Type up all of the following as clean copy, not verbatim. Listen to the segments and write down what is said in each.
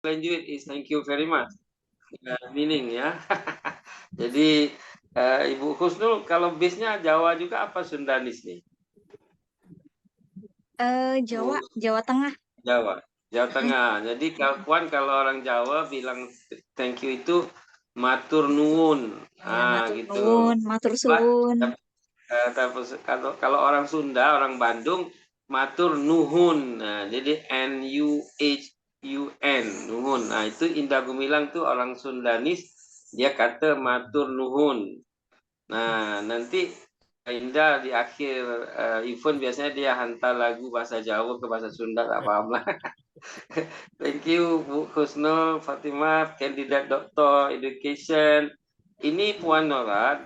lanjut is thank you very much. Meaning ya. Jadi Ibu Husnul kalau base-nya Jawa juga apa Sundanis nih? Jawa, Bu, Jawa Tengah. Jawa. Jawa Mm. Tengah. Jadi kawan kalau orang Jawa bilang thank you itu matur nuwun. Ya, matur Gitu. nuwun, matur Pak, suwun. kalau orang Sunda, orang Bandung matur nuhun. Nah, jadi NUHUN, nuhun. Nah, itu Indah Gumilang tuh orang Sundanis, dia kata matur nuhun. Nah, nanti Indah di akhir event biasanya dia hantar lagu bahasa Jawa ke bahasa Sunda, tak paham lah. Thank you Bu Husnul Fatimah, kandidat Doktor Education. Ini Puan Nora,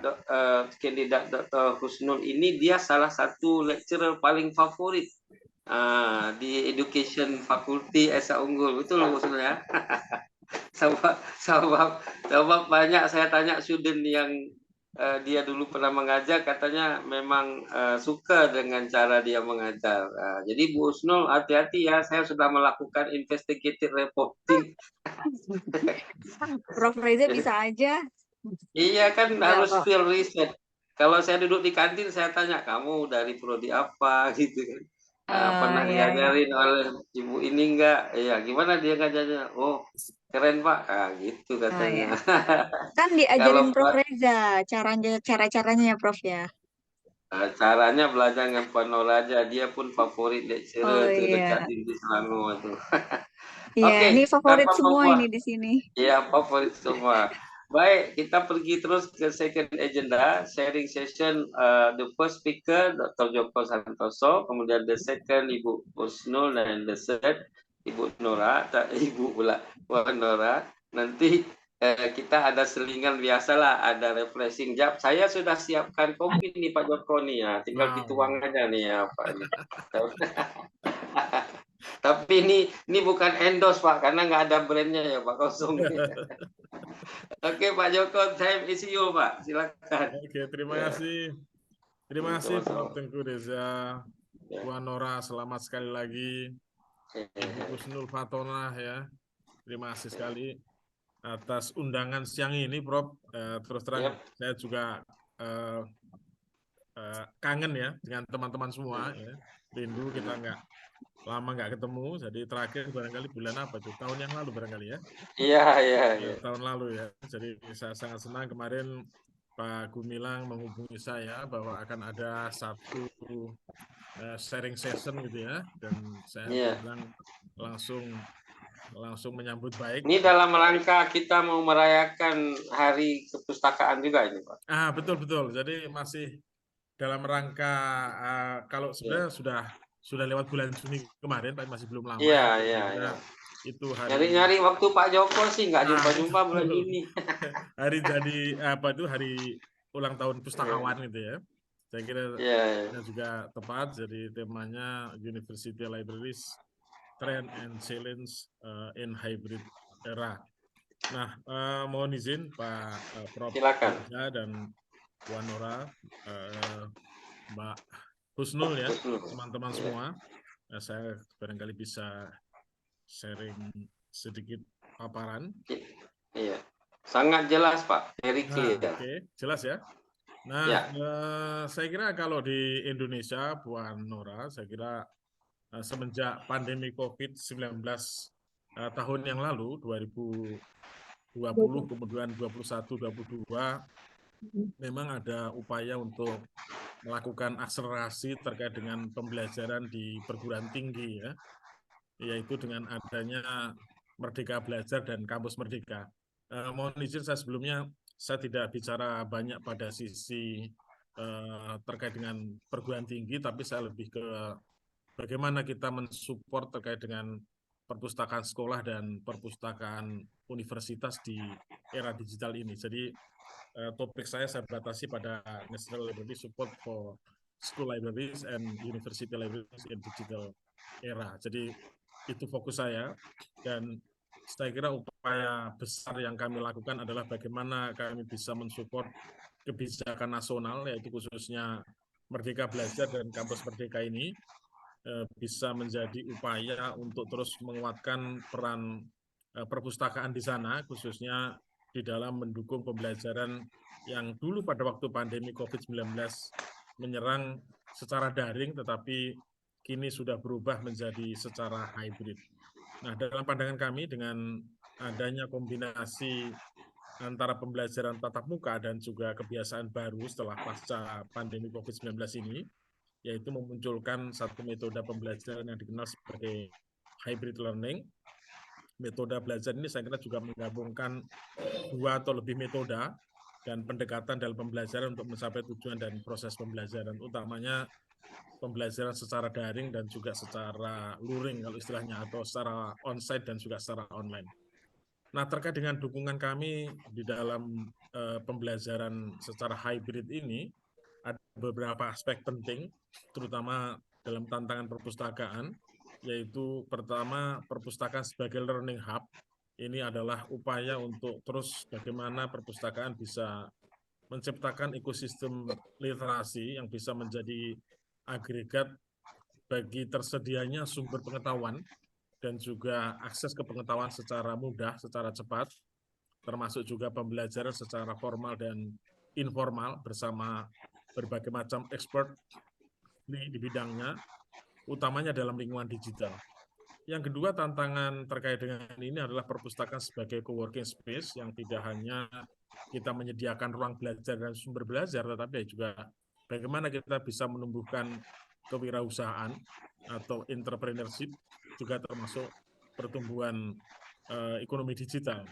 kandidat Doktor Husnul ini dia salah satu lecturer paling favorit di Education Faculty Esa Unggul. Betul loh Husnul ya? Sebab, sebab banyak saya tanya student yang dia dulu pernah mengajar, katanya memang suka dengan cara dia mengajar. Jadi Bu Husnul hati-hati ya, saya sudah melakukan investigative reporting. Prof. Reza Jadi bisa aja. iya kan Enggak harus kok. field research. Kalau saya duduk di kantin, saya tanya kamu dari prodi apa gitu kan. Pernah Ya, ya. diajarin oleh ibu ini enggak? Iya, gimana dia ngajarnya? Oh, keren Pak. Gitu Oh, katanya. ya. Kan Kalau diajarin Prof. Reza cara-caranya ya, Prof ya. caranya belajar dengan penuh aja, dia pun favorit lecturer Oh tuh dekat iya. di Selangor tuh. Iya, Oke, ini favorit tanpa semua membuat ini di sini. ya favorit semua. Baik, kita pergi terus ke second agenda, sharing session. The first speaker Dr. Joko Santoso, kemudian the second Ibu Husnul, dan the third Ibu Nora, Ibu pula Puan Nora. Nanti kita ada selingan biasalah, ada refreshing jam. Saya sudah siapkan kopi nih Pak Joko nih ya, tinggal dituang Wow. aja nih ya Pak. Tapi ini bukan endorse Pak, karena nggak ada brandnya ya Pak, kosong. Oke Pak Joko, time is you Pak, silakan. Oke, terima Ya, kasih. Terima kasih Prof. sama-sama. Tengku Reza. Ya. Puan Nora, selamat sekali lagi. Ibu Husnul Fatonah ya. Terima kasih sekali atas undangan siang ini, Prof. Terus terang Yep. saya juga eh, kangen ya dengan teman-teman semua ya. Rindu kita lama nggak ketemu. Jadi terakhir barangkali bulan apa tuh? Tahun yang lalu barangkali ya. Iya, iya, iya. Tahun lalu ya. Jadi saya sangat senang kemarin Pak Gumilang menghubungi saya bahwa akan ada satu sharing session gitu ya, dan saya Iya. bilang langsung menyambut baik. Ini dalam rangka kita mau merayakan Hari Kepustakaan juga ini Pak. Betul betul. Jadi masih dalam rangka kalau Iya, sebenarnya sudah lewat bulan Juni kemarin, tapi masih belum lama iya, ya. iya. Kira-kira Iya. itu hari Nyari-nyari waktu Pak Joko sih nggak jumpa-jumpa bulan betul. Juni. Hari jadi apa itu hari ulang tahun Iya, pustakawan gitu ya. Saya kira iya, iya. juga tepat. Jadi temanya University Libraries Trend and Challenge in Hybrid Era. Nah, mohon izin Pak Prof. Silakan. Reza dan Puan Nora, Mbak Husnul ya, Husnul. teman-teman Iya. semua. Saya barangkali bisa sharing sedikit paparan. Iya. Sangat jelas Pak, very clear. Oke, jelas ya. Nah, Ya. saya kira kalau di Indonesia, Puan Nora, saya kira semenjak pandemi COVID-19 tahun yang lalu, 2020, kemudian 21, 22, memang ada upaya untuk melakukan akselerasi terkait dengan pembelajaran di perguruan tinggi ya, yaitu dengan adanya Merdeka Belajar dan Kampus Merdeka. Mohon izin saya sebelumnya saya tidak bicara banyak pada sisi terkait dengan perguruan tinggi, tapi saya lebih ke bagaimana kita mensupport terkait dengan perpustakaan sekolah dan perpustakaan universitas di era digital ini. Jadi topik saya batasi pada National Library Support for School Libraries and University Libraries in Digital Era. Jadi itu fokus saya, dan saya kira upaya besar yang kami lakukan adalah bagaimana kami bisa mensupport kebijakan nasional, yaitu khususnya Merdeka Belajar dan Kampus Merdeka ini bisa menjadi upaya untuk terus menguatkan peran perpustakaan di sana, khususnya di dalam mendukung pembelajaran yang dulu pada waktu pandemi COVID-19 menyerang secara daring, tetapi kini sudah berubah menjadi secara hybrid. Nah, dalam pandangan kami dengan adanya kombinasi antara pembelajaran tatap muka dan juga kebiasaan baru setelah pasca pandemi COVID-19 ini, yaitu memunculkan satu metode pembelajaran yang dikenal sebagai hybrid learning. Metode belajar ini saya kira juga menggabungkan 2 atau lebih metode dan pendekatan dalam pembelajaran untuk mencapai tujuan dan proses pembelajaran, utamanya pembelajaran secara daring dan juga secara luring kalau istilahnya, atau secara onsite dan juga secara online. Nah, terkait dengan dukungan kami di dalam pembelajaran secara hybrid ini, ada beberapa aspek penting, terutama dalam tantangan perpustakaan, yaitu pertama, perpustakaan sebagai learning hub. Ini adalah upaya untuk terus bagaimana perpustakaan bisa menciptakan ekosistem literasi yang bisa menjadi agregat bagi tersedianya sumber pengetahuan dan juga akses ke pengetahuan secara mudah, secara cepat, termasuk juga pembelajaran secara formal dan informal bersama berbagai macam expert di bidangnya, utamanya dalam lingkungan digital. Yang kedua, tantangan terkait dengan ini adalah perpustakaan sebagai co-working space yang tidak hanya kita menyediakan ruang belajar dan sumber belajar, tetapi juga bagaimana kita bisa menumbuhkan kewirausahaan atau entrepreneurship, juga termasuk pertumbuhan ekonomi digital.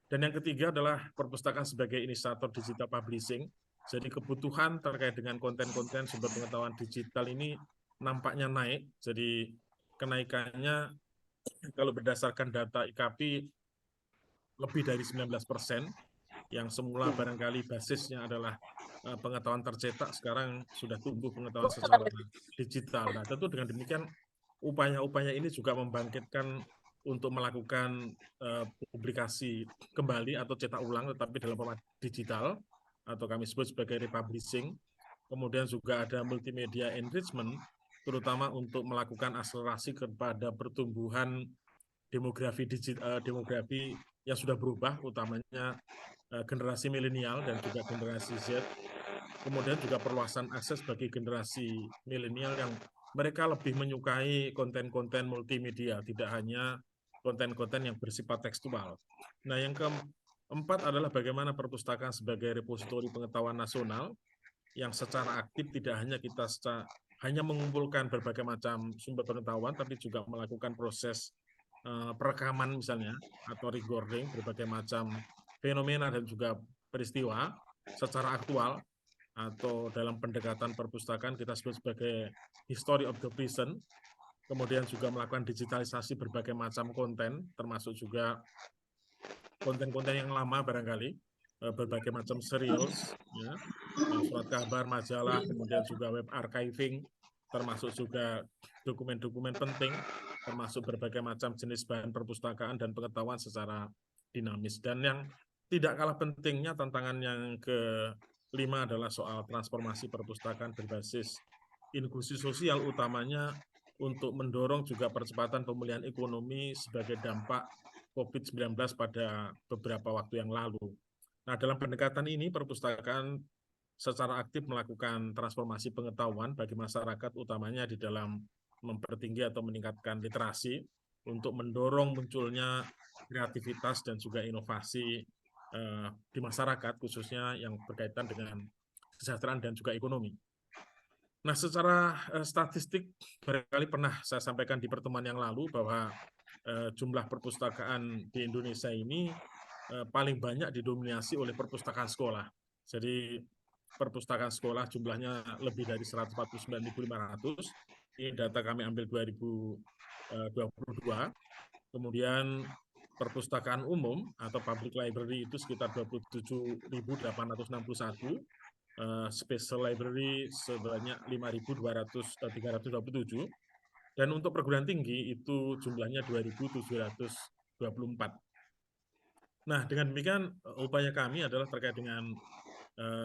Dan yang ketiga adalah perpustakaan sebagai inisiator digital publishing. Jadi kebutuhan terkait dengan konten-konten sumber pengetahuan digital ini nampaknya naik. Jadi kenaikannya kalau berdasarkan data IKP lebih dari 19%, yang semula barangkali basisnya adalah pengetahuan tercetak, sekarang sudah tumbuh pengetahuan secara digital. Nah, tentu dengan demikian upaya-upaya ini juga membangkitkan untuk melakukan publikasi kembali atau cetak ulang, tetapi dalam format digital, atau kami sebut sebagai republishing. Kemudian juga ada multimedia enrichment, terutama untuk melakukan akselerasi kepada pertumbuhan demografi demografi yang sudah berubah, utamanya generasi milenial dan juga generasi Z. Kemudian juga perluasan akses bagi generasi milenial yang mereka lebih menyukai konten-konten multimedia, tidak hanya konten-konten yang bersifat tekstual. Nah, yang keempat adalah bagaimana perpustakaan sebagai repositori pengetahuan nasional yang secara aktif tidak hanya kita hanya mengumpulkan berbagai macam sumber pengetahuan, tapi juga melakukan proses perekaman misalnya, atau recording berbagai macam fenomena dan juga peristiwa secara aktual, atau dalam pendekatan perpustakaan kita sebut sebagai history of the present. Kemudian juga melakukan digitalisasi berbagai macam konten, termasuk juga konten-konten yang lama barangkali, berbagai macam serials, ya, surat kabar, majalah, kemudian juga web archiving, termasuk juga dokumen-dokumen penting, termasuk berbagai macam jenis bahan perpustakaan dan pengetahuan secara dinamis. Dan yang tidak kalah pentingnya, tantangan yang kelima adalah soal transformasi perpustakaan berbasis inklusi sosial, utamanya untuk mendorong juga percepatan pemulihan ekonomi sebagai dampak COVID-19 pada beberapa waktu yang lalu. Nah, dalam pendekatan ini, perpustakaan secara aktif melakukan transformasi pengetahuan bagi masyarakat, utamanya di dalam mempertinggi atau meningkatkan literasi untuk mendorong munculnya kreativitas dan juga inovasi di masyarakat, khususnya yang berkaitan dengan kesejahteraan dan juga ekonomi. Nah, secara statistik, barangkali pernah saya sampaikan di pertemuan yang lalu bahwa jumlah perpustakaan di Indonesia ini paling banyak didominasi oleh perpustakaan sekolah. Jadi perpustakaan sekolah jumlahnya lebih dari 149.500. Ini data kami ambil 2022. Kemudian perpustakaan umum atau public library itu sekitar 27.861. Special library sebanyak 5.327, dan untuk perguruan tinggi itu jumlahnya 2.724. Nah, dengan demikian upaya kami adalah terkait dengan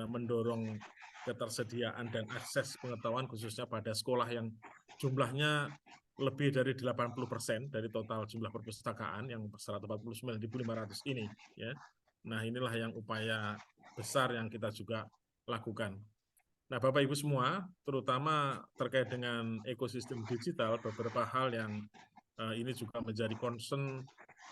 mendorong ketersediaan dan akses pengetahuan khususnya pada sekolah yang jumlahnya lebih dari 80% dari total jumlah perpustakaan yang 149.500 ini, ya. Nah, inilah yang upaya besar yang kita juga lakukan. Nah, Bapak Ibu semua, terutama terkait dengan ekosistem digital, beberapa hal yang ini juga menjadi concern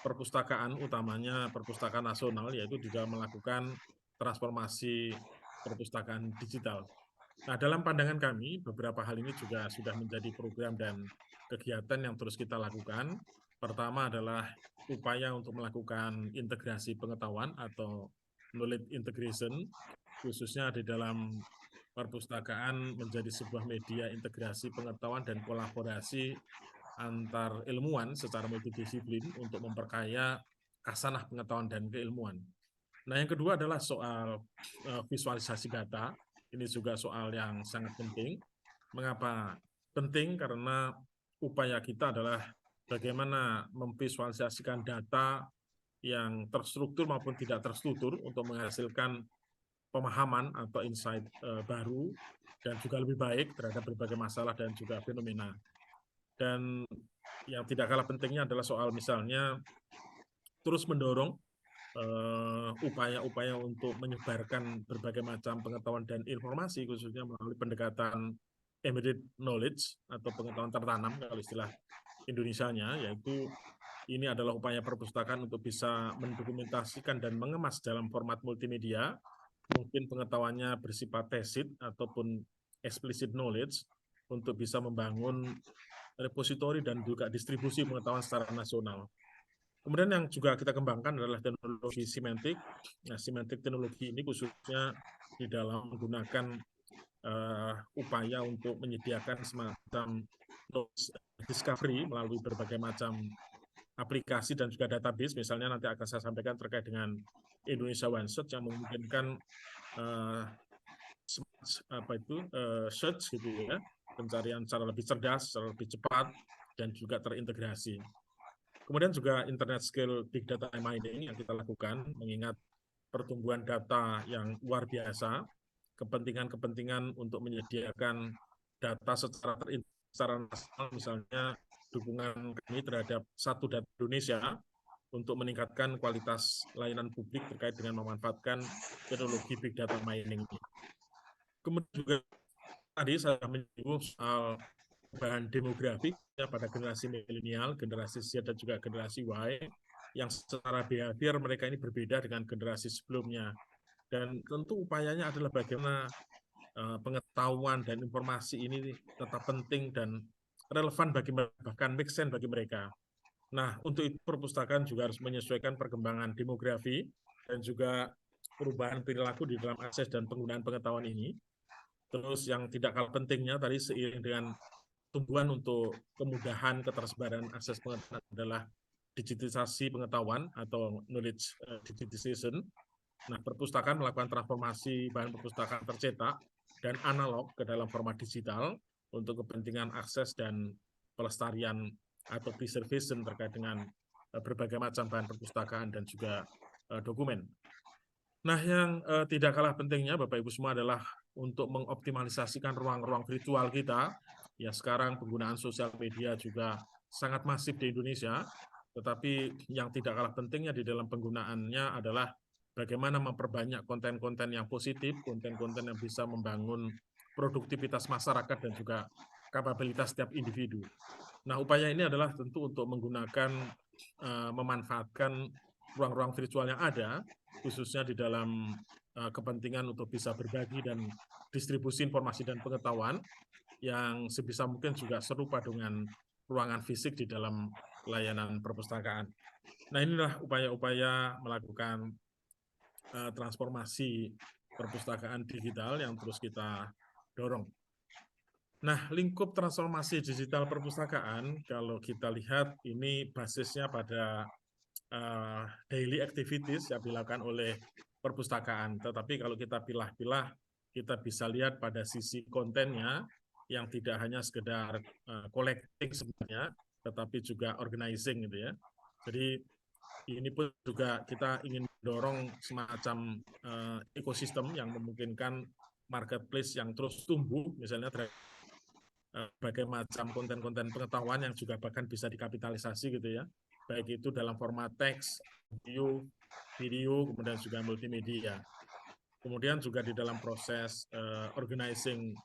perpustakaan, utamanya perpustakaan nasional, yaitu juga melakukan transformasi perpustakaan digital. Nah, dalam pandangan kami, beberapa hal ini juga sudah menjadi program dan kegiatan yang terus kita lakukan. Pertama adalah upaya untuk melakukan integrasi pengetahuan atau knowledge integration, khususnya di dalam perpustakaan menjadi sebuah media integrasi pengetahuan dan kolaborasi antar ilmuwan secara multidisiplin untuk memperkaya khasanah pengetahuan dan keilmuan. Nah, yang kedua adalah soal visualisasi data. Ini juga soal yang sangat penting. Mengapa penting? Karena upaya kita adalah bagaimana memvisualisasikan data yang terstruktur maupun tidak terstruktur untuk menghasilkan pemahaman atau insight baru dan juga lebih baik terhadap berbagai masalah dan juga fenomena. Dan yang tidak kalah pentingnya adalah soal misalnya terus mendorong upaya-upaya untuk menyebarkan berbagai macam pengetahuan dan informasi, khususnya melalui pendekatan embedded knowledge atau pengetahuan tertanam kalau istilah Indonesianya, yaitu ini adalah upaya perpustakaan untuk bisa mendokumentasikan dan mengemas dalam format multimedia, mungkin pengetahuannya bersifat tacit ataupun explicit knowledge, untuk bisa membangun repositori dan juga distribusi pengetahuan secara nasional. Kemudian yang juga kita kembangkan adalah teknologi semantik. Nah, semantik teknologi ini khususnya di dalam menggunakan upaya untuk menyediakan semacam discovery melalui berbagai macam aplikasi dan juga database. Misalnya nanti akan saya sampaikan terkait dengan Indonesia One Search yang memungkinkan search gitu ya, pencarian secara lebih cerdas, secara lebih cepat, dan juga terintegrasi. Kemudian juga internet scale big data mining yang kita lakukan, mengingat pertumbuhan data yang luar biasa, kepentingan-kepentingan untuk menyediakan data secara nasional, misalnya dukungan kami terhadap Satu Data Indonesia untuk meningkatkan kualitas layanan publik terkait dengan memanfaatkan teknologi big data mining ini. Kemudian juga tadi saya menyinggung soal perubahan demografi ya, pada generasi milenial, generasi Z dan juga generasi Y, yang secara behavior mereka ini berbeda dengan generasi sebelumnya. Dan tentu upayanya adalah bagaimana pengetahuan dan informasi ini tetap penting dan relevan bagi mereka, bahkan make sense bagi mereka. Nah, untuk itu perpustakaan juga harus menyesuaikan perkembangan demografi dan juga perubahan perilaku di dalam akses dan penggunaan pengetahuan ini. Terus yang tidak kalah pentingnya tadi seiring dengan tumbuhan untuk kemudahan ketersebaran akses pengetahuan adalah digitalisasi pengetahuan atau knowledge digitization. Nah, perpustakaan melakukan transformasi bahan perpustakaan tercetak dan analog ke dalam format digital untuk kepentingan akses dan pelestarian atau preservation terkait dengan berbagai macam bahan perpustakaan dan juga dokumen. Nah, yang tidak kalah pentingnya, Bapak Ibu semua, adalah untuk mengoptimalisasikan ruang-ruang virtual kita. Ya, sekarang penggunaan sosial media juga sangat masif di Indonesia, tetapi yang tidak kalah pentingnya di dalam penggunaannya adalah bagaimana memperbanyak konten-konten yang positif, konten-konten yang bisa membangun produktivitas masyarakat dan juga kapabilitas setiap individu. Nah, upaya ini adalah tentu untuk menggunakan, memanfaatkan ruang-ruang virtual yang ada, khususnya di dalam kepentingan untuk bisa berbagi dan distribusi informasi dan pengetahuan yang sebisa mungkin juga serupa dengan ruangan fisik di dalam layanan perpustakaan. Nah, inilah upaya-upaya melakukan transformasi perpustakaan digital yang terus kita dorong. Nah, lingkup transformasi digital perpustakaan, kalau kita lihat ini basisnya pada daily activities yang dilakukan oleh perpustakaan. Tetapi kalau kita pilah-pilah, kita bisa lihat pada sisi kontennya yang tidak hanya sekedar collecting sebenarnya, tetapi juga organizing gitu ya. Jadi ini pun juga kita ingin dorong semacam ekosistem yang memungkinkan marketplace yang terus tumbuh, misalnya berbagai macam konten-konten pengetahuan yang juga bahkan bisa dikapitalisasi gitu ya, baik itu dalam format teks, video, kemudian juga multimedia. Kemudian juga di dalam proses organizing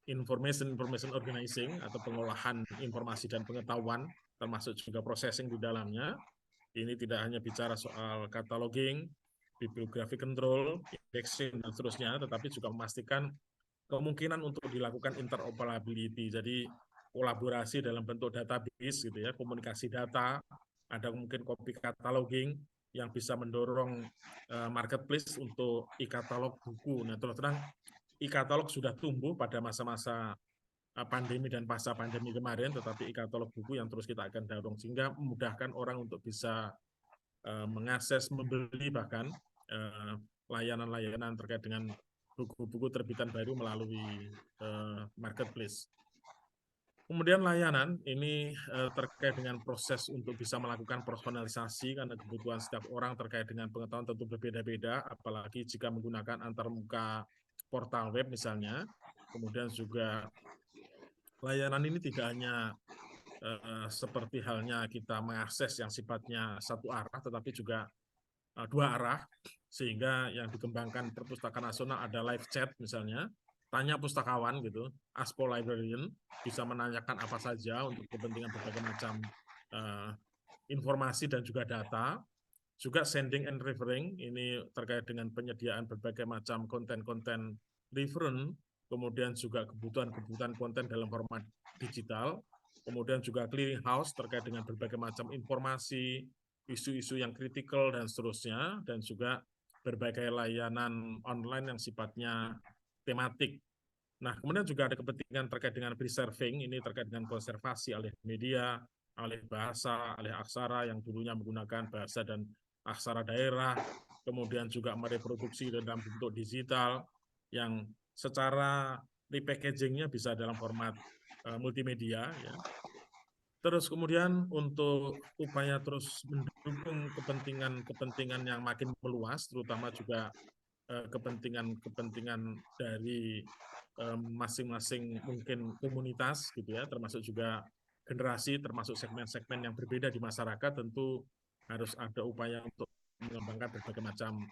information organizing atau pengolahan informasi dan pengetahuan, termasuk juga processing di dalamnya. Ini tidak hanya bicara soal cataloging, bibliografi control, indexing, dan seterusnya, tetapi juga memastikan kemungkinan untuk dilakukan interoperability. Jadi kolaborasi dalam bentuk database gitu ya, komunikasi data, ada mungkin copy cataloging yang bisa mendorong marketplace untuk e-katalog buku. Nah, terus terang e-katalog sudah tumbuh pada masa-masa pandemi dan pasca pandemi kemarin, tetapi e-katalog buku yang terus kita akan dorong sehingga memudahkan orang untuk bisa mengakses, membeli bahkan layanan-layanan terkait dengan buku-buku terbitan baru melalui marketplace. Kemudian layanan ini terkait dengan proses untuk bisa melakukan personalisasi karena kebutuhan setiap orang terkait dengan pengetahuan tentu berbeda-beda, apalagi jika menggunakan antarmuka portal web misalnya. Kemudian juga layanan ini tidak hanya seperti halnya kita mengakses yang sifatnya satu arah, tetapi juga dua arah, sehingga yang dikembangkan Perpustakaan Nasional ada live chat misalnya, tanya pustakawan gitu, ask for librarian, bisa menanyakan apa saja untuk kepentingan berbagai macam informasi dan juga data. Juga sending and referring, ini terkait dengan penyediaan berbagai macam konten-konten referen, kemudian juga kebutuhan-kebutuhan konten dalam format digital, kemudian juga clearing house terkait dengan berbagai macam informasi, isu-isu yang kritikal dan seterusnya, dan juga berbagai layanan online yang sifatnya tematik. Nah, kemudian juga ada kepentingan terkait dengan preserving, ini terkait dengan konservasi alih media, alih bahasa, alih aksara yang dulunya menggunakan bahasa dan aksara daerah, kemudian juga mereproduksi dalam bentuk digital yang secara repackaging-nya bisa dalam format multimedia ya. Terus kemudian untuk upaya terus mendukung kepentingan yang makin meluas, terutama juga kepentingan dari masing-masing mungkin komunitas gitu ya, termasuk juga generasi, termasuk segmen-segmen yang berbeda di masyarakat, tentu harus ada upaya untuk mengembangkan berbagai macam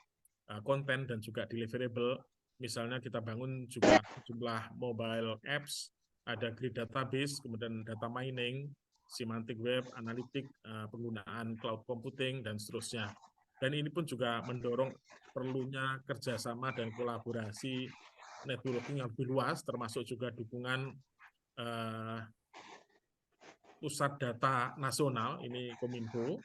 konten dan juga deliverable. Misalnya kita bangun juga jumlah mobile apps, ada grid database, kemudian data mining, semantic web, analitik, penggunaan cloud computing, dan seterusnya. Dan ini pun juga mendorong perlunya kerjasama dan kolaborasi networking yang lebih luas, termasuk juga dukungan pusat data nasional, ini Kominfo.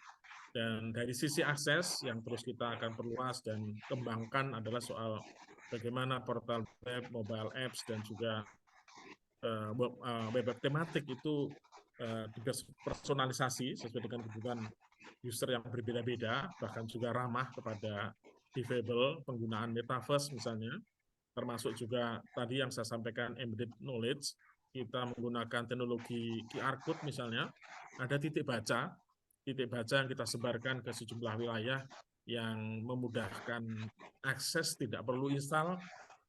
Dan dari sisi akses yang terus kita akan perluas dan kembangkan adalah soal bagaimana portal web, mobile apps, dan juga web tematik itu dipersonalisasi sesuai dengan kebutuhan user yang berbeda-beda, bahkan juga ramah kepada difabel, penggunaan metaverse misalnya, termasuk juga tadi yang saya sampaikan embedded knowledge, kita menggunakan teknologi QR code misalnya, ada titik baca yang kita sebarkan ke sejumlah wilayah yang memudahkan akses, tidak perlu install,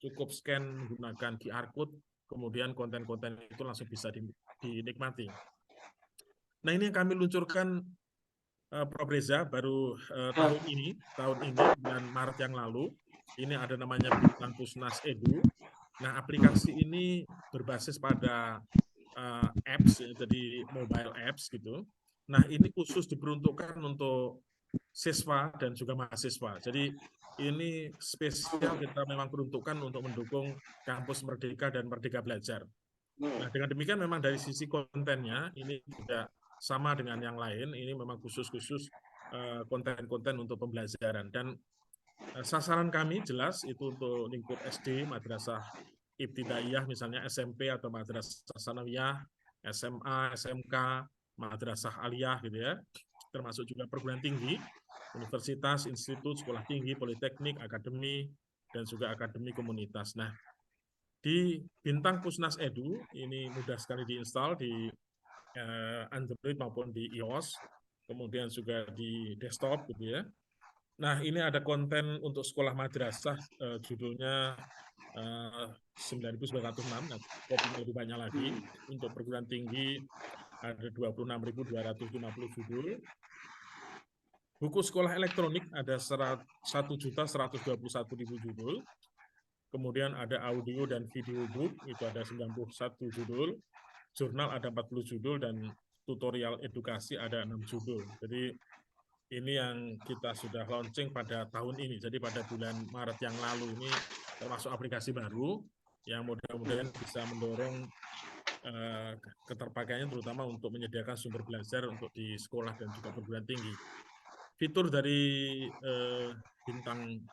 cukup scan menggunakan QR code, kemudian konten-konten itu langsung bisa dinikmati. Nah, ini yang kami luncurkan Prof. Reza baru tahun ini bulan Maret yang lalu. Ini ada namanya Bintang Pusnas Edu. Nah, aplikasi ini berbasis pada apps, jadi mobile apps gitu. Nah, ini khusus diperuntukkan untuk siswa dan juga mahasiswa. Jadi ini spesial kita memang peruntukkan untuk mendukung kampus Merdeka dan Merdeka Belajar. Nah, dengan demikian memang dari sisi kontennya ini tidak sama dengan yang lain, ini memang khusus konten-konten untuk pembelajaran. Dan sasaran kami jelas itu untuk lingkup SD, madrasah ibtidaiyah misalnya SMP atau madrasah sanawiyah, SMA, SMK, madrasah aliyah gitu ya, termasuk juga perguruan tinggi, universitas, institut, sekolah tinggi, politeknik, akademi, dan juga akademi komunitas. Nah, di Bintang Pusnas Edu ini mudah sekali diinstal di Android maupun di iOS, kemudian juga di desktop gitu ya. Nah, ini ada konten untuk sekolah madrasah, judulnya 9.906, nah, kopinya lebih banyak lagi. Untuk perguruan tinggi ada 26.250 judul. Buku sekolah elektronik ada 1.121.000 judul. Kemudian ada audio dan video book, itu ada 91 judul. Jurnal ada 40 judul, dan tutorial edukasi ada 6 judul. Jadi ini yang kita sudah launching pada tahun ini. Jadi pada bulan Maret yang lalu ini termasuk aplikasi baru yang mudah-mudahan bisa mendorong keterpakaiannya, terutama untuk menyediakan sumber belajar untuk di sekolah dan juga perguruan tinggi. Fitur dari bintang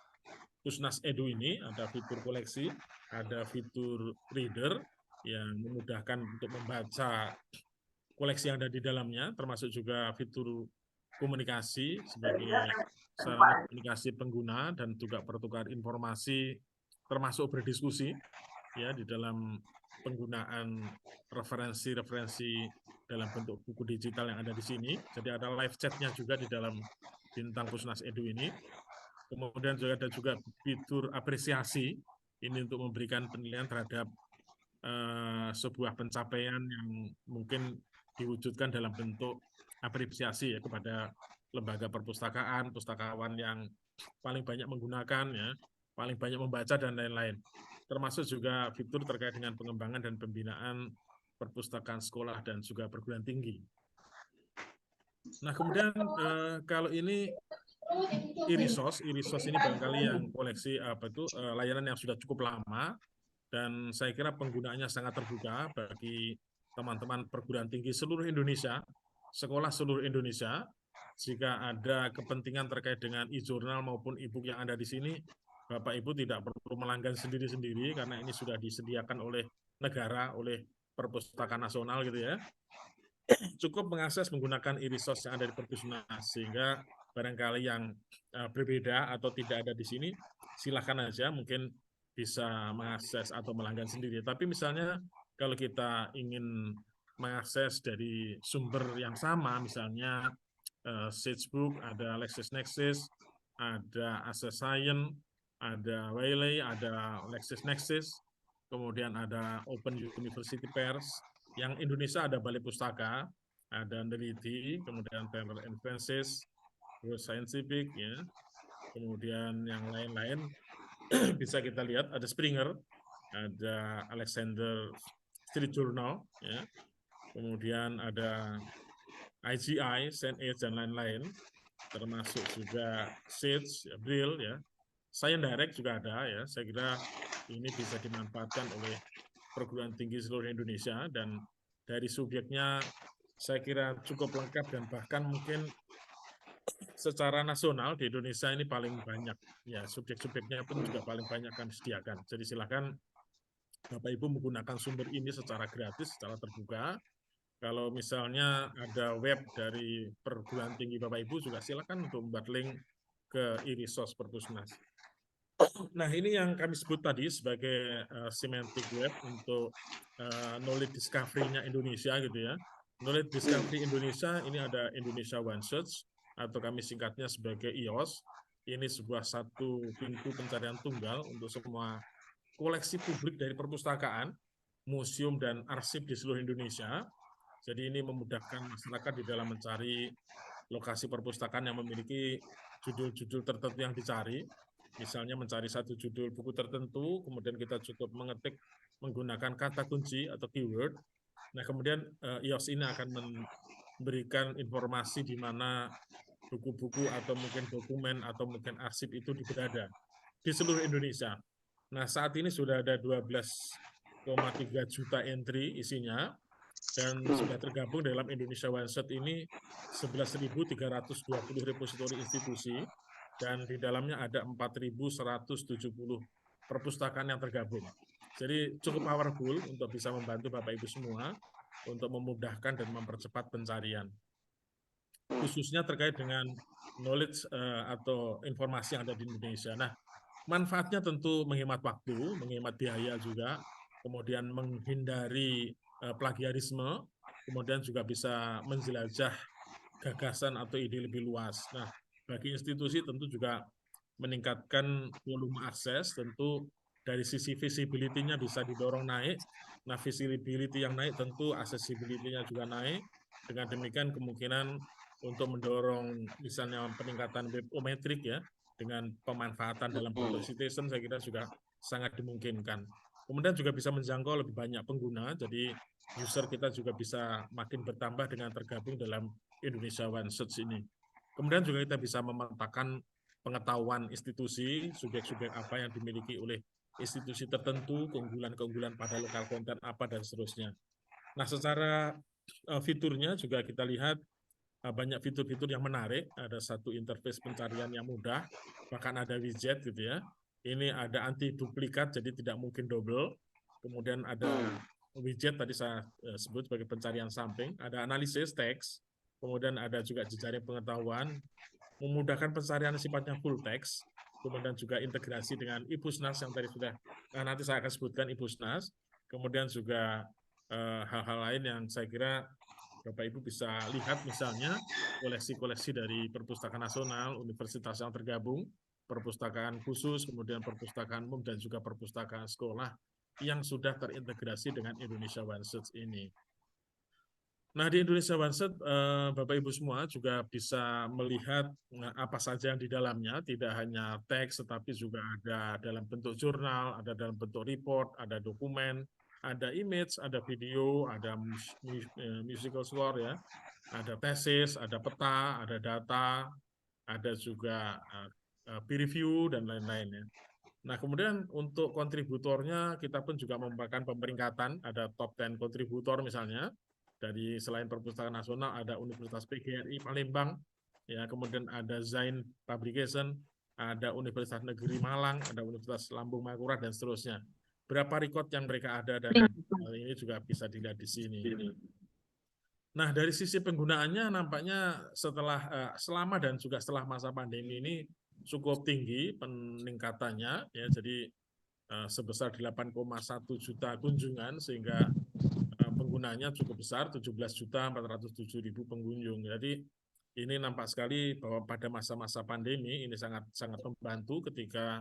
Pusnas Edu ini ada fitur koleksi, ada fitur reader yang memudahkan untuk membaca koleksi yang ada di dalamnya, termasuk juga fitur komunikasi sebagai sarana komunikasi pengguna dan juga pertukar informasi, termasuk berdiskusi ya di dalam penggunaan referensi-referensi dalam bentuk buku digital yang ada di sini. Jadi ada live chat-nya juga di dalam bintang Pusnas Edu ini. Kemudian juga ada juga fitur apresiasi, ini untuk memberikan penilaian terhadap sebuah pencapaian yang mungkin diwujudkan dalam bentuk apresiasi ya kepada lembaga perpustakaan, pustakawan yang paling banyak menggunakan ya, paling banyak membaca dan lain-lain. Termasuk juga fitur terkait dengan pengembangan dan pembinaan perpustakaan sekolah dan juga perguruan tinggi. Nah, kemudian kalau ini Irisos ini barangkali yang koleksi layanan yang sudah cukup lama, dan saya kira penggunaannya sangat terbuka bagi teman-teman perguruan tinggi seluruh Indonesia, sekolah seluruh Indonesia. Jika ada kepentingan terkait dengan e-jurnal maupun e-book yang ada di sini, Bapak Ibu tidak perlu melanggan sendiri-sendiri karena ini sudah disediakan oleh negara, oleh Perpustakaan Nasional gitu ya. Cukup mengakses menggunakan e-resource yang ada di Perpusnas, sehingga barangkali yang berbeda atau tidak ada di sini, silakan aja mungkin bisa mengakses atau melanggan sendiri. Tapi misalnya kalau kita ingin mengakses dari sumber yang sama, misalnya Sagebook, ada LexisNexis, ada Access Science, ada Wiley, ada LexisNexis, kemudian ada Open University Press, yang Indonesia ada Balai Pustaka, ada Neliti, kemudian Taylor & Francis, World Scientific, ya. Kemudian yang lain-lain bisa kita lihat, ada Springer, ada Alexander Street Journal, ya. Kemudian ada IGI, ScienceAge, dan lain-lain, termasuk juga Sage, Brill, ya. Science Direct juga ada, ya. Saya kira ini bisa dimanfaatkan oleh perguruan tinggi seluruh Indonesia, dan dari subjeknya saya kira cukup lengkap, dan bahkan mungkin secara nasional di Indonesia ini paling banyak, ya, subjek-subjeknya pun juga paling banyak kami sediakan. Jadi silakan Bapak Ibu menggunakan sumber ini secara gratis, secara terbuka. Kalau misalnya ada web dari perguruan tinggi Bapak Ibu, juga silakan untuk membuat link ke e-resource Perpusnas. Nah, ini yang kami sebut tadi sebagai semantic web untuk knowledge discovery-nya Indonesia gitu ya. Knowledge discovery Indonesia ini ada Indonesia One Search, atau kami singkatnya sebagai IOS. Ini sebuah satu pintu pencarian tunggal untuk semua koleksi publik dari perpustakaan, museum, dan arsip di seluruh Indonesia. Jadi ini memudahkan masyarakat di dalam mencari lokasi perpustakaan yang memiliki judul-judul tertentu yang dicari. Misalnya mencari satu judul buku tertentu, kemudian kita cukup mengetik menggunakan kata kunci atau keyword. Nah, kemudian IOS ini akan memberikan informasi di mana buku-buku atau mungkin dokumen atau mungkin arsip itu berada di seluruh Indonesia. Nah, saat ini sudah ada 12,3 juta entry isinya, dan sudah tergabung dalam Indonesia One Shot ini 11.320 repositori institusi, dan di dalamnya ada 4.170 perpustakaan yang tergabung. Jadi cukup powerful untuk bisa membantu Bapak Ibu semua untuk memudahkan dan mempercepat pencarian, khususnya terkait dengan knowledge atau informasi yang ada di Indonesia. Nah, manfaatnya tentu menghemat waktu, menghemat biaya juga, kemudian menghindari plagiarisme, kemudian juga bisa menjelajah gagasan atau ide lebih luas. Nah, bagi institusi tentu juga meningkatkan volume akses, tentu dari sisi visibility-nya bisa didorong naik. Nah, visibility yang naik tentu accessibility-nya juga naik. Dengan demikian kemungkinan untuk mendorong misalnya peningkatan webometrik ya, dengan pemanfaatan dalam bentuk citizen saya kira juga sangat dimungkinkan. Kemudian juga bisa menjangkau lebih banyak pengguna, jadi user kita juga bisa makin bertambah dengan tergabung dalam Indonesia One Search ini. Kemudian juga kita bisa memetakan pengetahuan institusi, subjek-subjek apa yang dimiliki oleh institusi tertentu, keunggulan-keunggulan pada lokal konten apa, dan seterusnya. Nah, secara fiturnya juga kita lihat banyak fitur-fitur yang menarik. Ada satu interface pencarian yang mudah, bahkan ada widget gitu ya. Ini ada anti duplikat, jadi tidak mungkin double. Kemudian ada widget tadi saya sebut sebagai pencarian samping, ada analisis teks, kemudian ada juga jejaring pengetahuan, memudahkan pencarian sifatnya full text, kemudian juga integrasi dengan iPusnas yang tadi sudah, nanti saya akan sebutkan iPusnas, kemudian juga hal-hal lain yang saya kira Bapak Ibu bisa lihat, misalnya koleksi-koleksi dari Perpustakaan Nasional, universitas yang tergabung, perpustakaan khusus, kemudian perpustakaan umum, dan juga perpustakaan sekolah yang sudah terintegrasi dengan Indonesia One Search ini. Nah, di Indonesia One Search, Bapak Ibu semua juga bisa melihat apa saja yang di dalamnya, tidak hanya teks, tetapi juga ada dalam bentuk jurnal, ada dalam bentuk report, ada dokumen, ada image, ada video, ada musical score ya, ada tesis, ada peta, ada data, ada juga peer review dan lain-lain ya. Nah, kemudian untuk kontributornya kita pun juga memberikan pemeringkatan, ada top 10 kontributor misalnya, dari selain Perpustakaan Nasional ada Universitas PGRI Palembang, ya, kemudian ada Zain Publication, ada Universitas Negeri Malang, ada Universitas Lambung Mangkurat, dan seterusnya. Berapa record yang mereka ada, dan ini juga bisa dilihat di sini. Nah, dari sisi penggunaannya nampaknya selama dan juga setelah masa pandemi ini cukup tinggi peningkatannya, ya, jadi sebesar 8,1 juta kunjungan, sehingga penggunanya cukup besar, 17.407.000 pengunjung. Jadi ini nampak sekali bahwa pada masa-masa pandemi ini sangat membantu ketika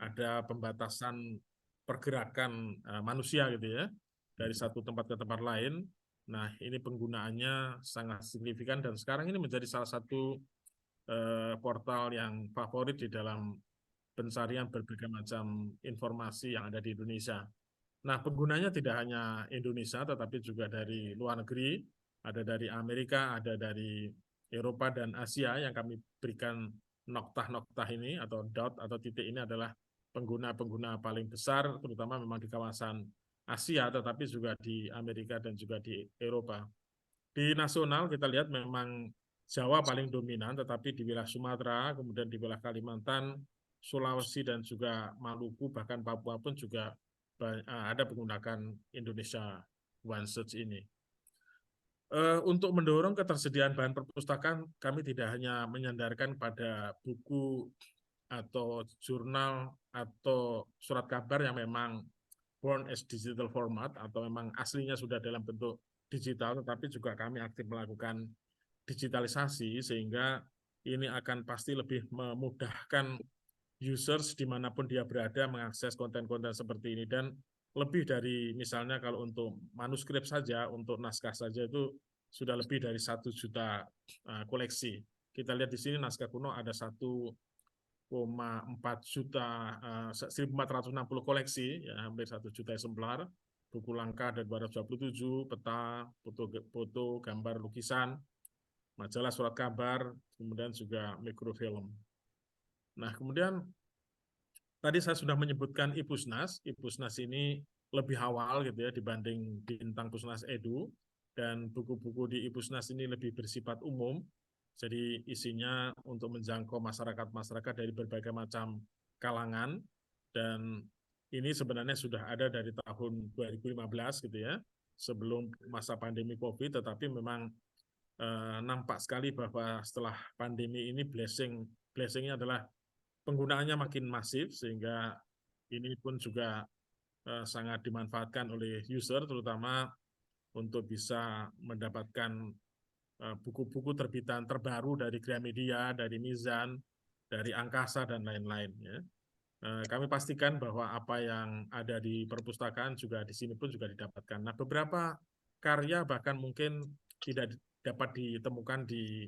ada pembatasan pergerakan manusia gitu ya, dari satu tempat ke tempat lain. Nah, ini penggunaannya sangat signifikan, dan sekarang ini menjadi salah satu portal yang favorit di dalam pencarian berbagai macam informasi yang ada di Indonesia. Nah, penggunanya tidak hanya Indonesia, tetapi juga dari luar negeri, ada dari Amerika, ada dari Eropa dan Asia. Yang kami berikan noktah-noktah ini atau dot atau titik ini adalah pengguna-pengguna paling besar, terutama memang di kawasan Asia, tetapi juga di Amerika dan juga di Eropa. Di nasional kita lihat memang Jawa paling dominan, tetapi di wilayah Sumatera, kemudian di wilayah Kalimantan, Sulawesi, dan juga Maluku, bahkan Papua pun juga ada menggunakan Indonesia One Search ini. Untuk mendorong ketersediaan bahan perpustakaan, kami tidak hanya menyandarkan pada buku atau jurnal atau surat kabar yang memang born as digital format atau memang aslinya sudah dalam bentuk digital, tetapi juga kami aktif melakukan digitalisasi, sehingga ini akan pasti lebih memudahkan users dimanapun dia berada mengakses konten-konten seperti ini. Dan lebih dari, misalnya kalau untuk manuskrip saja, untuk naskah saja itu sudah lebih dari 1 juta koleksi. Kita lihat di sini naskah kuno ada 1,4 juta, 1.460 koleksi, ya, hampir 1 juta eksemplar. Buku langka ada 227, peta, foto, gambar, lukisan, majalah, surat kabar, kemudian juga mikrofilm. Nah, kemudian tadi saya sudah menyebutkan iPusnas. iPusnas ini lebih awal gitu ya dibanding Bintang Pusnas Edu, dan buku-buku di iPusnas ini lebih bersifat umum. Jadi isinya untuk menjangkau masyarakat-masyarakat dari berbagai macam kalangan, dan ini sebenarnya sudah ada dari tahun 2015 gitu ya, sebelum masa pandemi COVID, tetapi memang nampak sekali bahwa setelah pandemi ini blessingnya adalah penggunaannya makin masif, sehingga ini pun juga sangat dimanfaatkan oleh user, terutama untuk bisa mendapatkan buku-buku terbitan terbaru dari Gramedia, dari Mizan, dari Angkasa, dan lain-lain. Ya. Kami pastikan bahwa apa yang ada di perpustakaan juga di sini pun juga didapatkan. Nah, beberapa karya bahkan mungkin tidak dapat ditemukan di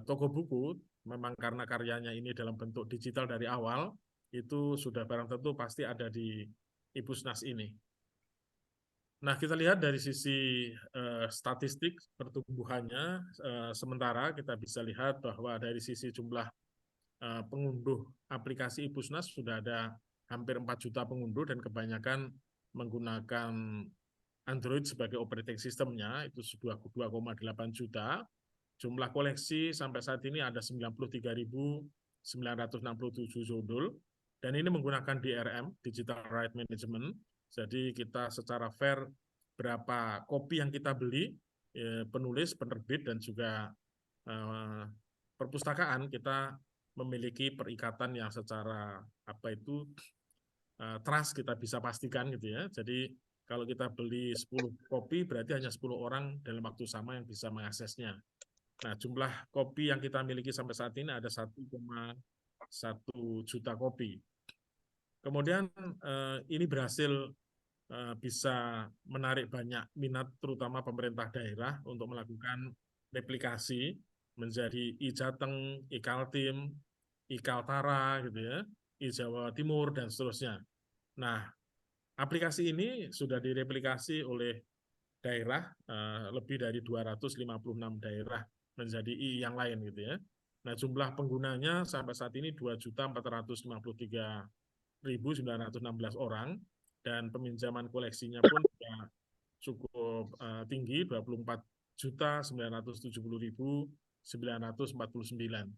toko buku, memang karena karyanya ini dalam bentuk digital dari awal, itu sudah barang tentu pasti ada di Ipusnas ini. Nah, kita lihat dari sisi statistik pertumbuhannya, sementara kita bisa lihat bahwa dari sisi jumlah pengunduh aplikasi Ipusnas sudah ada hampir 4 juta pengunduh dan kebanyakan menggunakan Android sebagai operating systemnya, itu 2,8 juta. Jumlah koleksi sampai saat ini ada 93.967 judul, dan ini menggunakan DRM, Digital Right Management. Jadi kita secara fair berapa kopi yang kita beli, penulis, penerbit, dan juga perpustakaan, kita memiliki perikatan yang secara trust kita bisa pastikan gitu ya. Jadi kalau kita beli 10 kopi berarti hanya 10 orang dalam waktu sama yang bisa mengaksesnya. Nah, jumlah kopi yang kita miliki sampai saat ini ada 1,1 juta kopi. Kemudian ini berhasil bisa menarik banyak minat terutama pemerintah daerah untuk melakukan replikasi menjadi I-Jateng, I-Kaltim, I-Kaltara gitu ya, I-Jawa Timur dan seterusnya. Nah, aplikasi ini sudah direplikasi oleh daerah, lebih dari 256 daerah menjadi I yang lain gitu ya. Nah, jumlah penggunanya sampai saat ini 2.453.916 orang, dan peminjaman koleksinya pun cukup tinggi, 24.970.949.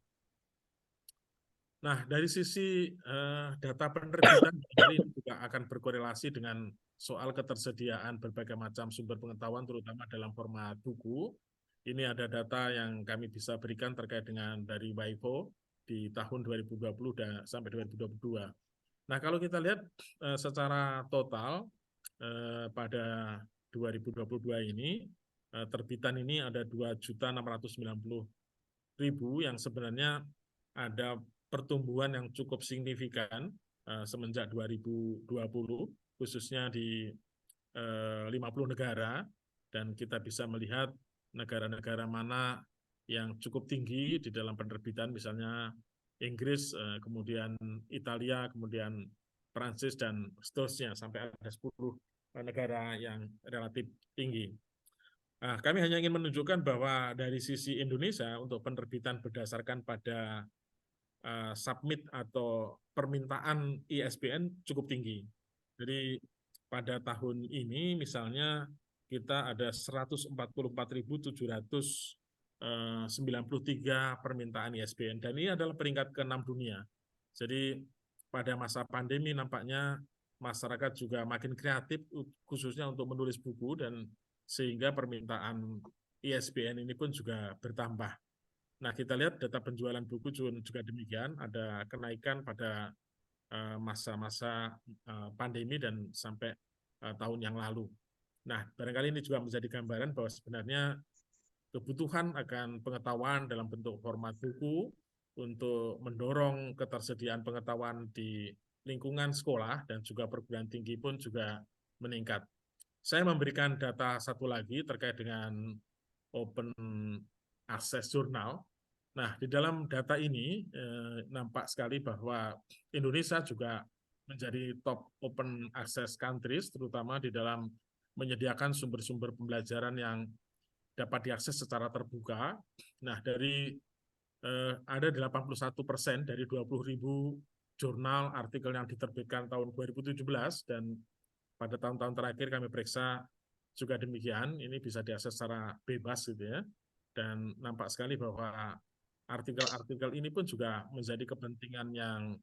Nah, dari sisi data penerbitan kali ini juga akan berkorelasi dengan soal ketersediaan berbagai macam sumber pengetahuan, terutama dalam format buku. Ini ada data yang kami bisa berikan terkait dengan dari WIPO di tahun 2020 sampai 2022. Nah, kalau kita lihat secara total pada 2022 ini, terbitan ini ada 2.690.000 yang sebenarnya ada pertumbuhan yang cukup signifikan semenjak 2020, khususnya di 50 negara, dan kita bisa melihat negara-negara mana yang cukup tinggi di dalam penerbitan, misalnya Inggris, kemudian Italia, kemudian Prancis, dan seterusnya, sampai ada 10 negara yang relatif tinggi. Nah, kami hanya ingin menunjukkan bahwa dari sisi Indonesia untuk penerbitan berdasarkan pada submit atau permintaan ISBN cukup tinggi. Jadi pada tahun ini misalnya kita ada 144.793 permintaan ISBN, dan ini adalah peringkat ke-6 dunia. Jadi pada masa pandemi nampaknya masyarakat juga makin kreatif khususnya untuk menulis buku, dan sehingga permintaan ISBN ini pun juga bertambah. Nah, kita lihat data penjualan buku juga demikian, ada kenaikan pada masa-masa pandemi dan sampai tahun yang lalu. Nah, barangkali ini juga menjadi gambaran bahwa sebenarnya kebutuhan akan pengetahuan dalam bentuk format buku untuk mendorong ketersediaan pengetahuan di lingkungan sekolah dan juga perguruan tinggi pun juga meningkat. Saya memberikan data satu lagi terkait dengan Open Access Journal. Nah, di dalam data ini nampak sekali bahwa Indonesia juga menjadi top open access countries, terutama di dalam menyediakan sumber-sumber pembelajaran yang dapat diakses secara terbuka. Nah, dari ada 81% dari 20.000 jurnal artikel yang diterbitkan tahun 2017, dan pada tahun-tahun terakhir kami periksa juga demikian, ini bisa diakses secara bebas gitu ya. Dan nampak sekali bahwa artikel-artikel ini pun juga menjadi kepentingan yang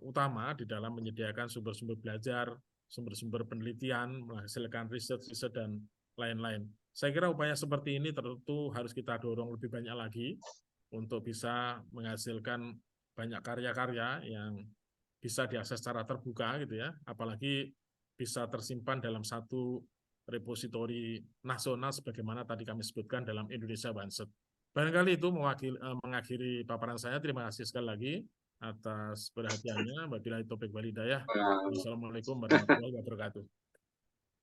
utama di dalam menyediakan sumber-sumber belajar, sumber-sumber penelitian, menghasilkan riset dan lain-lain. Saya kira upaya seperti ini tentu harus kita dorong lebih banyak lagi untuk bisa menghasilkan banyak karya-karya yang bisa diakses secara terbuka gitu ya, apalagi bisa tersimpan dalam satu repositori nasional sebagaimana tadi kami sebutkan dalam Indonesia OneSet. Barangkali itu mengakhiri paparan saya. Terima kasih sekali lagi atas perhatiannya. Wabillahi taufiq wal hidayah. Wassalamualaikum warahmatullahi wabarakatuh.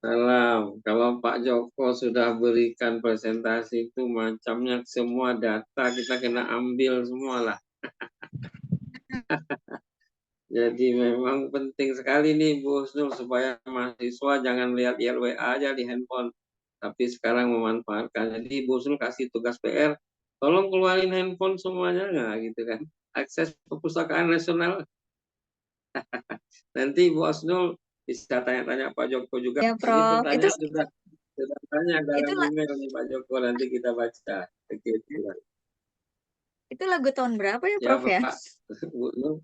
Salam. Kalau Pak Joko sudah berikan presentasi itu macamnya semua data kita kena ambil semua lah. Jadi memang penting sekali nih Bu Husnul supaya mahasiswa jangan lihat YLWA aja di handphone, tapi sekarang memanfaatkan. Jadi Bu Husnul kasih tugas PR, tolong keluarin handphone semuanya nggak gitu kan. Akses perpustakaan nasional. Nanti Bu Husnul bisa tanya-tanya Pak Joko juga. Ya, Ini Prof. pertanyaan sudah tanya dalam Itu email nih Pak Joko, nanti kita baca. Oke, itu lagu tahun berapa ya, ya Prof ya? Pak Bu Nur.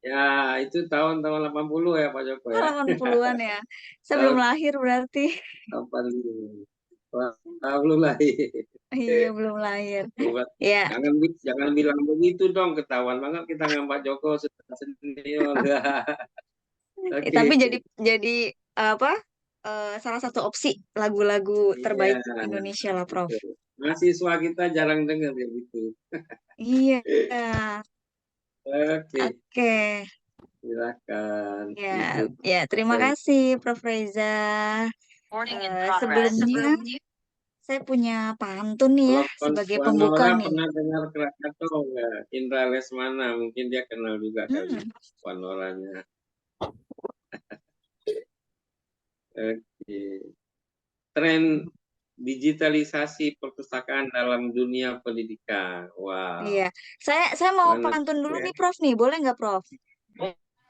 Ya, itu tahun-tahun 80 ya Pak Joko ya. 80-an ya. Saya belum Tahun lahir berarti. 80. Wah, belum lahir. Iya, belum lahir. Bukan. Ya, Jangan bilang begitu dong, ketahuan banget kita dengan Pak Joko sudah senior. tapi Oke. jadi apa? Salah satu opsi lagu-lagu Iya, terbaik Indonesia lah, Prof. betul. Mahasiswa kita jarang dengar ya gitu. Iya. Oke, Oke. silakan Ya, Ibu. ya, terima kasih Prof Reza. Sebelumnya saya punya pantun nih ya Kalau sebagai Puan pembuka Nora nih. pernah dengar Krakatau nggak? Indra Lesmana, mungkin dia kenal juga kali Hmm, Puan Noranya. Oke. Tren digitalisasi perpustakaan dalam dunia pendidikan. iya. Wow. Saya mau Mana pantun dulu ya? nih Prof nih, boleh nggak Prof?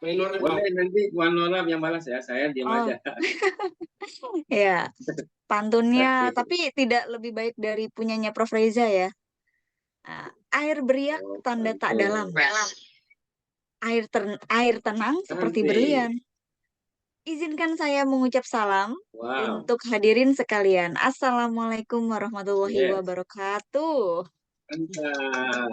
Boleh nanti Puan Nora yang balas ya, saya diam Oh, aja. ya. Pantunnya Oke. tapi tidak lebih baik dari punyanya Prof Reza ya. Nah, air beriak Oh, tanda tak dalam. pantun. Air tenang seperti Asik. berlian. Izinkan saya mengucap salam Wow. untuk hadirin sekalian. Assalamualaikum warahmatullahi Yes. wabarakatuh. Mantap.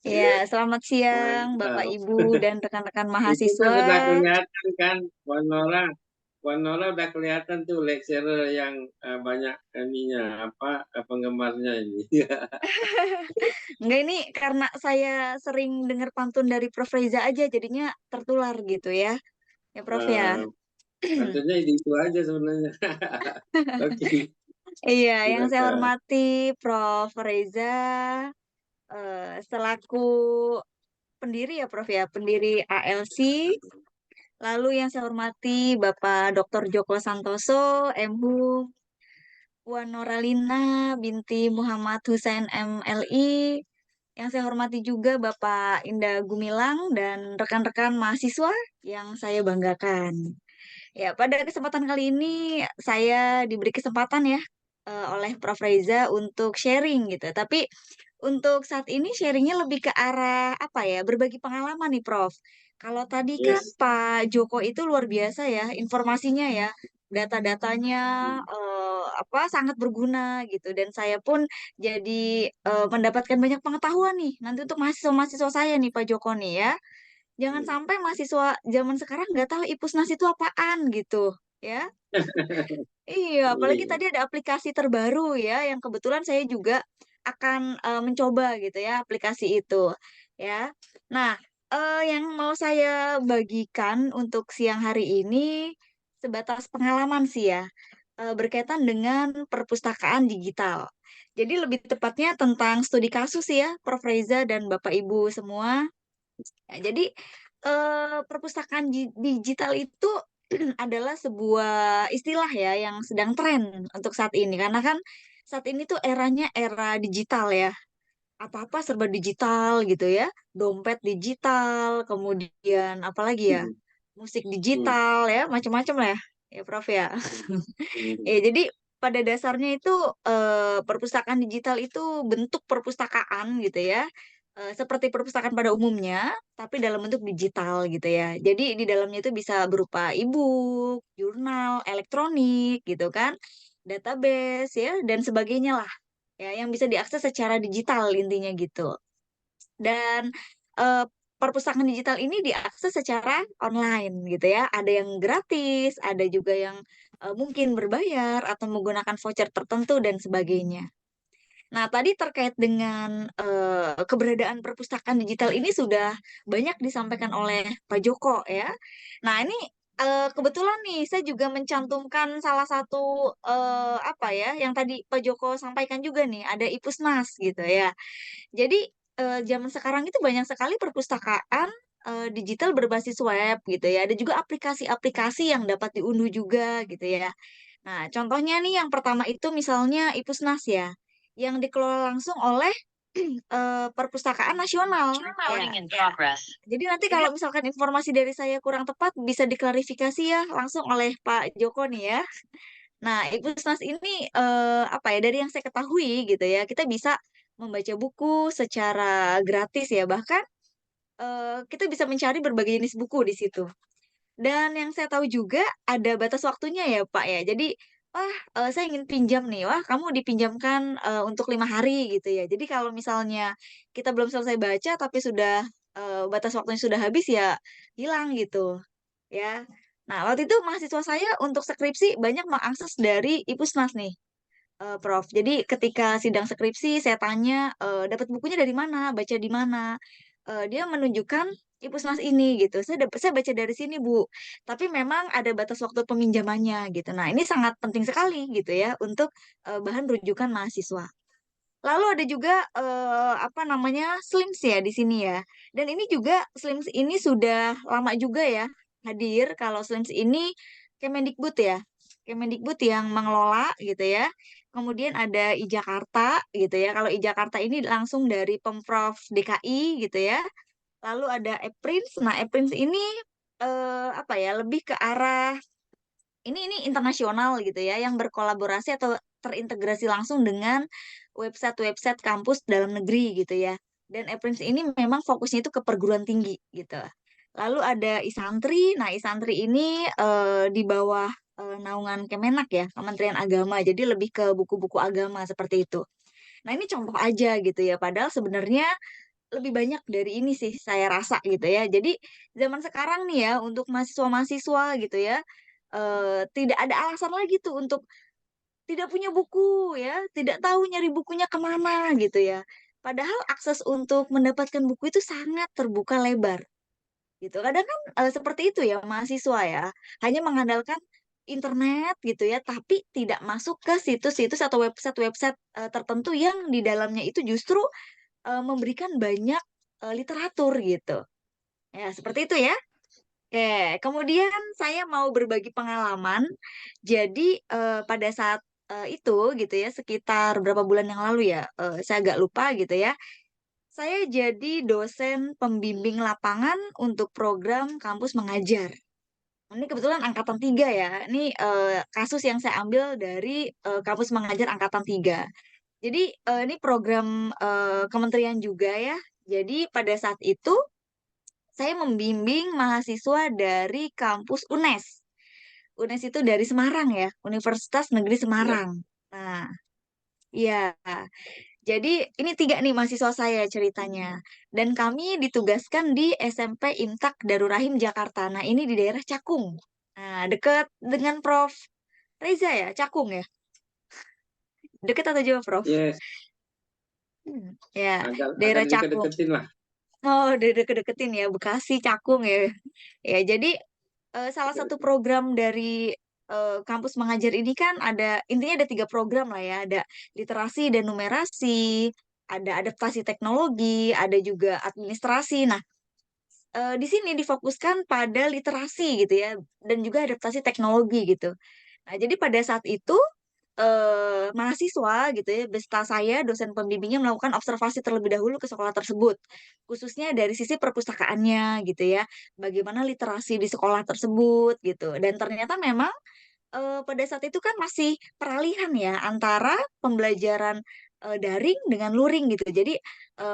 Ya, selamat siang Bapak Mantap. Ibu dan rekan-rekan Itu kan sudah mahasiswa. kelihatan kan, Puan Nora. Puan Nora udah kelihatan tuh lecturer yang banyak ininya, penggemarnya ini. Enggak, ini karena saya sering dengar pantun dari Prof Reza aja jadinya tertular gitu ya. Ya Prof ya. Eh, Maksudnya itu aja sebenarnya. Oke, Iya, yang saya silakan. hormati Prof Reza selaku pendiri ya Prof ya, pendiri ALC. Lalu yang saya hormati Bapak Dr. Joko Santoso, MHum, Puan Noralina binti Muhammad Hussein MLI. Yang saya hormati juga Bapak Indah Gumilang dan rekan-rekan mahasiswa yang saya banggakan. Ya, pada kesempatan kali ini saya diberi kesempatan ya oleh Prof. Reza untuk sharing gitu. Tapi untuk saat ini sharingnya lebih ke arah apa ya? Berbagi pengalaman nih, Prof. Kalau tadi kan Yes. Pak Joko itu luar biasa ya informasinya ya, data-datanya apa sangat berguna gitu. Dan saya pun jadi mendapatkan banyak pengetahuan nih nanti untuk mahasiswa-mahasiswa saya nih Pak Joko nih ya. Jangan sampai mahasiswa zaman sekarang nggak tahu Ipusnas itu apaan gitu ya. Iya, apalagi Iya. tadi ada aplikasi terbaru ya, yang kebetulan saya juga akan mencoba gitu ya aplikasi itu ya. Nah, yang mau saya bagikan untuk siang hari ini sebatas pengalaman sih ya, berkaitan dengan perpustakaan digital. Jadi lebih tepatnya tentang studi kasus sih ya, Prof. Reza dan Bapak Ibu semua. Ya, jadi perpustakaan digital itu adalah sebuah istilah ya yang sedang tren untuk saat ini karena kan saat ini tuh eranya era digital ya. Apa-apa serba digital gitu ya. Dompet digital, kemudian apalagi ya? Musik Hmm. digital ya, macam-macam lah ya. Ya, Prof ya. Hmm. Ya, jadi pada dasarnya itu perpustakaan digital itu bentuk perpustakaan gitu ya. Seperti perpustakaan pada umumnya, tapi dalam bentuk digital gitu ya. Jadi di dalamnya itu bisa berupa e-book, jurnal, elektronik gitu kan, database ya dan sebagainya lah. Ya, yang bisa diakses secara digital intinya gitu. Dan eh, perpustakaan digital ini diakses secara online gitu ya. Ada yang gratis, ada juga yang mungkin berbayar atau menggunakan voucher tertentu dan sebagainya. Nah, tadi terkait dengan keberadaan perpustakaan digital ini sudah banyak disampaikan oleh Pak Joko ya. Nah, ini kebetulan nih saya juga mencantumkan salah satu apa ya yang tadi Pak Joko sampaikan juga nih, ada Ipusnas gitu ya. Jadi zaman sekarang itu banyak sekali perpustakaan digital berbasis web gitu ya. Ada juga aplikasi-aplikasi yang dapat diunduh juga gitu ya. Nah, contohnya nih yang pertama itu misalnya Ipusnas ya, yang dikelola langsung oleh Perpustakaan Nasional. Recording Ya. in progress. Jadi nanti kalau misalkan informasi dari saya kurang tepat bisa diklarifikasi ya langsung oleh Pak Joko nih ya. Nah, Ipusnas ini apa ya, dari yang saya ketahui gitu ya, kita bisa membaca buku secara gratis ya, bahkan kita bisa mencari berbagai jenis buku di situ. Dan yang saya tahu juga ada batas waktunya ya Pak ya. Jadi, wah saya ingin pinjam nih, wah kamu dipinjamkan untuk 5 hari gitu ya. Jadi kalau misalnya kita belum selesai baca tapi sudah batas waktunya sudah habis ya hilang gitu ya. Nah waktu itu mahasiswa saya untuk skripsi banyak mengakses dari Ipusnas nih. Prof. Jadi ketika sidang skripsi saya tanya dapat bukunya dari mana, baca di mana. Dia menunjukkan Ipusnas ini gitu. Saya baca dari sini Bu. Tapi memang ada batas waktu peminjamannya gitu. Nah ini sangat penting sekali gitu ya untuk bahan rujukan mahasiswa. Lalu ada juga apa namanya Slims ya di sini ya. Dan ini juga Slims ini sudah lama juga ya hadir. Kalau Slims ini Kemendikbud ya, Kemendikbud yang mengelola gitu ya. Kemudian ada iJakarta gitu ya. Kalau iJakarta ini langsung dari Pemprov DKI gitu ya. Lalu ada Eprints. Nah Eprints ini apa ya lebih ke arah ini internasional gitu ya yang berkolaborasi atau terintegrasi langsung dengan website-website kampus dalam negeri gitu ya. Dan Eprints ini memang fokusnya itu ke perguruan tinggi gitu. Lalu ada Isantri. Nah, Isantri ini di bawah naungan Kemenak ya, Kementerian Agama. Jadi lebih ke buku-buku agama seperti itu. Nah, ini contoh aja gitu ya. Padahal sebenarnya lebih banyak dari ini sih saya rasa gitu ya. Jadi zaman sekarang nih ya untuk mahasiswa-mahasiswa gitu ya tidak ada alasan lagi tuh untuk tidak punya buku ya, tidak tahu nyari bukunya kemana gitu ya. Padahal akses untuk mendapatkan buku itu sangat terbuka lebar gitu. Kadang kan seperti itu ya mahasiswa ya, hanya mengandalkan internet gitu ya, tapi tidak masuk ke situs-situs atau website-website tertentu yang di dalamnya itu justru memberikan banyak literatur gitu. Ya, seperti itu ya. Oke, kemudian saya mau berbagi pengalaman. Jadi pada saat itu gitu ya, sekitar berapa bulan yang lalu ya, saya agak lupa gitu ya. Saya jadi dosen pembimbing lapangan untuk program kampus mengajar. Ini kebetulan angkatan 3 ya. Ini kasus yang saya ambil dari kampus mengajar angkatan 3. Jadi ini program kementerian juga ya. Jadi pada saat itu saya membimbing mahasiswa dari kampus UNES. UNES itu dari Semarang ya, Universitas Negeri Ya. Semarang. Nah, iya. Jadi ini 3 nih mahasiswa saya ceritanya. Dan kami ditugaskan di SMP Imtak Darul Rahim Jakarta. Nah, ini di daerah Cakung. Nah, dekat dengan Prof. Reza ya, Cakung ya. Dekat atau jauh, Prof? Yes, Ya, agak daerah Cakung. deket-deketin lah. Oh, deket-deketin ya, Bekasi, Cakung ya. Ya, jadi salah satu program dari kampus mengajar ini kan ada intinya ada 3 program lah ya, ada literasi dan numerasi, ada adaptasi teknologi, ada juga administrasi. Nah, di sini difokuskan pada literasi gitu ya, dan juga adaptasi teknologi gitu. Nah, jadi pada saat itu mahasiswa gitu ya, beserta saya dosen pembimbingnya melakukan observasi terlebih dahulu ke sekolah tersebut, khususnya dari sisi perpustakaannya gitu ya, bagaimana literasi di sekolah tersebut gitu. Dan ternyata memang pada saat itu kan masih peralihan ya antara pembelajaran daring dengan luring gitu. Jadi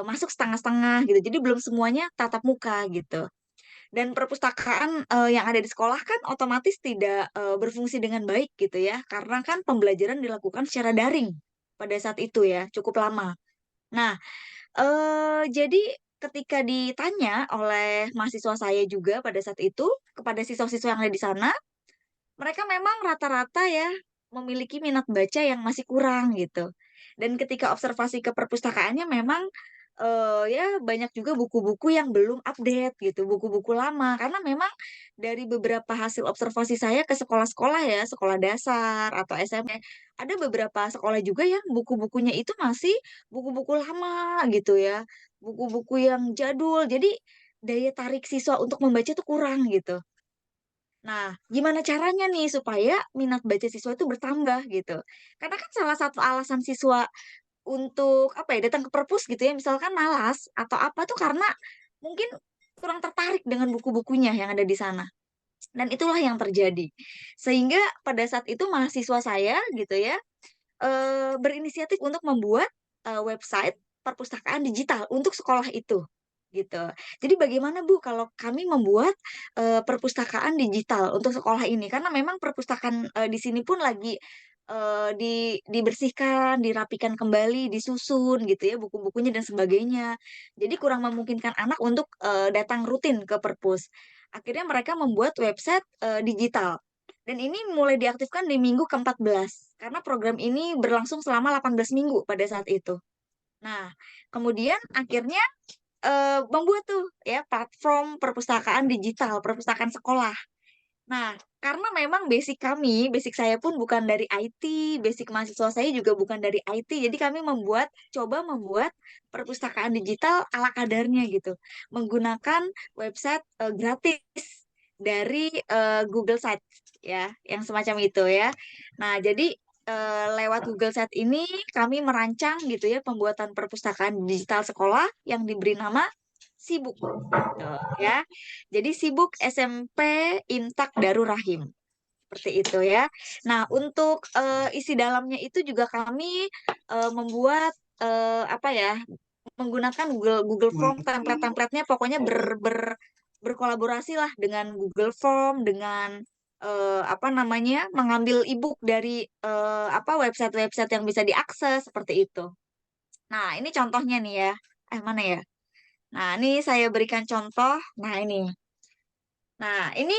masuk setengah-setengah gitu. Jadi belum semuanya tatap muka gitu. Dan perpustakaan yang ada di sekolah kan otomatis tidak berfungsi dengan baik gitu ya, karena kan pembelajaran dilakukan secara daring pada saat itu ya, cukup lama. Nah, jadi ketika ditanya oleh mahasiswa saya juga pada saat itu kepada siswa-siswa yang ada di sana, mereka memang rata-rata ya memiliki minat baca yang masih kurang gitu. Dan ketika observasi ke perpustakaannya memang ya banyak juga buku-buku yang belum update gitu, buku-buku lama. Karena memang dari beberapa hasil observasi saya ke sekolah-sekolah ya, sekolah dasar atau SMP, ada beberapa sekolah juga yang buku-bukunya itu masih buku-buku lama gitu ya, buku-buku yang jadul. Jadi daya tarik siswa untuk membaca itu kurang gitu. Nah, gimana caranya nih supaya minat baca siswa itu bertambah gitu? Karena kan salah satu alasan siswa untuk apa ya, datang ke perpus gitu ya, misalkan malas atau apa tuh karena mungkin kurang tertarik dengan buku-bukunya yang ada di sana. Dan itulah yang terjadi. Sehingga pada saat itu mahasiswa saya gitu ya, berinisiatif untuk membuat, website perpustakaan digital untuk sekolah itu, gitu. Jadi bagaimana Bu kalau kami membuat, perpustakaan digital untuk sekolah ini? Karena memang perpustakaan, di sini pun lagi, dibersihkan, dirapikan kembali, disusun gitu ya buku-bukunya dan sebagainya. Jadi kurang memungkinkan anak untuk, datang rutin ke perpus. Akhirnya mereka membuat website, digital. Dan ini mulai diaktifkan di minggu ke-14, karena program ini berlangsung selama 18 minggu pada saat itu. Nah, kemudian akhirnya, membuat tuh ya platform perpustakaan digital, perpustakaan sekolah. Nah, karena memang basic saya pun bukan dari IT, basic mahasiswa saya juga bukan dari IT, jadi kami coba membuat perpustakaan digital ala kadarnya gitu, menggunakan website, gratis dari, Google Sites ya, yang semacam itu ya. Nah, jadi, lewat Google Sites ini kami merancang gitu ya pembuatan perpustakaan digital sekolah yang diberi nama Sibuk, gitu ya. Jadi Sibuk SMP Imtak Darul Rahim, seperti itu ya. Nah, untuk, isi dalamnya itu juga kami, membuat, apa ya, menggunakan Google Google Form, template-templatenya pokoknya berkolaborasi lah dengan Google Form, dengan, apa namanya, mengambil e-book dari, apa, website-website yang bisa diakses, seperti itu. Nah, ini contohnya nih ya. Mana ya? Nah, ini saya berikan contoh. Nah, ini. Nah, ini,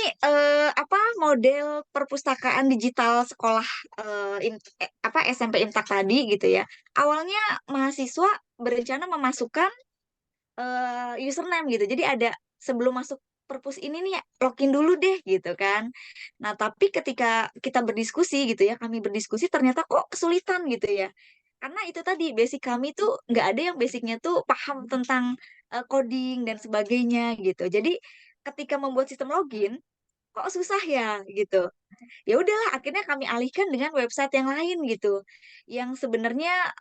apa, model perpustakaan digital sekolah, apa, SMP Imtak tadi gitu ya. Awalnya mahasiswa berencana memasukkan, username gitu. Jadi ada sebelum masuk perpus ini nih, login dulu deh gitu kan. Nah, tapi ketika kita berdiskusi gitu ya, kami berdiskusi ternyata kok kesulitan gitu ya. Karena itu tadi, basic kami tuh nggak ada yang basicnya tuh paham tentang, coding dan sebagainya gitu. Jadi ketika membuat sistem login, kok susah ya gitu. Ya udahlah akhirnya kami alihkan dengan website yang lain gitu, yang sebenarnya,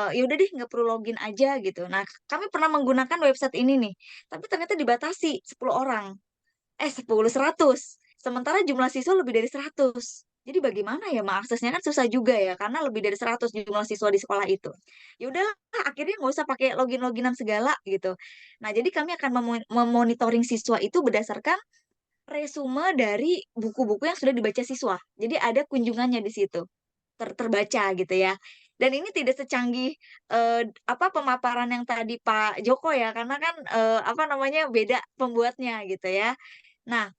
ya udah deh nggak perlu login aja gitu. Nah, kami pernah menggunakan website ini nih, tapi ternyata dibatasi 10 orang, 10, 100, sementara jumlah siswa lebih dari 100. Jadi bagaimana ya mengaksesnya kan susah juga ya, karena lebih dari 100 jumlah siswa di sekolah itu. Ya udahlah akhirnya nggak usah pakai login-loginan segala gitu. Nah, jadi kami akan memonitoring siswa itu berdasarkan resume dari buku-buku yang sudah dibaca siswa. Jadi ada kunjungannya di situ, terbaca gitu ya. Dan ini tidak secanggih, apa, pemaparan yang tadi Pak Joko ya, karena kan, apa namanya, beda pembuatnya gitu ya. Nah,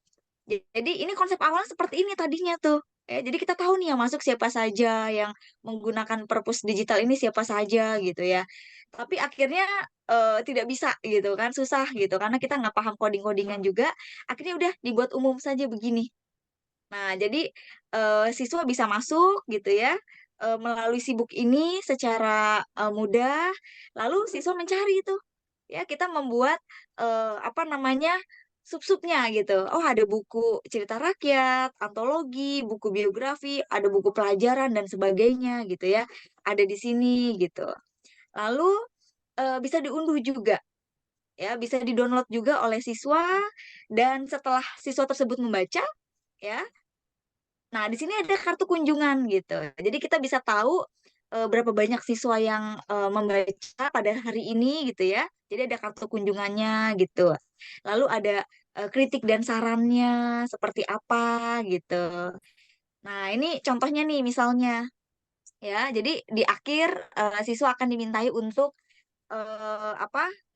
jadi ini konsep awalnya seperti ini tadinya tuh, jadi kita tahu nih yang masuk siapa saja, yang menggunakan perpus digital ini siapa saja gitu ya. Tapi akhirnya, tidak bisa gitu kan, susah gitu karena kita nggak paham coding-codingan juga, akhirnya udah dibuat umum saja begini. Nah jadi, siswa bisa masuk gitu ya, melalui Sibuk ini secara, mudah, lalu siswa mencari itu, ya kita membuat, apa namanya, sub-subnya gitu. Oh ada buku cerita rakyat, antologi, buku biografi, ada buku pelajaran dan sebagainya gitu ya, ada di sini gitu. Lalu, bisa diunduh juga ya, bisa di-download juga oleh siswa dan setelah siswa tersebut membaca ya, nah di sini ada kartu kunjungan gitu. Jadi kita bisa tahu, berapa banyak siswa yang, membaca pada hari ini gitu ya. Jadi ada kartu kunjungannya gitu. Lalu ada, kritik dan sarannya seperti apa gitu. Nah ini contohnya nih misalnya ya, jadi di akhir, siswa akan dimintai untuk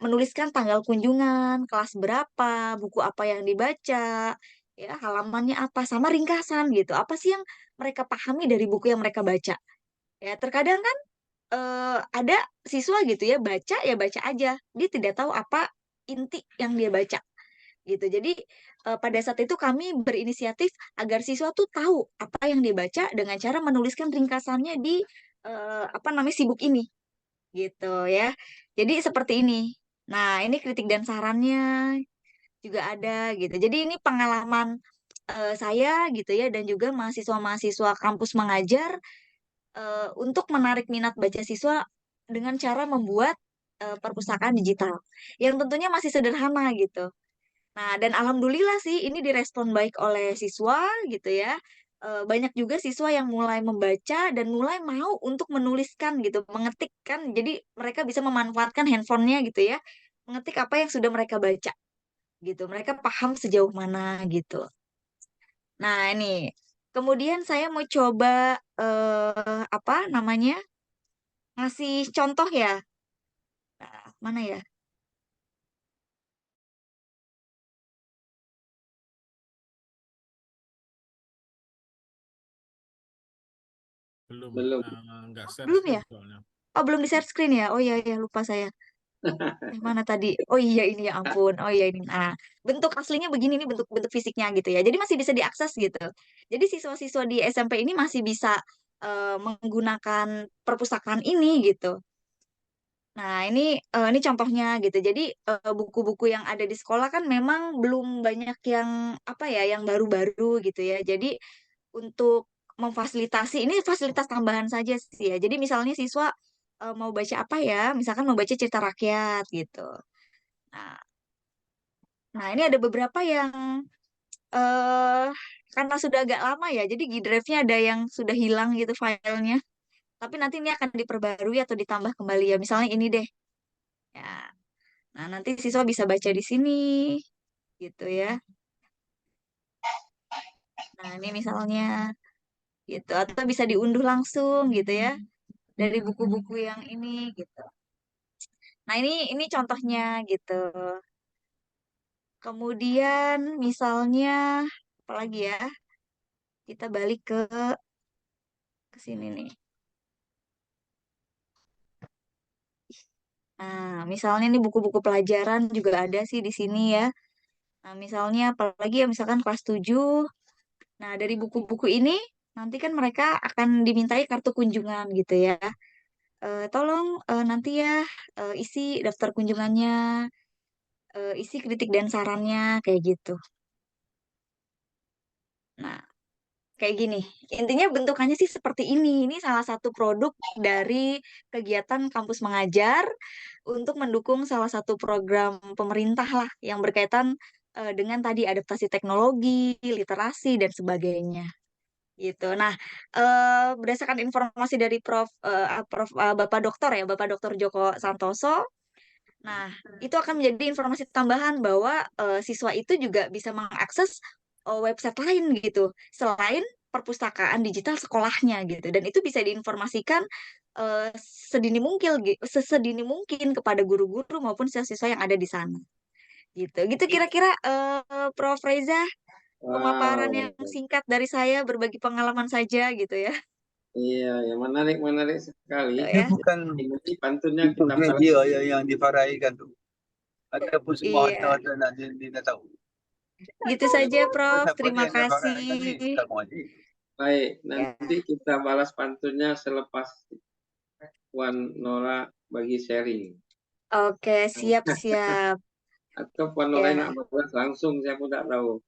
menuliskan tanggal kunjungan, kelas berapa, buku apa yang dibaca, ya halamannya apa, sama ringkasan gitu. Apa sih yang mereka pahami dari buku yang mereka baca? Ya terkadang kan ada siswa gitu ya baca aja, dia tidak tahu apa inti yang dia baca gitu. Jadi pada saat itu kami berinisiatif agar siswa tuh tahu apa yang dia baca dengan cara menuliskan ringkasannya di sibuk ini gitu ya. Jadi seperti ini. Nah, ini kritik dan sarannya juga ada gitu. Jadi ini pengalaman saya gitu ya dan juga mahasiswa-mahasiswa kampus mengajar untuk menarik minat baca siswa dengan cara membuat perpustakaan digital yang tentunya masih sederhana gitu. Nah, dan alhamdulillah sih ini direspon baik oleh siswa gitu ya. Banyak juga siswa yang mulai membaca dan mulai mau untuk menuliskan gitu, mengetik kan. Jadi mereka bisa memanfaatkan handphonenya gitu ya, mengetik apa yang sudah mereka baca gitu. Mereka paham sejauh mana gitu. Nah, ini kemudian saya mau coba apa namanya ngasih contoh ya. Nah, mana ya? Belum, Belum. nggak share Belum screen ya? soalnya. Oh, belum di share screen ya? Oh iya, iya lupa saya. Mana tadi? Oh iya ini ya ampun. Oh iya ini. Nah, bentuk aslinya begini nih bentuk-bentuk fisiknya gitu ya. Jadi masih bisa diakses gitu. Jadi siswa-siswa di SMP ini masih bisa menggunakan perpustakaan ini gitu. Nah, ini contohnya gitu. Jadi buku-buku yang ada di sekolah kan memang belum banyak yang apa ya, yang baru-baru gitu ya. Jadi untuk memfasilitasi ini fasilitas tambahan saja sih ya. Jadi misalnya siswa mau baca apa ya? Misalkan mau baca cerita rakyat gitu. Nah, nah, ini ada beberapa yang eh karena sudah agak lama ya, jadi di drive-nya ada yang sudah hilang gitu filenya. Tapi nanti ini akan diperbarui atau ditambah kembali ya. Misalnya ini deh. Ya. Nah, nanti siswa bisa baca di sini gitu ya. Nah, ini misalnya gitu atau bisa diunduh langsung gitu ya dari buku-buku yang ini gitu. Nah, ini contohnya gitu. Kemudian misalnya apa lagi ya? Kita balik ke sini nih. Nah, misalnya nih buku-buku pelajaran juga ada sih di sini ya. Nah, misalnya apalagi ya misalkan kelas 7. Nah, dari buku-buku ini nanti kan mereka akan dimintai kartu kunjungan gitu ya. Tolong nanti ya isi daftar kunjungannya, isi kritik dan sarannya kayak gitu. Nah, kayak gini. Intinya bentukannya sih seperti ini. Ini salah satu produk dari kegiatan kampus mengajar untuk mendukung salah satu program pemerintah lah yang berkaitan dengan tadi adaptasi teknologi, literasi dan sebagainya. Gitu. Nah, berdasarkan informasi dari Bapak Doktor ya, Bapak Doktor Joko Santoso. Nah, itu akan menjadi informasi tambahan bahwa siswa itu juga bisa mengakses website lain gitu, selain perpustakaan digital sekolahnya gitu. Dan itu bisa diinformasikan sesedini mungkin kepada guru-guru maupun siswa-siswa yang ada di sana. Gitu. Gitu kira-kira Prof. Reza pemaparan yang Wow. singkat dari saya berbagi pengalaman saja gitu ya. Iya, yang menarik sekali. Gitu Dia ya. bukan Nanti pantunnya untuk kita balas. dia yang difaraikan tuh. Ataupun semua Iya. harta nak dia tahu. Gitu saja Prof. Siapa Terima dia yang difaraikan ni? kasih. Tak mengaji. Baik, Ya. nanti kita balas pantunnya selepas Wan Nora bagi sharing. Oke, siap-siap. Atau Wan Nora Ya. nak balas langsung, saya pun tak tahu.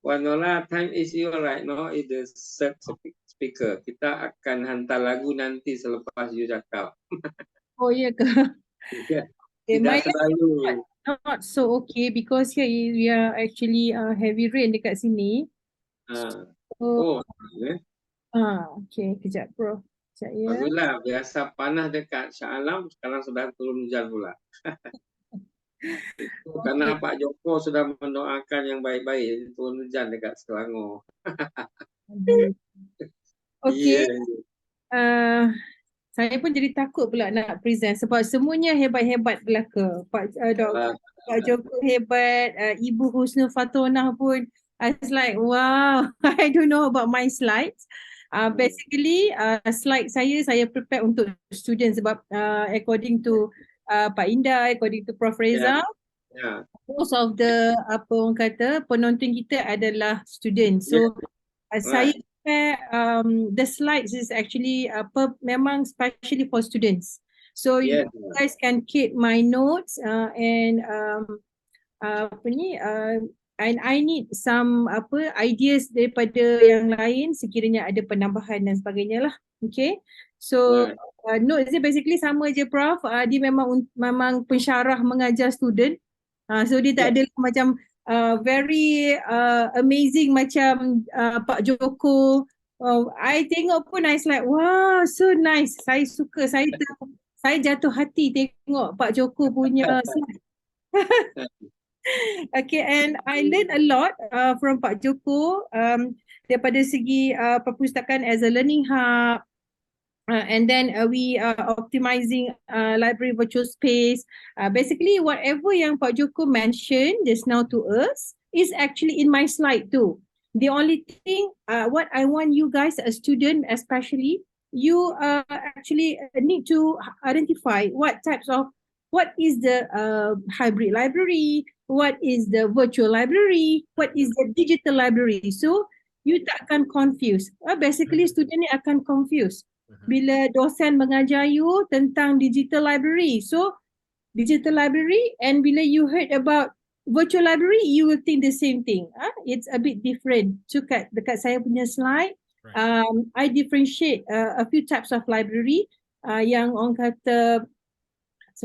Wan Nora, time is you right now is the third speaker. Kita akan hantar lagu nanti selepas you cakap. Oh ya ke? Tidak My selalu. not so okay because here we are actually heavy rain dekat sini. Oh, Okay, kejap bro. Kejap ya. baguslah. Biasa panas dekat Shah Alam, sekarang sudah turun hujan pula. Itu karena Pak Joko sudah mendoakan yang baik-baik, turun hujan dekat Selangor. Okay. Iya. Saya pun jadi takut pula nak present sebab semuanya hebat-hebat belaka. Pak Joko hebat, Ibu Husnul Fatonah pun. I was like, wow, I don't know about my slides. Basically, slide saya prepare untuk student sebab according to Pak Indah, according to Prof. Reza, most of the apa orang kata penonton kita adalah student. So saya prepare the slides is actually memang specially for students. So you guys can keep my notes and apa ni and I need some ideas daripada yang lain sekiranya ada penambahan dan sebagainya lah. Okay. So notes dia basically sama je Prof. Dia memang pensyarah mengajar student. So dia tak ada macam very amazing macam Pak Joko. I tengok pun I was like wow, so nice. Saya suka, saya jatuh hati tengok Pak Joko punya slide. Okay, and I learned a lot from Pak Joko daripada segi perpustakaan as a learning hub. And then we are optimizing library virtual space. Basically, whatever yang Pak Joko mentioned just now to us is actually in my slide too. The only thing, what I want you guys as student especially, you actually need to identify what is the hybrid library, what is the virtual library, what is the digital library. So, you takkan confuse. Basically, student ni akan confuse bila dosen mengajar you tentang digital library. So, digital library and bila you heard about virtual library, you will think the same thing. It's a bit different. So, dekat saya punya slide, I differentiate a few types of library yang orang kata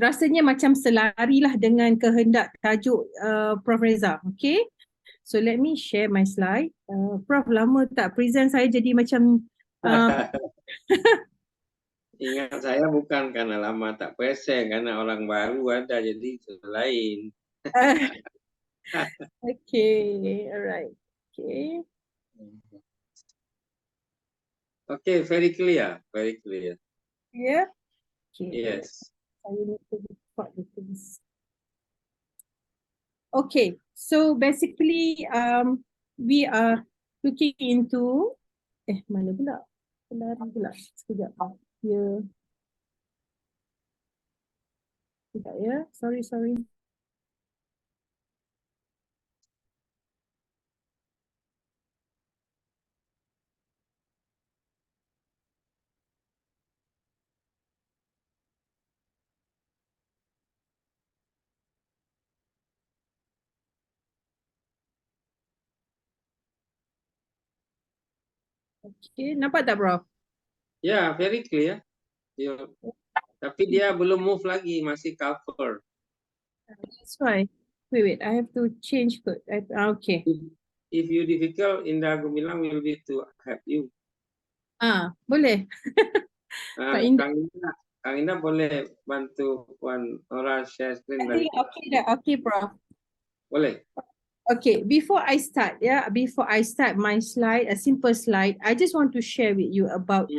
rasanya macam selari lah dengan kehendak tajuk Prof. Reza. Okay. So, let me share my slide. Prof, lama tak present saya jadi macam ingat saya bukan karena lama tak present, karena orang baru ada jadi lain. Okay, alright. Okay. Okay, very clear, very clear. Yeah. Okay. Yes. I need to record the things. Okay, so basically, we are looking into mana pula? Pelari pula. Sekejap. Ya. Sekejap ya. Sorry. Okay, nampak tak Prof? Ya, very clear. Tapi dia belum move lagi, masih cover. That's why. Wait, I have to change code. Okay. If you difficult, Indah Gumilang will be to help you. Boleh. Kang Indah boleh bantu Puan Nora share screen. Okay, Prof. Boleh. Okay, before I start my slide, a simple slide, I just want to share with you about,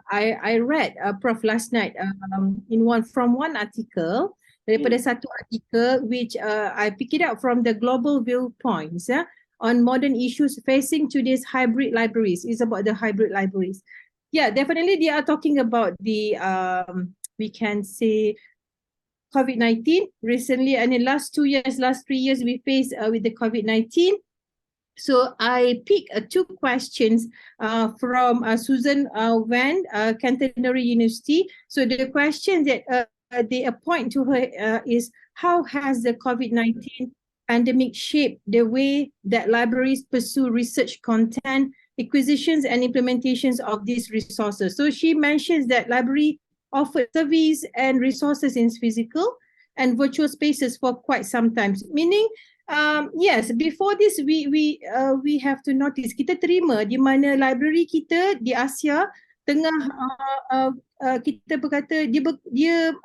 I read, Prof, last night from one article, daripada satu artikel which I pick it up from the Global Viewpoints on modern issues facing today's hybrid libraries. It's about the hybrid libraries. Yeah, definitely they are talking about the, we can say, COVID-19 recently, and in last 3 years, we faced with the COVID-19. So I picked 2 questions from Susan Wan, Canterbury University. So the question that they point to her is, how has the COVID-19 pandemic shaped the way that libraries pursue research content, acquisitions and implementations of these resources? So she mentions that library offered service and resources in physical and virtual spaces for quite some time. Meaning, yes, before this we have to notice, kita terima di mana library kita di Asia tengah kita berkata dia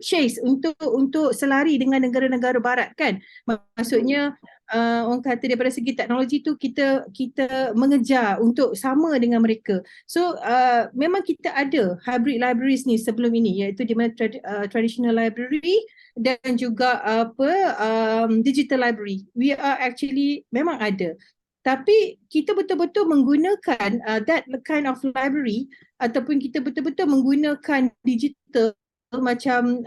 chase untuk selari dengan negara-negara barat kan. Maksudnya orang kata daripada segi teknologi tu kita mengejar untuk sama dengan mereka. So memang kita ada hybrid libraries ni sebelum ini, iaitu di mana traditional library dan juga digital library. We are actually memang ada. Tapi kita betul-betul menggunakan that kind of library ataupun kita betul-betul menggunakan digital macam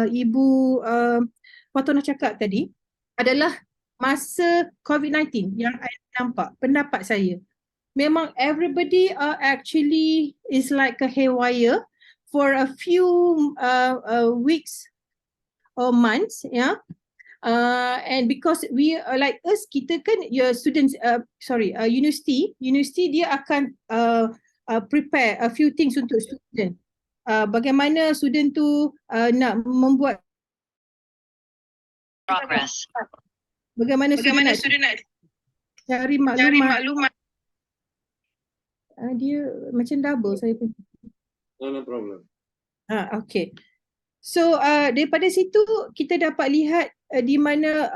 Ibu Fatona cakap tadi adalah masa COVID-19 yang saya nampak, pendapat saya. Memang everybody actually is like a haywire for a few weeks or months, yeah. And because we like us, kita kan students, university dia akan prepare a few things untuk student. Bagaimana student tu nak membuat progress. Bagaimana student nak cari maklumat. Dia macam double saya pun. No problem. Okay. So daripada situ kita dapat lihat di mana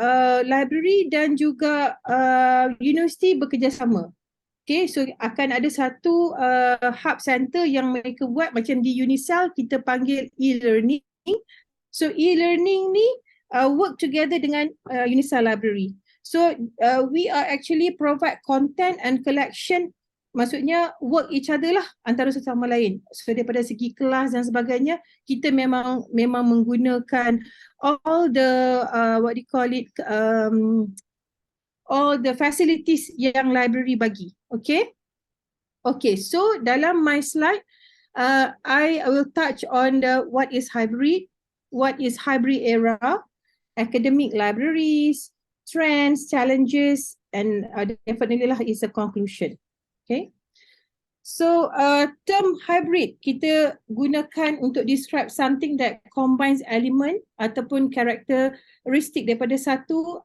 library dan juga universiti bekerjasama. Okay, so akan ada satu hub center yang mereka buat macam di Unicell kita panggil e-learning. So e-learning ni work together dengan Unicell Library. So we are actually provide content and collection, maksudnya work each other lah antara satu sama lain. So daripada segi kelas dan sebagainya, kita memang menggunakan all the what do you call it, all the facilities yang library bagi. Okay? Okay, so dalam my slide, I will touch on what is hybrid era, academic libraries, trends, challenges, and definitely lah is a conclusion. Okay? So term hybrid kita gunakan untuk describe something that combines element ataupun karakteristik daripada satu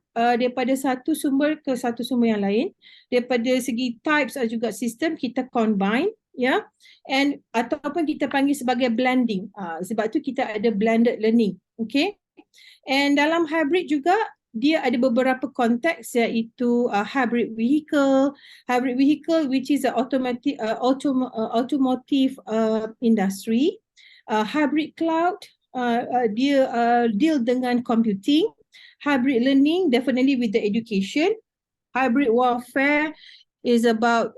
sumber ke satu sumber yang lain. Daripada segi types dan juga sistem kita combine, ya, and ataupun kita panggil sebagai blending. Sebab tu kita ada blended learning. Okay? And dalam hybrid juga dia ada beberapa konteks, iaitu hybrid vehicle which is a automotive industry, hybrid cloud, dia deal dengan computing, hybrid learning definitely with the education, hybrid warfare is about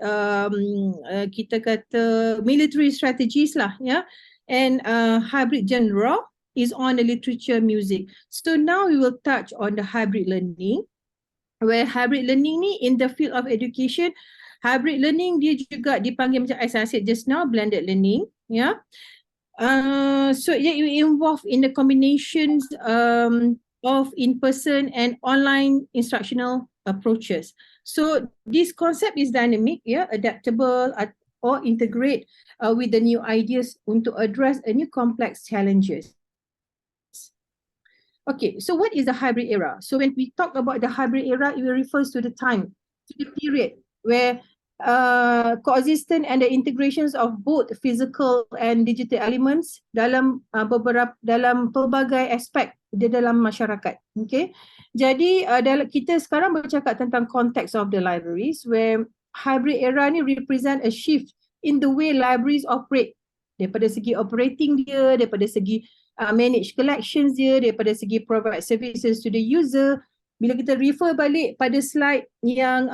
kita kata military strategies lah, ya, and hybrid genre is on the literature, music. So now we will touch on the hybrid learning, where hybrid learning ni in the field of education, hybrid learning dia juga dipanggil macam as I said just now, blended learning, yeah. So yeah, you involve in the combinations of in-person and online instructional approaches. So this concept is dynamic, yeah, adaptable or integrate with the new ideas untuk address a new complex challenges. Okay, so what is the hybrid era? So when we talk about the hybrid era, it refers to the time, to the period where coexistence and the integrations of both physical and digital elements dalam pelbagai aspek di dalam masyarakat. Okay, jadi kita sekarang bercakap tentang context of the libraries, where hybrid era ni represent a shift in the way libraries operate, daripada segi operating dia, daripada segi manage collections dia, daripada segi provide services to the user. Bila kita refer balik pada slide yang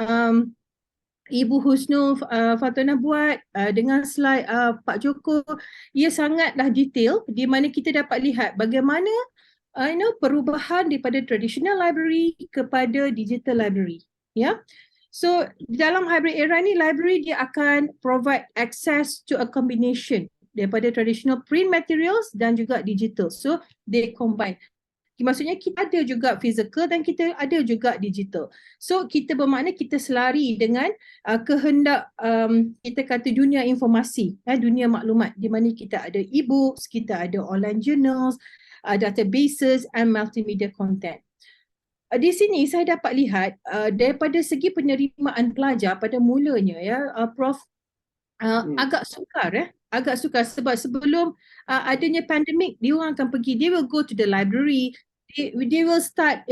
Ibu Husnul Fatona buat dengan slide Pak Joko, ia sangatlah detail di mana kita dapat lihat bagaimana perubahan daripada traditional library kepada digital library, ya. So dalam hybrid era ni, library dia akan provide access to a combination daripada traditional print materials dan juga digital. So they combine. Maksudnya kita ada juga physical dan kita ada juga digital. So kita bermakna kita selari dengan kehendak kita kata dunia informasi, dunia maklumat, di mana kita ada e-books, kita ada online journals, databases and multimedia content. Di sini saya dapat lihat daripada segi penerimaan pelajar pada mulanya, ya, Prof, agak sukar sebab sebelum adanya pandemik, dia orang akan pergi, they will go to the library, they will start,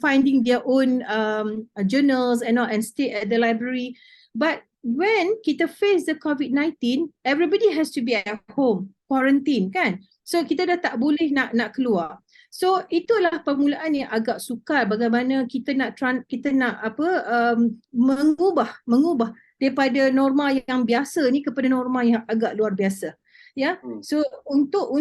finding their own journals and stay at the library. But when kita face the COVID-19, everybody has to be at home, quarantine kan. So kita dah tak boleh nak keluar. So itulah permulaan yang agak sukar bagaimana kita nak mengubah daripada norma yang biasa ni kepada norma yang agak luar biasa. Ya. So untuk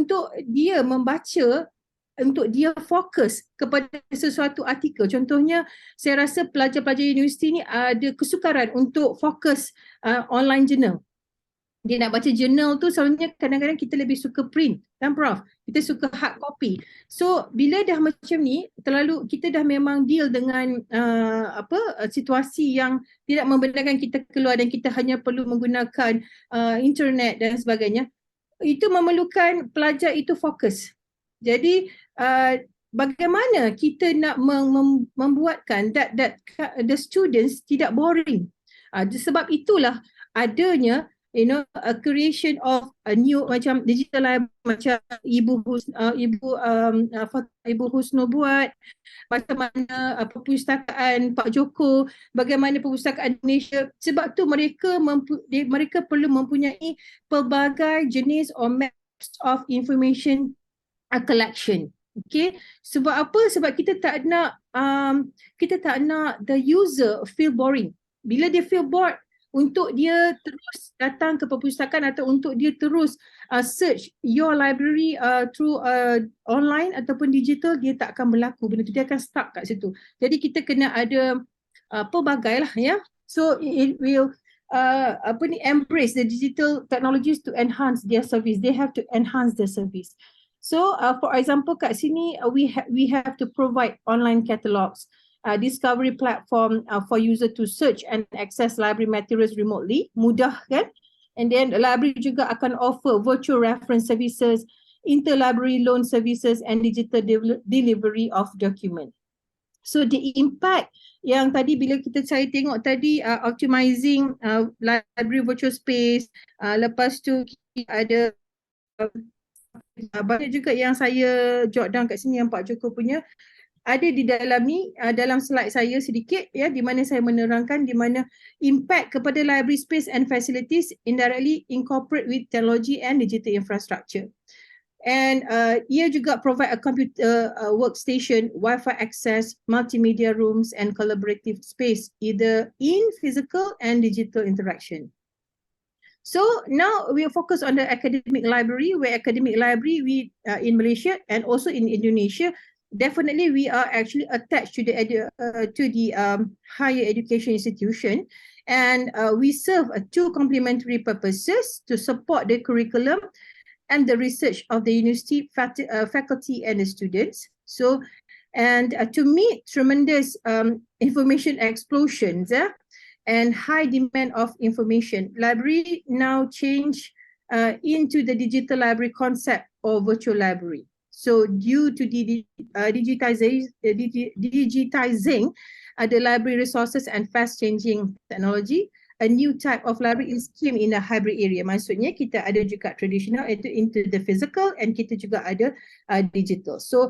dia membaca, untuk dia fokus kepada sesuatu artikel. Contohnya, saya rasa pelajar-pelajar universiti ni ada kesukaran untuk fokus online journal. Dia nak baca journal tu selalunya kadang-kadang kita lebih suka print kan Prof? Kita suka hard copy. So bila dah macam ni, kita dah memang deal dengan situasi yang tidak membenarkan kita keluar dan kita hanya perlu menggunakan internet dan sebagainya. Itu memerlukan pelajar itu fokus. Jadi bagaimana kita nak membuatkan that the students tidak boring. Sebab itulah adanya a creation of a new macam digital library, macam Ibu Husno buat, macam mana perpustakaan Pak Joko, bagaimana perpustakaan Indonesia. Sebab tu mereka perlu mempunyai pelbagai jenis or maps of information collection. Okay, sebab apa? Sebab kita tak nak the user feel boring. Bila dia feel bored, untuk dia terus datang ke perpustakaan atau untuk dia terus search your library through online ataupun digital, dia tak akan berlaku benda tu, dia akan stuck kat situ. Jadi kita kena ada pelbagai lah ya. So it will embrace the digital technologies to enhance their service. They have to enhance their service. So for example kat sini we have to provide online catalogs, discovery platform for user to search and access library materials remotely, mudah kan? And then library juga akan offer virtual reference services, interlibrary loan services and digital delivery of document. So the impact yang tadi bila saya tengok tadi optimizing library virtual space, lepas tu ada banyak juga yang saya jot down kat sini yang Pak Joko punya. Ada di dalam ni, dalam slide saya sedikit ya, di mana saya menerangkan di mana impact kepada library space and facilities indirectly incorporate with technology and digital infrastructure. And ia juga provide a computer workstation, Wi-Fi access, multimedia rooms and collaborative space either in physical and digital interaction. So now we focus on the academic library, where academic library in Malaysia and also in Indonesia, definitely we are actually attached to the higher education institution, and we serve two complementary purposes to support the curriculum and the research of the university faculty and the students. So, and to meet tremendous information explosions and high demand of information, library now change into the digital library concept or virtual library. So due to digitizing the library resources and fast-changing technology, a new type of library is came in a hybrid area. Maksudnya kita ada juga traditional into the physical and kita juga ada digital. So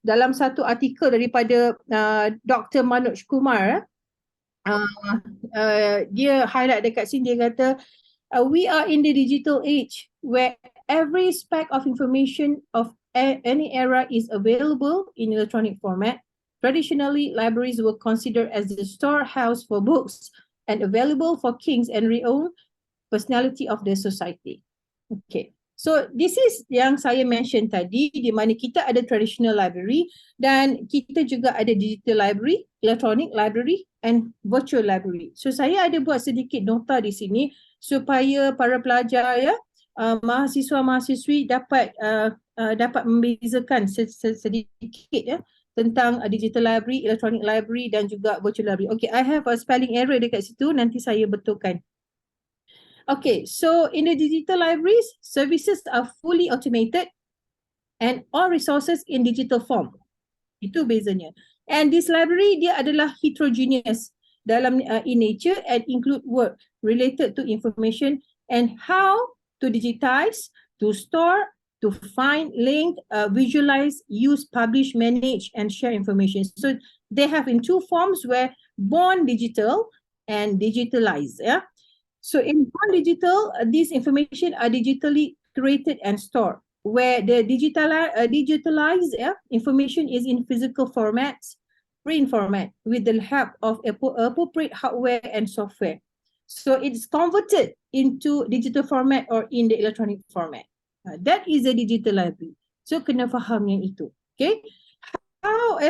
dalam satu artikel daripada Dr. Manoj Kumar, dia highlight dekat sini, dia kata we are in the digital age where every speck of information of any era is available in electronic format. Traditionally, libraries were considered as the storehouse for books and available for kings and renowned personality of the society. Okay, so this is yang saya mention tadi, di mana kita ada traditional library dan kita juga ada digital library, electronic library and virtual library. So saya ada buat sedikit nota di sini supaya para pelajar ya, mahasiswa-mahasiswi dapat membezakan sedikit ya tentang digital library, electronic library dan juga virtual library. Okay, I have a spelling error dekat situ, nanti saya betulkan. Okay, so in the digital libraries, services are fully automated and all resources in digital form. Itu bezanya. And this library dia adalah heterogeneous dalam in nature and include work related to information and how to digitize, to store to find, link, visualize, use, publish, manage, and share information. So they have in two forms, where born digital and digitalized. Yeah. So in born digital, these information are digitally created and stored, where the digitalized information is in physical formats, print format, with the help of appropriate hardware and software. So it's converted into digital format or in the electronic format. That is a digital library. So kena faham yang itu. Okay. How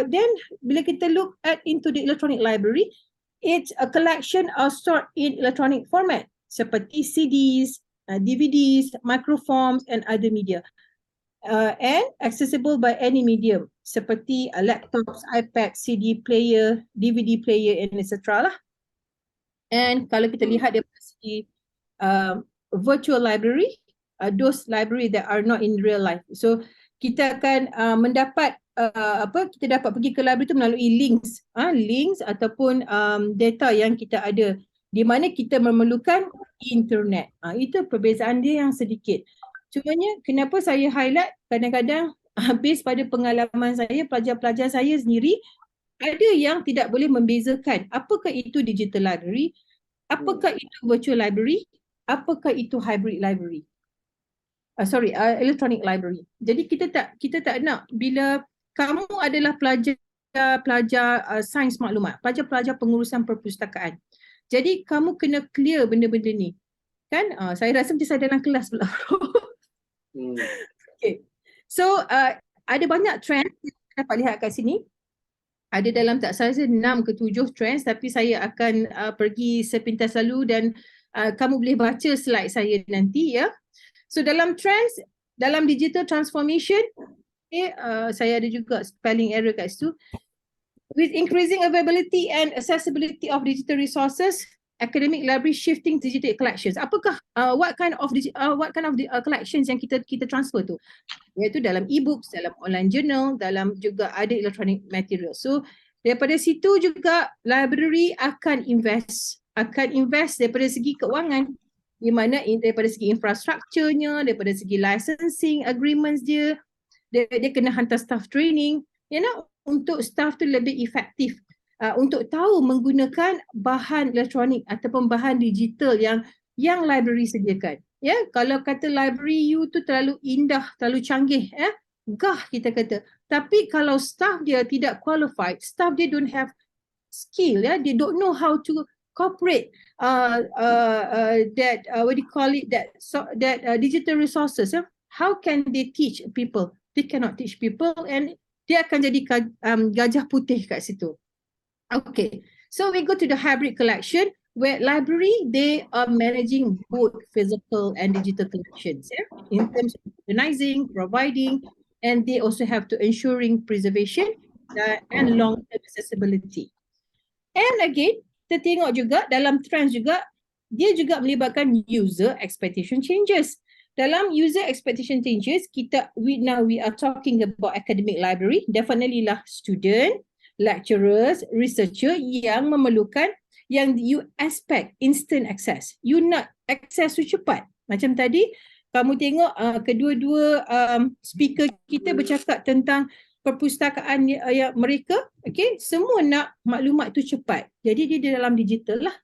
then bila kita look at into the electronic library, it's a collection stored in electronic format seperti CDs, DVDs, microforms, and other media, and accessible by any medium seperti laptops, iPad, CD player, DVD player, and etc. lah. And kalau kita lihat dari segi virtual library, those library that are not in real life. So kita akan mendapat kita dapat pergi ke library tu melalui links, links ataupun data yang kita ada, di mana kita memerlukan internet. Itu perbezaan dia yang sedikit. Cumanya kenapa saya highlight, kadang-kadang based pada pengalaman saya, pelajar-pelajar saya sendiri, ada yang tidak boleh membezakan apakah itu digital library, apakah itu virtual library, apakah itu hybrid library. Electronic library. Jadi kita tak nak, bila kamu adalah pelajar sains maklumat, pelajar pengurusan perpustakaan. Jadi kamu kena clear benda-benda ni. Kan? Saya rasa macam saya dalam kelas pula. Okay. So ada banyak trend yang dapat lihat kat sini. Ada dalam tak salah 6 ke 7 trends, tapi saya akan pergi sepintas lalu dan kamu boleh baca slide saya nanti ya. So dalam trends, dalam digital transformation, saya ada juga spelling error kat situ. With increasing availability and accessibility of digital resources, academic library shifting to digital collections. Apakah what kind of collections yang kita transfer tu? Iaitu dalam e-books, dalam online journal, dalam juga ada electronic material. So daripada situ juga library akan invest daripada segi keuangan, di mana daripada segi infrastrukturnya, daripada segi licensing agreements dia kena hantar staff training, untuk staff tu lebih efektif untuk tahu menggunakan bahan elektronik ataupun bahan digital yang library sediakan. Ya, kalau kata library you tu terlalu indah, terlalu canggih, gah kita kata. Tapi kalau staff dia tidak qualified, staff dia don't have skill, they don't know how to cooperate that digital resources. How can they teach people? They cannot teach people, and dia akan jadi gajah putih kat situ. Okay, so we go to the hybrid collection, where library, they are managing both physical and digital collections, in terms of organizing, providing, and they also have to ensuring preservation and long-term accessibility. And again, kita tengok juga dalam trends juga, dia juga melibatkan user expectation changes. Dalam user expectation changes, we are talking about academic library, definitely lah student, lecturers, researcher yang memerlukan, yang you expect instant access. You nak access tu cepat. Macam tadi, kamu tengok kedua-dua speaker kita bercakap tentang perpustakaan mereka, okay, semua nak maklumat tu cepat. Jadi dia dalam digital lah.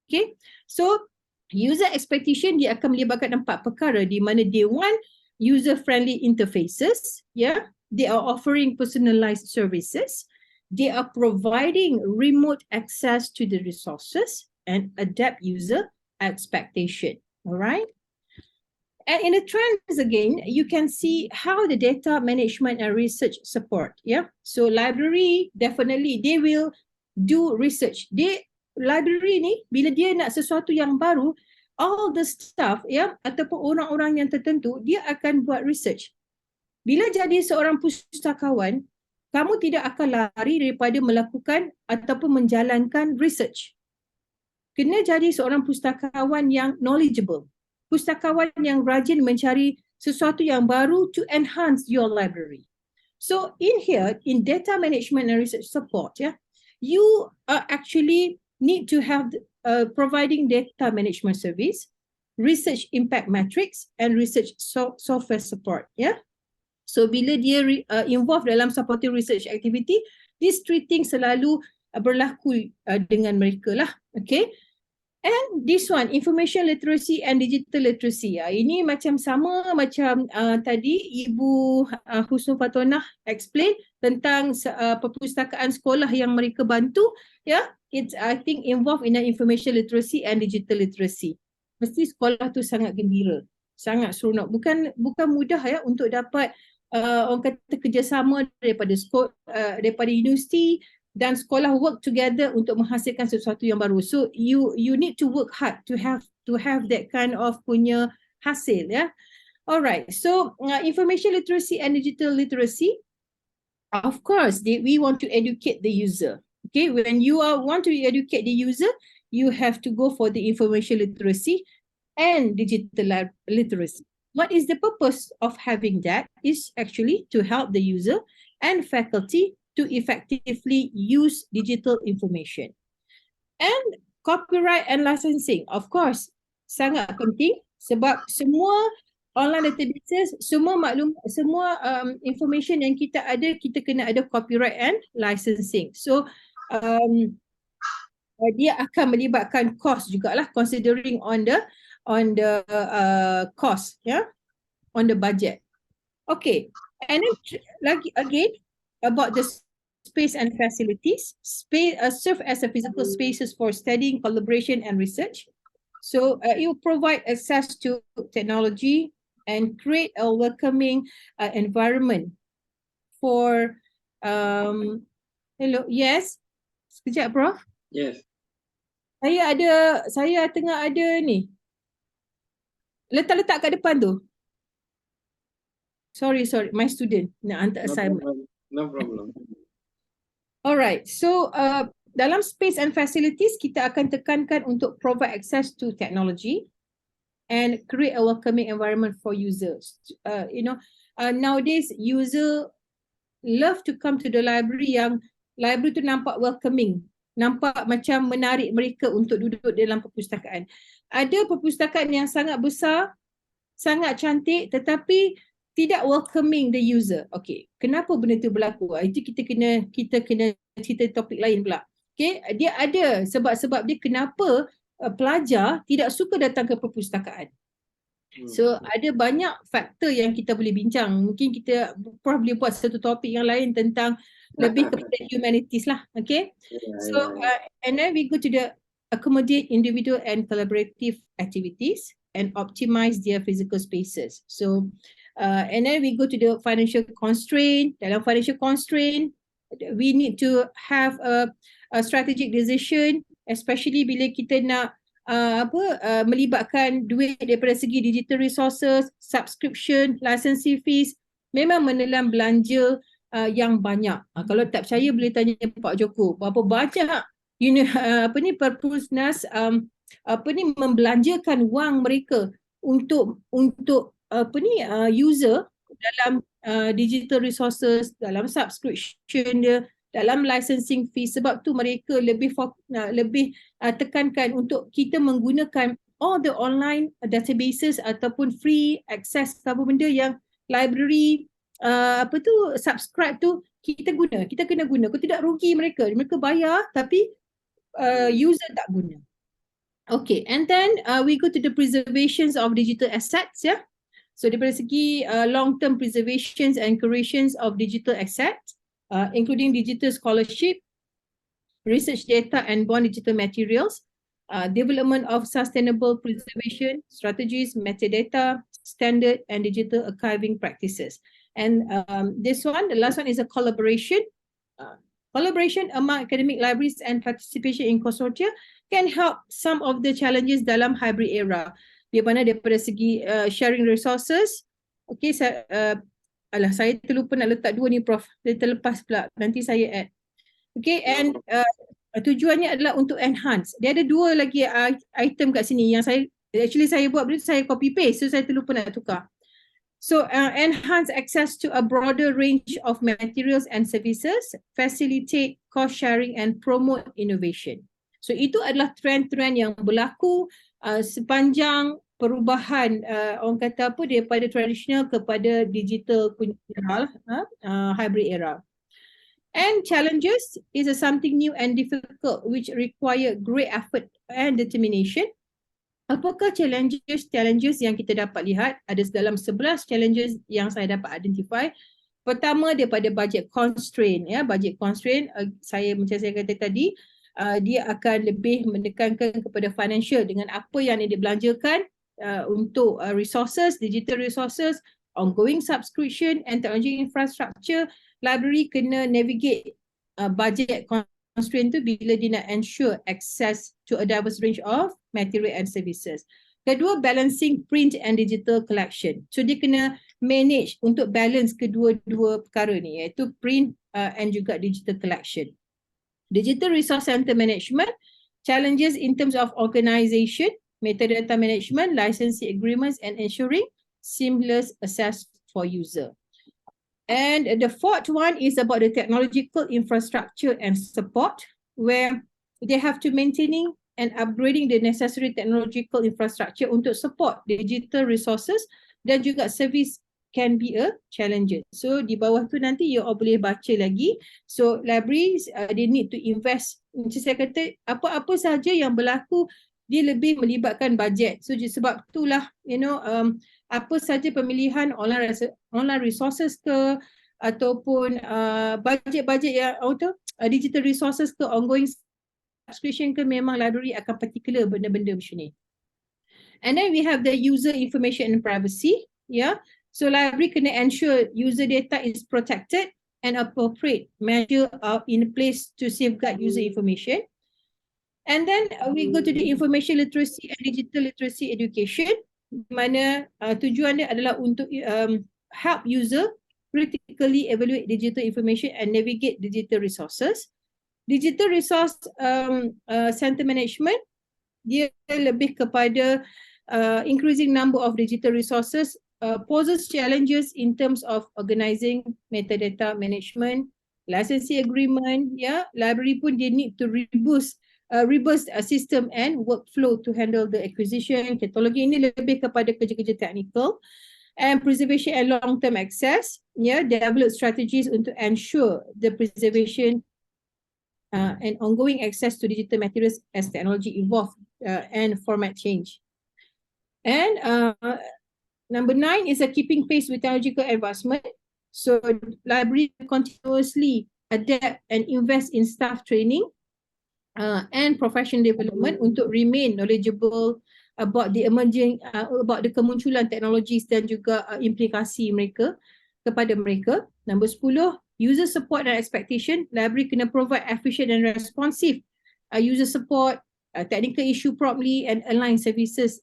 Okay, so user expectation dia akan melibatkan 4 perkara, di mana they want user-friendly interfaces, they are offering personalized services, they are providing remote access to the resources, and adapt user expectation. All right. And in the trends again, you can see how the data management and research support. So library, definitely they will do research. Library ni, bila dia nak sesuatu yang baru, all the staff ataupun orang-orang yang tertentu, dia akan buat research. Bila jadi seorang pustakawan, kamu tidak akan lari daripada melakukan ataupun menjalankan research. Kena jadi seorang pustakawan yang knowledgeable, pustakawan yang rajin mencari sesuatu yang baru to enhance your library. So in here, in data management and research support, you are actually need to have providing data management service, research impact matrix, and research software support. So bila dia involved dalam supporting research activity, these three things selalu berlaku dengan mereka lah. Okay. And this one, information literacy and digital literacy. Ini macam sama macam tadi Ibu Husnul Fatonah explain tentang perpustakaan sekolah yang mereka bantu. It's I think involved in the information literacy and digital literacy. Mesti sekolah tu sangat gembira, sangat seronok. Bukan mudah untuk dapat orang kata kerjasama daripada universiti dan sekolah work together untuk menghasilkan sesuatu yang baru. So you need to work hard to have that kind of punya hasil. Alright. So information literacy and digital literacy, of course, we want to educate the user. Okay, when you want to educate the user, you have to go for the information literacy and digital literacy. What is the purpose of having that? Is actually to help the user and faculty to effectively use digital information. And copyright and licensing, of course, sangat penting sebab semua online databases, semua information yang kita ada, kita kena ada copyright and licensing. So dia akan melibatkan cost jugalah, considering on the cost, on the budget. Okay, and then lagi again about the space and facilities. Serve as a physical spaces for studying, collaboration, and research. So it will provide access to technology and create a welcoming environment for hello, yes, sekejap Prof. Yes. Saya tengah ada ni. Letak kat depan tu. Sorry, my student nak hantar assignment. No problem. Alright, so dalam space and facilities, kita akan tekankan untuk provide access to technology and create a welcoming environment for users. Nowadays, user love to come to the library yang library tu nampak welcoming, nampak macam menarik mereka untuk duduk dalam perpustakaan. Ada perpustakaan yang sangat besar, sangat cantik, tetapi tidak welcoming the user. Okay, kenapa benda tu berlaku? Itu kita kena cerita topik lain pula. Okay, dia ada sebab-sebab dia kenapa pelajar tidak suka datang ke perpustakaan. So ada banyak faktor yang kita boleh bincang. Mungkin kita boleh buat satu topik yang lain tentang lebih kepada humanities lah. Okay, so and then we go to the accommodate individual and collaborative activities and optimize their physical spaces. So and then we go to the financial constraint. Dalam financial constraint, we need to have a strategic decision, especially bila kita nak melibatkan duit daripada segi digital resources, subscription, licensing fees, memang menelan belanja yang banyak. Kalau tak percaya boleh tanya Pak Joko, berapa banyak Perpusnas membelanjakan wang mereka untuk user dalam digital resources, dalam subscription dia, dalam licensing fee. Sebab tu mereka lebih tekankan untuk kita menggunakan all the online databases ataupun free access apa benda yang library subscribe tu kita kena guna. Kau tidak rugi mereka bayar tapi user tak guna. Okay, and then we go to the preservations of digital assets. So daripada segi long-term preservations and curations of digital assets, including digital scholarship, research data and born digital materials, development of sustainable preservation strategies, metadata, standard and digital archiving practices. And this one, the last one is a collaboration. Collaboration among academic libraries and participation in consortia can help some of the challenges dalam hybrid era. Di mana daripada segi sharing resources, okay, saya terlupa nak letak dua ni Prof. Dia terlepas pula, nanti saya add. Okay, and tujuannya adalah untuk enhance. Dia ada dua lagi item kat sini yang saya buat benda saya copy paste, so saya terlupa nak tukar. So enhance access to a broader range of materials and services, facilitate cost sharing and promote innovation. So itu adalah trend-trend yang berlaku sepanjang perubahan orang kata apa, daripada tradisional kepada digital punya era lah, hybrid era. And challenges is something new and difficult which require great effort and determination. Apakah challenges yang kita dapat lihat? Ada dalam 11 challenges yang saya dapat identify. Pertama daripada budget constraint, ya, budget constraint macam saya kata tadi, dia akan lebih menekankan kepada financial dengan apa yang dibelanjakan untuk resources, digital resources, ongoing subscription and technology infrastructure. Library kena navigate budget constraint tu bila dia nak ensure access to a diverse range of material and services. Kedua, balancing print and digital collection. So dia kena manage untuk balance kedua-dua perkara ni, iaitu print and juga digital collection. Digital resource center management, challenges in terms of organization, metadata management, licensing agreements and ensuring seamless access for user. And the fourth one is about the technological infrastructure and support, where they have to maintaining and upgrading the necessary technological infrastructure untuk support digital resources dan juga service can be a challenge. So di bawah tu nanti you all boleh baca lagi. So libraries they need to invest. Macam saya kata, apa-apa sahaja yang berlaku dia lebih melibatkan bajet. So sebab itulah apa saja pemilihan online resources ke ataupun bajet-bajet yang digital resources ke, ongoing subscription ke, memang library akan particular benda-benda macam ni. And then we have the user information and privacy, yeah. So library kena ensure user data is protected and appropriate measure are in place to safeguard user information. And then we go to the information literacy and digital literacy education, di mana tujuan dia adalah untuk help user critically evaluate digital information and navigate digital resources. Digital resource center management, dia lebih kepada increasing number of digital resources poses challenges in terms of organizing metadata management, licensing agreement, ya. Library pun dia need to robust system and workflow to handle the acquisition, cataloging. Ini lebih kepada kerja-kerja technical. And preservation and long-term access, ya, develop strategies untuk ensure the preservation and ongoing access to digital materials as technology evolve and format change. And number 9 is a keeping pace with technological advancement. So library continuously adapt and invest in staff training and professional development untuk remain knowledgeable about the emerging, about the kemunculan teknologi dan juga implikasi mereka kepada mereka. Number 10, user support and expectation. Library kena provide efficient and responsive user support, technical issue promptly and align services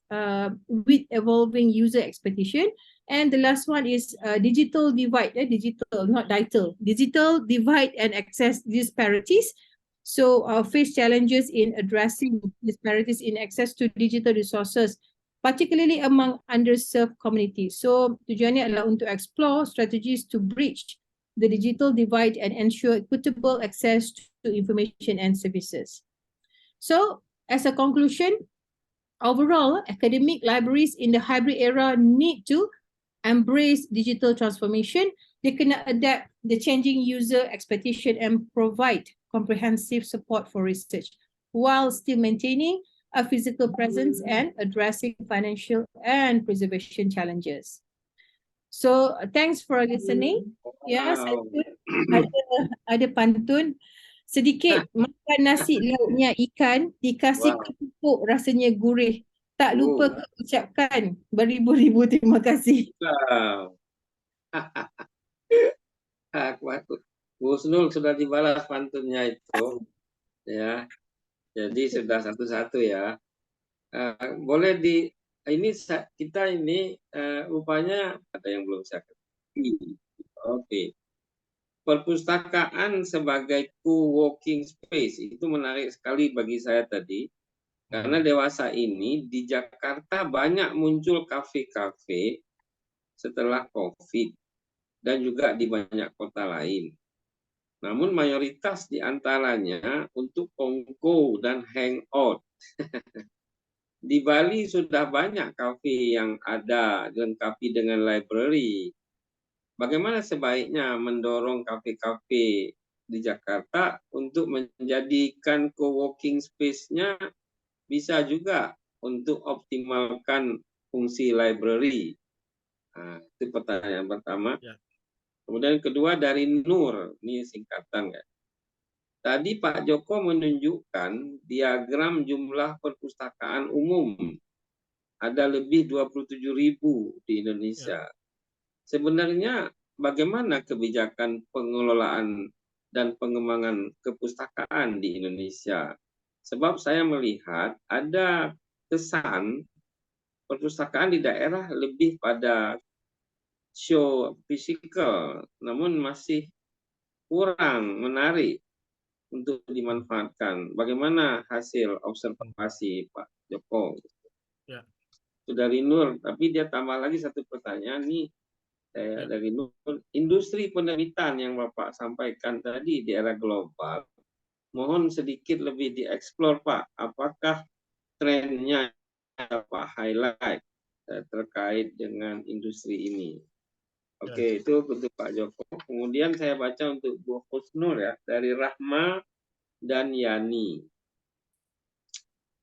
with evolving user expectation. And the last one is digital divide, digital, not digital. Digital divide and access disparities. So face challenges in addressing disparities in access to digital resources, particularly among underserved communities. So tujuannya adalah untuk explore strategies to bridge the digital divide and ensure equitable access to information and services. So as a conclusion, overall, academic libraries in the hybrid era need to embrace digital transformation. They can adapt the changing user expectation and provide comprehensive support for research while still maintaining a physical presence and addressing financial and preservation challenges. So thanks for listening. Ya, ada pantun. Sedikit makan nasi lauknya ikan, dikasih ketupuk rasanya gurih. Tak lupa ucapkan beribu-ribu terima kasih. Bu Husnul sudah dibalas pantunnya itu, ya. Jadi sudah satu-satu ya. Boleh ini kita ini rupanya ada yang belum saya ketahui. Oke. Perpustakaan sebagai co-working space itu menarik sekali bagi saya tadi, karena dewasa ini di Jakarta banyak muncul kafe-kafe setelah COVID dan juga di banyak kota lain. Namun mayoritas di antaranya untuk kongko dan hangout. Di Bali sudah banyak kafe yang ada dilengkapi dengan library. Bagaimana sebaiknya mendorong kafe-kafe di Jakarta untuk menjadikan co-working space-nya bisa juga untuk optimalkan fungsi library. Nah, itu pertanyaan pertama. Ya. Kemudian kedua dari Nur, ini singkatan ya. Tadi Pak Joko menunjukkan diagram jumlah perpustakaan umum. Ada lebih 27.000 di Indonesia. Sebenarnya bagaimana kebijakan pengelolaan dan pengembangan kepustakaan di Indonesia? Sebab saya melihat ada kesan perpustakaan di daerah lebih pada show fisikal, namun masih kurang menarik untuk dimanfaatkan. Bagaimana hasil observasi Pak Joko? Ya. Itu dari Nur, tapi dia tambah lagi satu pertanyaan nih. Dari Nur, industri penerbitan yang Bapak sampaikan tadi di era global, mohon sedikit lebih dieksplor Pak, apakah trennya Pak highlight terkait dengan industri ini. Oke, itu untuk Pak Joko. Kemudian saya baca untuk Bu Husnul ya, dari Rahma dan Yani.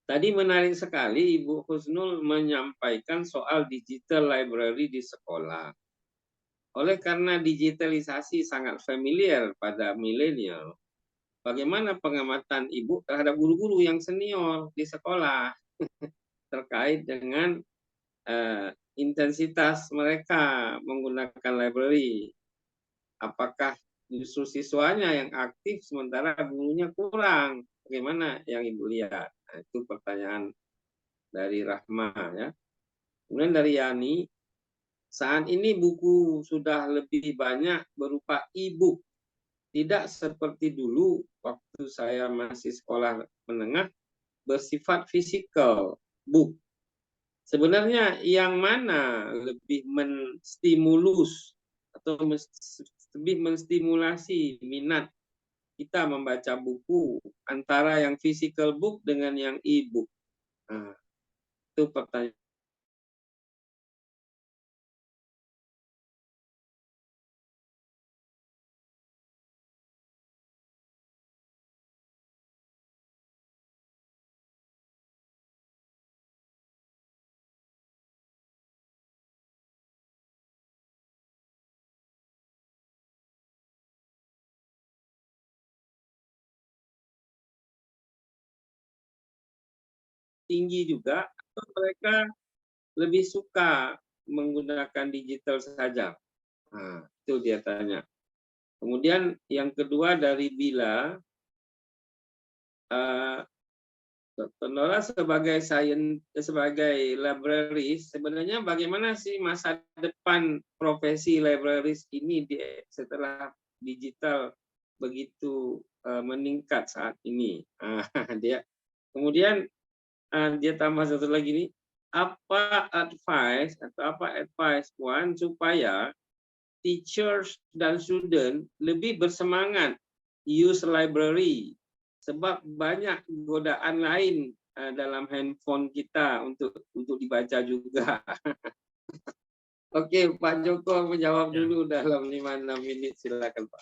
Tadi menarik sekali Ibu Husnul menyampaikan soal digital library di sekolah. Oleh karena digitalisasi sangat familiar pada milenial, bagaimana pengamatan Ibu terhadap guru-guru yang senior di sekolah terkait dengan intensitas mereka menggunakan library? Apakah justru siswanya yang aktif sementara gurunya kurang? Bagaimana yang Ibu lihat? Nah, itu pertanyaan dari Rahma ya. Kemudian dari Yani, saat ini buku sudah lebih banyak berupa e-book. Tidak seperti dulu waktu saya masih sekolah menengah bersifat fisikal book. Sebenarnya yang mana lebih menstimulus atau lebih menstimulasi minat kita membaca buku antara yang physical book dengan yang e-book? Nah, itu pertanyaan. Tinggi juga atau mereka lebih suka menggunakan digital saja? Nah, itu dia tanya. Kemudian yang kedua dari Bila, Dr. Nora sebagai libraries, sebenarnya bagaimana sih masa depan profesi libraries ini setelah digital begitu meningkat saat ini? Kemudian dia tambah satu lagi nih, apa advice Puan supaya teachers dan student lebih bersemangat use library, sebab banyak godaan lain dalam handphone kita untuk dibaca juga. Oke, Pak Joko menjawab dulu dalam 5-6 menit, silakan Pak.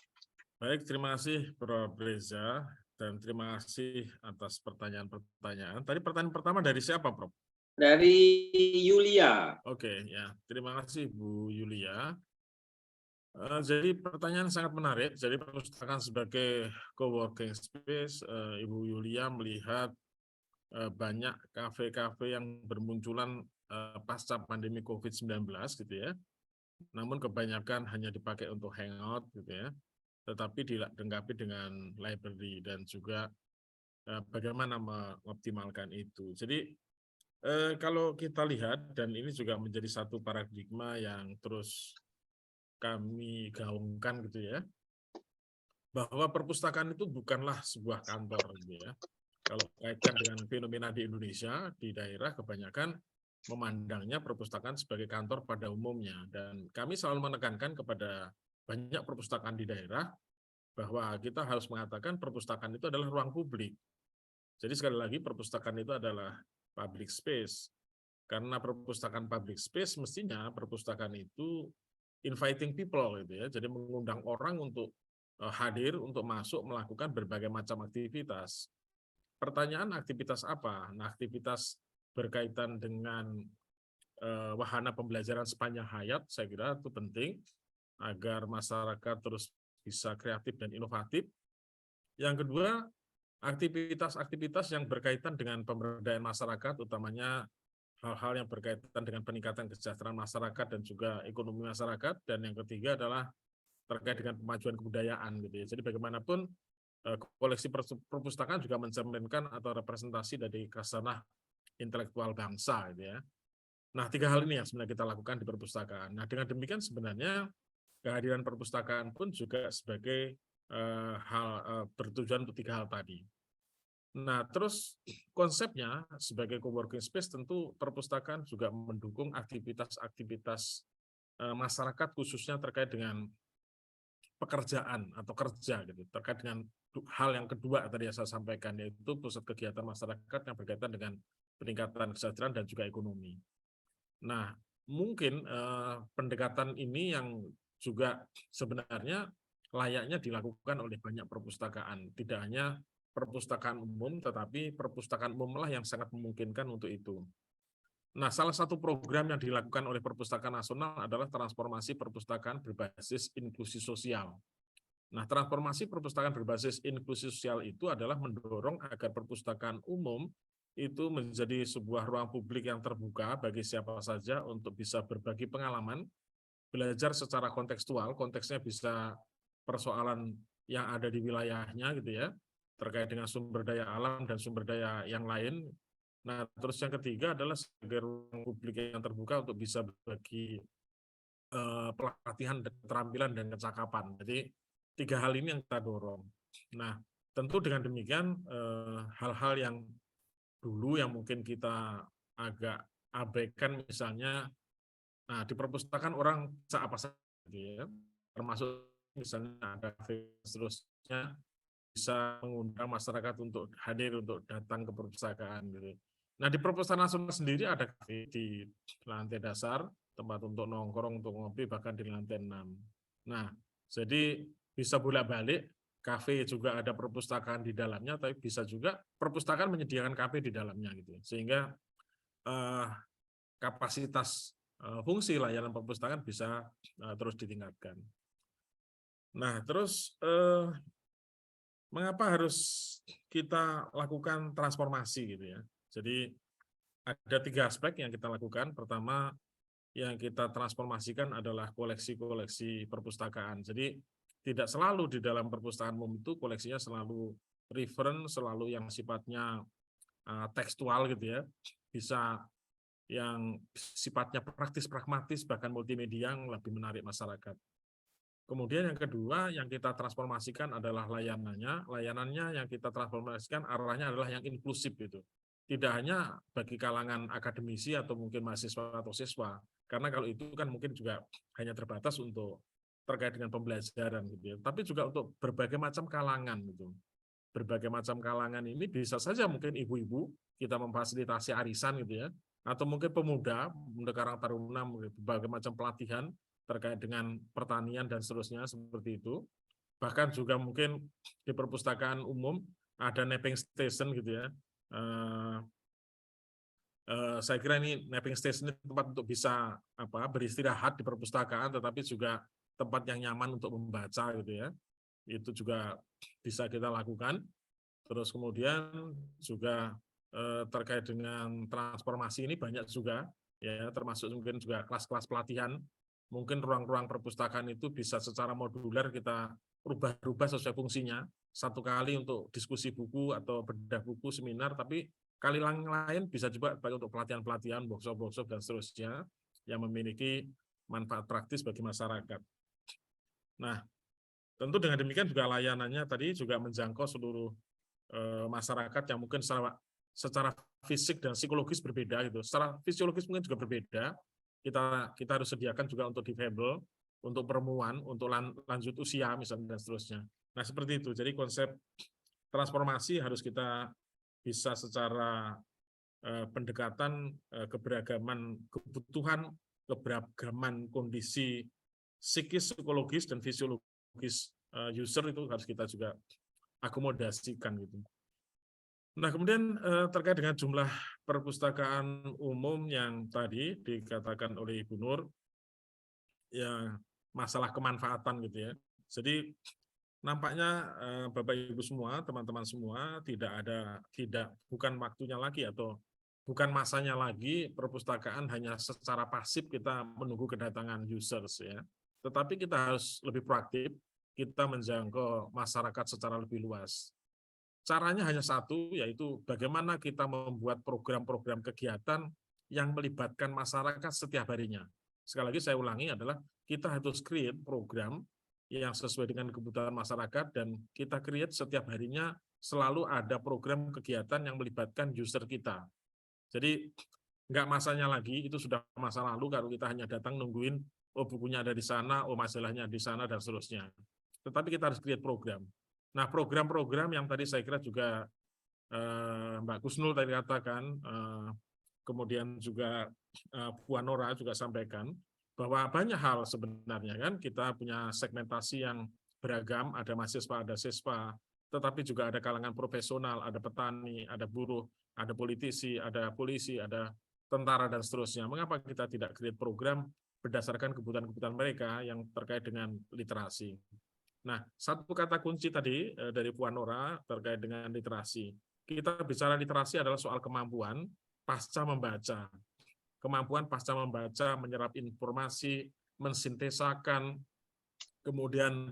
Baik, terima kasih Prof. Reza, dan terima kasih atas pertanyaan-pertanyaan. Tadi pertanyaan pertama dari siapa, Prof? Dari Yulia. Oke, ya. Terima kasih Bu Yulia. Jadi pertanyaan sangat menarik. Jadi perpustakaan sebagai co-working space, Ibu Yulia melihat banyak kafe-kafe yang bermunculan pasca pandemi COVID-19 gitu ya. Namun kebanyakan hanya dipakai untuk hangout gitu ya. Tetapi dilengkapi dengan library dan juga bagaimana mengoptimalkan itu. Jadi kalau kita lihat, dan ini juga menjadi satu paradigma yang terus kami gaungkan gitu ya, bahwa perpustakaan itu bukanlah sebuah kantor gitu ya. Kalau kaitkan dengan fenomena di Indonesia, di daerah kebanyakan memandangnya perpustakaan sebagai kantor pada umumnya, dan kami selalu menekankan kepada banyak perpustakaan di daerah bahwa kita harus mengatakan perpustakaan itu adalah ruang publik. Jadi sekali lagi perpustakaan itu adalah public space. Karena perpustakaan public space mestinya perpustakaan itu inviting people gitu ya. Jadi mengundang orang untuk hadir, untuk masuk melakukan berbagai macam aktivitas. Pertanyaan aktivitas apa? Nah, aktivitas berkaitan dengan wahana pembelajaran sepanjang hayat, saya kira itu penting agar masyarakat terus bisa kreatif dan inovatif. Yang kedua, aktivitas-aktivitas yang berkaitan dengan pemberdayaan masyarakat, utamanya hal-hal yang berkaitan dengan peningkatan kesejahteraan masyarakat dan juga ekonomi masyarakat. Dan yang ketiga adalah terkait dengan pemajuan kebudayaan gitu ya. Jadi bagaimanapun koleksi perpustakaan juga mencerminkan atau representasi dari khasanah intelektual bangsa gitu ya. Nah, 3 hal ini yang sebenarnya kita lakukan di perpustakaan. Nah, dengan demikian sebenarnya kehadiran perpustakaan pun juga sebagai bertujuan untuk 3 hal tadi. Nah, terus konsepnya sebagai coworking space tentu perpustakaan juga mendukung aktivitas-aktivitas masyarakat khususnya terkait dengan pekerjaan atau kerja gitu, terkait dengan hal yang kedua tadi yang saya sampaikan, yaitu pusat kegiatan masyarakat yang berkaitan dengan peningkatan kesejahteraan dan juga ekonomi. Nah, mungkin pendekatan ini yang juga sebenarnya layaknya dilakukan oleh banyak perpustakaan, tidak hanya perpustakaan umum, tetapi perpustakaan umum lah yang sangat memungkinkan untuk itu. Nah, salah satu program yang dilakukan oleh Perpustakaan Nasional adalah transformasi perpustakaan berbasis inklusi sosial. Nah, transformasi perpustakaan berbasis inklusi sosial itu adalah mendorong agar perpustakaan umum itu menjadi sebuah ruang publik yang terbuka bagi siapa saja untuk bisa berbagi pengalaman, belajar secara kontekstual, konteksnya bisa persoalan yang ada di wilayahnya gitu ya, terkait dengan sumber daya alam dan sumber daya yang lain. Nah, terus yang ketiga adalah sebagai ruang publik yang terbuka untuk bisa berbagi pelatihan, keterampilan, dan kecakapan. Jadi 3 hal ini yang kita dorong. Nah, tentu dengan demikian hal-hal yang dulu yang mungkin kita agak abaikan misalnya, nah di perpustakaan orang apa saja gitu ya, termasuk misalnya ada seterusnya bisa mengundang masyarakat untuk hadir untuk datang ke perpustakaan gitu. Nah, di Perpustakaan Nasional sendiri ada kafe di lantai dasar, tempat untuk nongkrong, untuk ngopi, bahkan di lantai 6. Nah, jadi bisa bolak-balik, kafe juga ada perpustakaan di dalamnya, tapi bisa juga perpustakaan menyediakan kafe di dalamnya gitu. Sehingga kapasitas fungsi layanan perpustakaan bisa terus ditingkatkan. Nah, terus mengapa harus kita lakukan transformasi gitu ya? Jadi ada 3 aspek yang kita lakukan. Pertama, yang kita transformasikan adalah koleksi-koleksi perpustakaan. Jadi tidak selalu di dalam perpustakaan umum itu koleksinya selalu reference, selalu yang sifatnya tekstual gitu ya. Bisa yang sifatnya praktis, pragmatis, bahkan multimedia yang lebih menarik masyarakat. Kemudian yang kedua yang kita transformasikan adalah layanannya. Layanannya yang kita transformasikan arahnya adalah yang inklusif gitu. Tidak hanya bagi kalangan akademisi atau mungkin mahasiswa atau siswa. Karena kalau itu kan mungkin juga hanya terbatas untuk terkait dengan pembelajaran gitu ya. Tapi juga untuk berbagai macam kalangan gitu. Berbagai macam kalangan ini bisa saja mungkin ibu-ibu kita memfasilitasi arisan gitu ya. Atau mungkin pemuda Karang Taruna, berbagai macam pelatihan terkait dengan pertanian dan seterusnya seperti itu. Bahkan juga mungkin di perpustakaan umum ada napping station gitu ya. Saya kira ini napping station ini tempat untuk bisa beristirahat di perpustakaan, tetapi juga tempat yang nyaman untuk membaca gitu ya. Itu juga bisa kita lakukan. Terus kemudian juga terkait dengan transformasi ini banyak juga ya, termasuk mungkin juga kelas-kelas pelatihan. Mungkin ruang-ruang perpustakaan itu bisa secara modular kita rubah-rubah sesuai fungsinya. Satu kali untuk diskusi buku atau bedah buku, seminar, tapi kali lain bisa juga untuk pelatihan-pelatihan, workshop-workshop dan seterusnya yang memiliki manfaat praktis bagi masyarakat. Nah, tentu dengan demikian juga layanannya tadi juga menjangkau seluruh masyarakat yang mungkin secara fisik dan psikologis berbeda gitu. Secara fisiologis mungkin juga berbeda. Kita harus sediakan juga untuk difabel, untuk perempuan, untuk lanjut usia misalnya dan seterusnya. Nah, seperti itu. Jadi konsep transformasi harus kita bisa secara pendekatan keberagaman kebutuhan, keberagaman kondisi psikis, psikologis, dan fisiologis user itu harus kita juga akomodasikan gitu. Nah, kemudian terkait dengan jumlah perpustakaan umum yang tadi dikatakan oleh Ibu Nur, ya masalah kemanfaatan gitu ya. Jadi nampaknya Bapak Ibu semua, teman-teman semua bukan waktunya lagi atau bukan masanya lagi perpustakaan hanya secara pasif kita menunggu kedatangan users ya. Tetapi kita harus lebih proaktif, kita menjangkau masyarakat secara lebih luas. Caranya hanya satu, yaitu bagaimana kita membuat program-program kegiatan yang melibatkan masyarakat setiap harinya. Sekali lagi saya ulangi adalah kita harus create program yang sesuai dengan kebutuhan masyarakat dan kita create setiap harinya selalu ada program kegiatan yang melibatkan user kita. Jadi nggak masanya lagi, itu sudah masa lalu kalau kita hanya datang nungguin, oh bukunya ada di sana, oh masalahnya di sana, dan seterusnya. Tetapi kita harus create program. Nah, program-program yang tadi saya kira juga Mbak Kusnul tadi katakan, kemudian juga Puan Nora juga sampaikan, bahwa banyak hal sebenarnya kan, kita punya segmentasi yang beragam, ada mahasiswa, ada siswa, tetapi juga ada kalangan profesional, ada petani, ada buruh, ada politisi, ada polisi, ada tentara, dan seterusnya. Mengapa kita tidak create program berdasarkan kebutuhan-kebutuhan mereka yang terkait dengan literasi? Nah, satu kata kunci tadi dari Puan Nora terkait dengan literasi. Kita bicara literasi adalah soal kemampuan pasca membaca. Kemampuan pasca membaca, menyerap informasi, mensintesakan, kemudian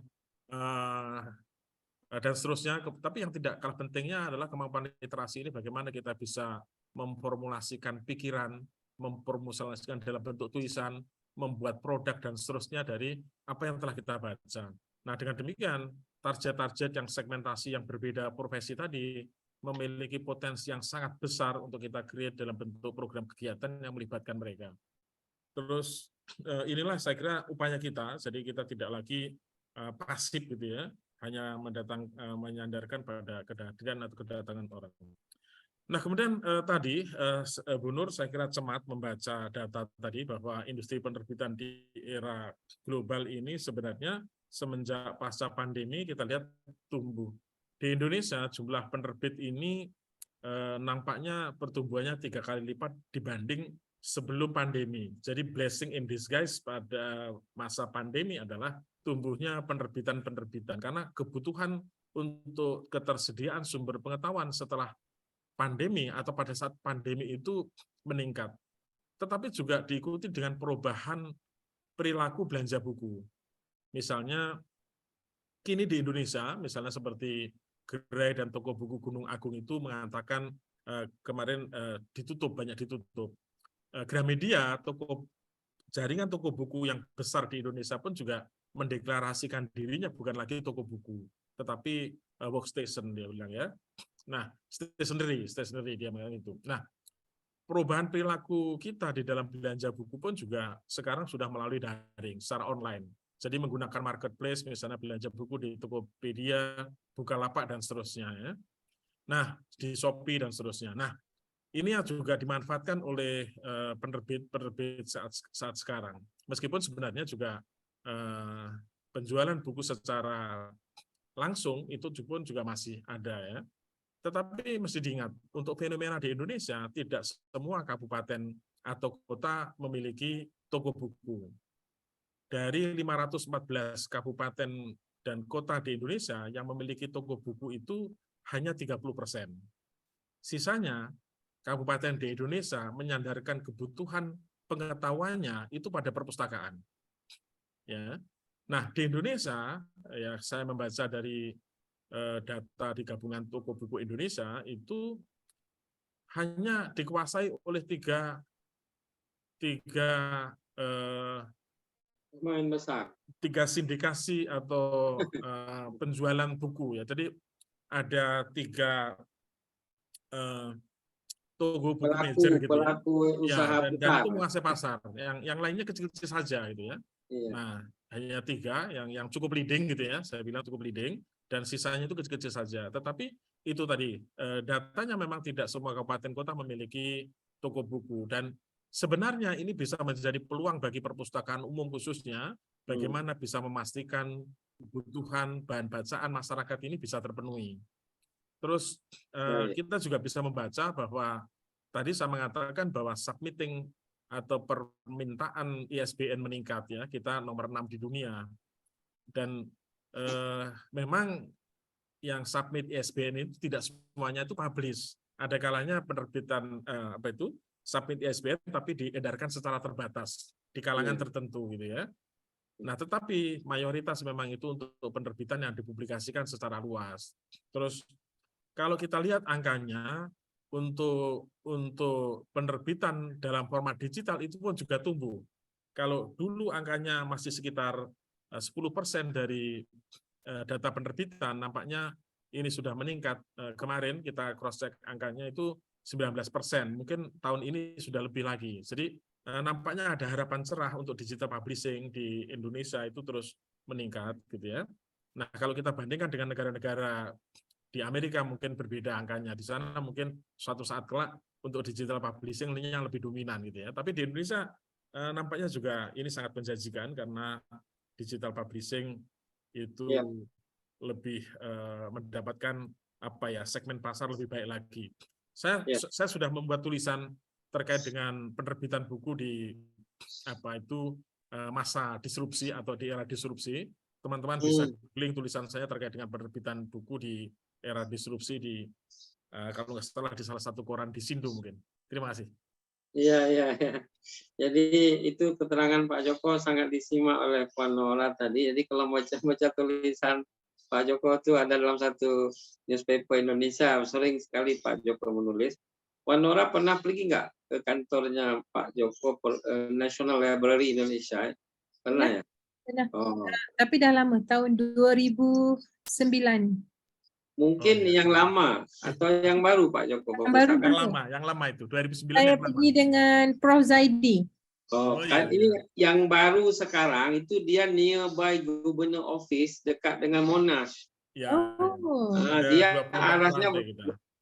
dan seterusnya. Tapi yang tidak kalah pentingnya adalah kemampuan literasi ini bagaimana kita bisa memformulasikan pikiran, memformulasikan dalam bentuk tulisan, membuat produk dan seterusnya dari apa yang telah kita baca. Nah, dengan demikian, target-target yang segmentasi yang berbeda profesi tadi memiliki potensi yang sangat besar untuk kita create dalam bentuk program kegiatan yang melibatkan mereka. Terus, inilah saya kira upaya kita, jadi kita tidak lagi pasif gitu ya, hanya menyandarkan pada kehadiran atau kedatangan orang. Nah, kemudian tadi Bu Nur saya kira cermat membaca data tadi bahwa industri penerbitan di era global ini sebenarnya semenjak pasca pandemi kita lihat tumbuh. Di Indonesia jumlah penerbit ini nampaknya pertumbuhannya 3 kali lipat dibanding sebelum pandemi. Jadi blessing in disguise pada masa pandemi adalah tumbuhnya penerbitan-penerbitan karena kebutuhan untuk ketersediaan sumber pengetahuan setelah pandemi atau pada saat pandemi itu meningkat. Tetapi juga diikuti dengan perubahan perilaku belanja buku. Misalnya, kini di Indonesia, misalnya seperti gerai dan toko buku Gunung Agung itu mengatakan kemarin ditutup, banyak ditutup. Gramedia, jaringan toko buku yang besar di Indonesia pun juga mendeklarasikan dirinya bukan lagi toko buku, tetapi workstation dia bilang ya. Nah, stationery dia bilang itu. Nah, perubahan perilaku kita di dalam belanja buku pun juga sekarang sudah melalui daring, secara online. Jadi menggunakan marketplace, misalnya belanja buku di Tokopedia, Bukalapak, dan seterusnya. Ya. Nah, di Shopee, dan seterusnya. Nah, ini juga dimanfaatkan oleh penerbit saat sekarang. Meskipun sebenarnya juga penjualan buku secara langsung itu pun juga masih ada ya. Tetapi mesti diingat, untuk fenomena di Indonesia, tidak semua kabupaten atau kota memiliki toko buku. Dari 514 kabupaten dan kota di Indonesia yang memiliki toko buku itu hanya 30%. Sisanya, kabupaten di Indonesia menyandarkan kebutuhan pengetahuannya itu pada perpustakaan. Ya. Nah, di Indonesia, ya saya membaca dari data di gabungan toko buku Indonesia itu hanya dikuasai oleh tiga sindikasi atau penjualan buku ya. Jadi ada 3 toko buku major gitu ya. Usaha dan itu menguasai pasar. Yang lainnya kecil-kecil saja gitu ya. Iya. Nah, hanya 3 yang cukup leading gitu ya. Saya bilang cukup leading. dan sisanya itu kecil-kecil saja. Tetapi itu tadi, datanya memang tidak semua kabupaten kota memiliki toko buku, dan sebenarnya ini bisa menjadi peluang bagi perpustakaan umum khususnya, bagaimana bisa memastikan kebutuhan bahan bacaan masyarakat ini bisa terpenuhi. Terus kita juga bisa membaca bahwa tadi saya mengatakan bahwa submitting atau permintaan ISBN meningkat ya, kita nomor 6 di dunia. Dan memang yang submit ISBN itu tidak semuanya itu publish. Ada kalanya penerbitan submit ISBN tapi diedarkan secara terbatas di kalangan tertentu gitu ya. Nah, tetapi mayoritas memang itu untuk penerbitan yang dipublikasikan secara luas. Terus kalau kita lihat angkanya untuk penerbitan dalam format digital itu pun juga tumbuh. Kalau dulu angkanya masih sekitar 10% dari data penerbitan, nampaknya ini sudah meningkat. Kemarin kita cross-check angkanya itu 19%. Mungkin tahun ini sudah lebih lagi. Jadi nampaknya ada harapan cerah untuk digital publishing di Indonesia itu terus meningkat gitu ya. Nah, kalau kita bandingkan dengan negara-negara di Amerika mungkin berbeda angkanya. Di sana mungkin suatu saat kelak untuk digital publishing yang lebih dominan gitu ya. Tapi di Indonesia nampaknya juga ini sangat menjanjikan karena digital publishing itu lebih mendapatkan segmen pasar lebih baik lagi. Saya sudah membuat tulisan terkait dengan penerbitan buku di masa disrupsi atau di era disrupsi. Teman-teman bisa googling tulisan saya terkait dengan penerbitan buku di era disrupsi di kalau nggak salah di salah satu koran di Sindo mungkin. Terima kasih. Iya. Jadi itu keterangan Pak Joko sangat disimak oleh Puan Nora tadi. Jadi kalau baca tulisan Pak Joko itu ada dalam satu newspaper Indonesia, sering sekali Pak Joko menulis. Puan Nora pernah pergi nggak ke kantornya Pak Joko, National Library Indonesia? Pernah ya? Pernah. Oh. Tapi dah lama, tahun 2009. Mungkin yang lama atau yang baru Pak Joko? Yang lama itu 2009. Saya pergi dengan Prof Zaidi. Ini yang baru sekarang itu dia nearby Governor Office dekat dengan Monash. Dia arahnya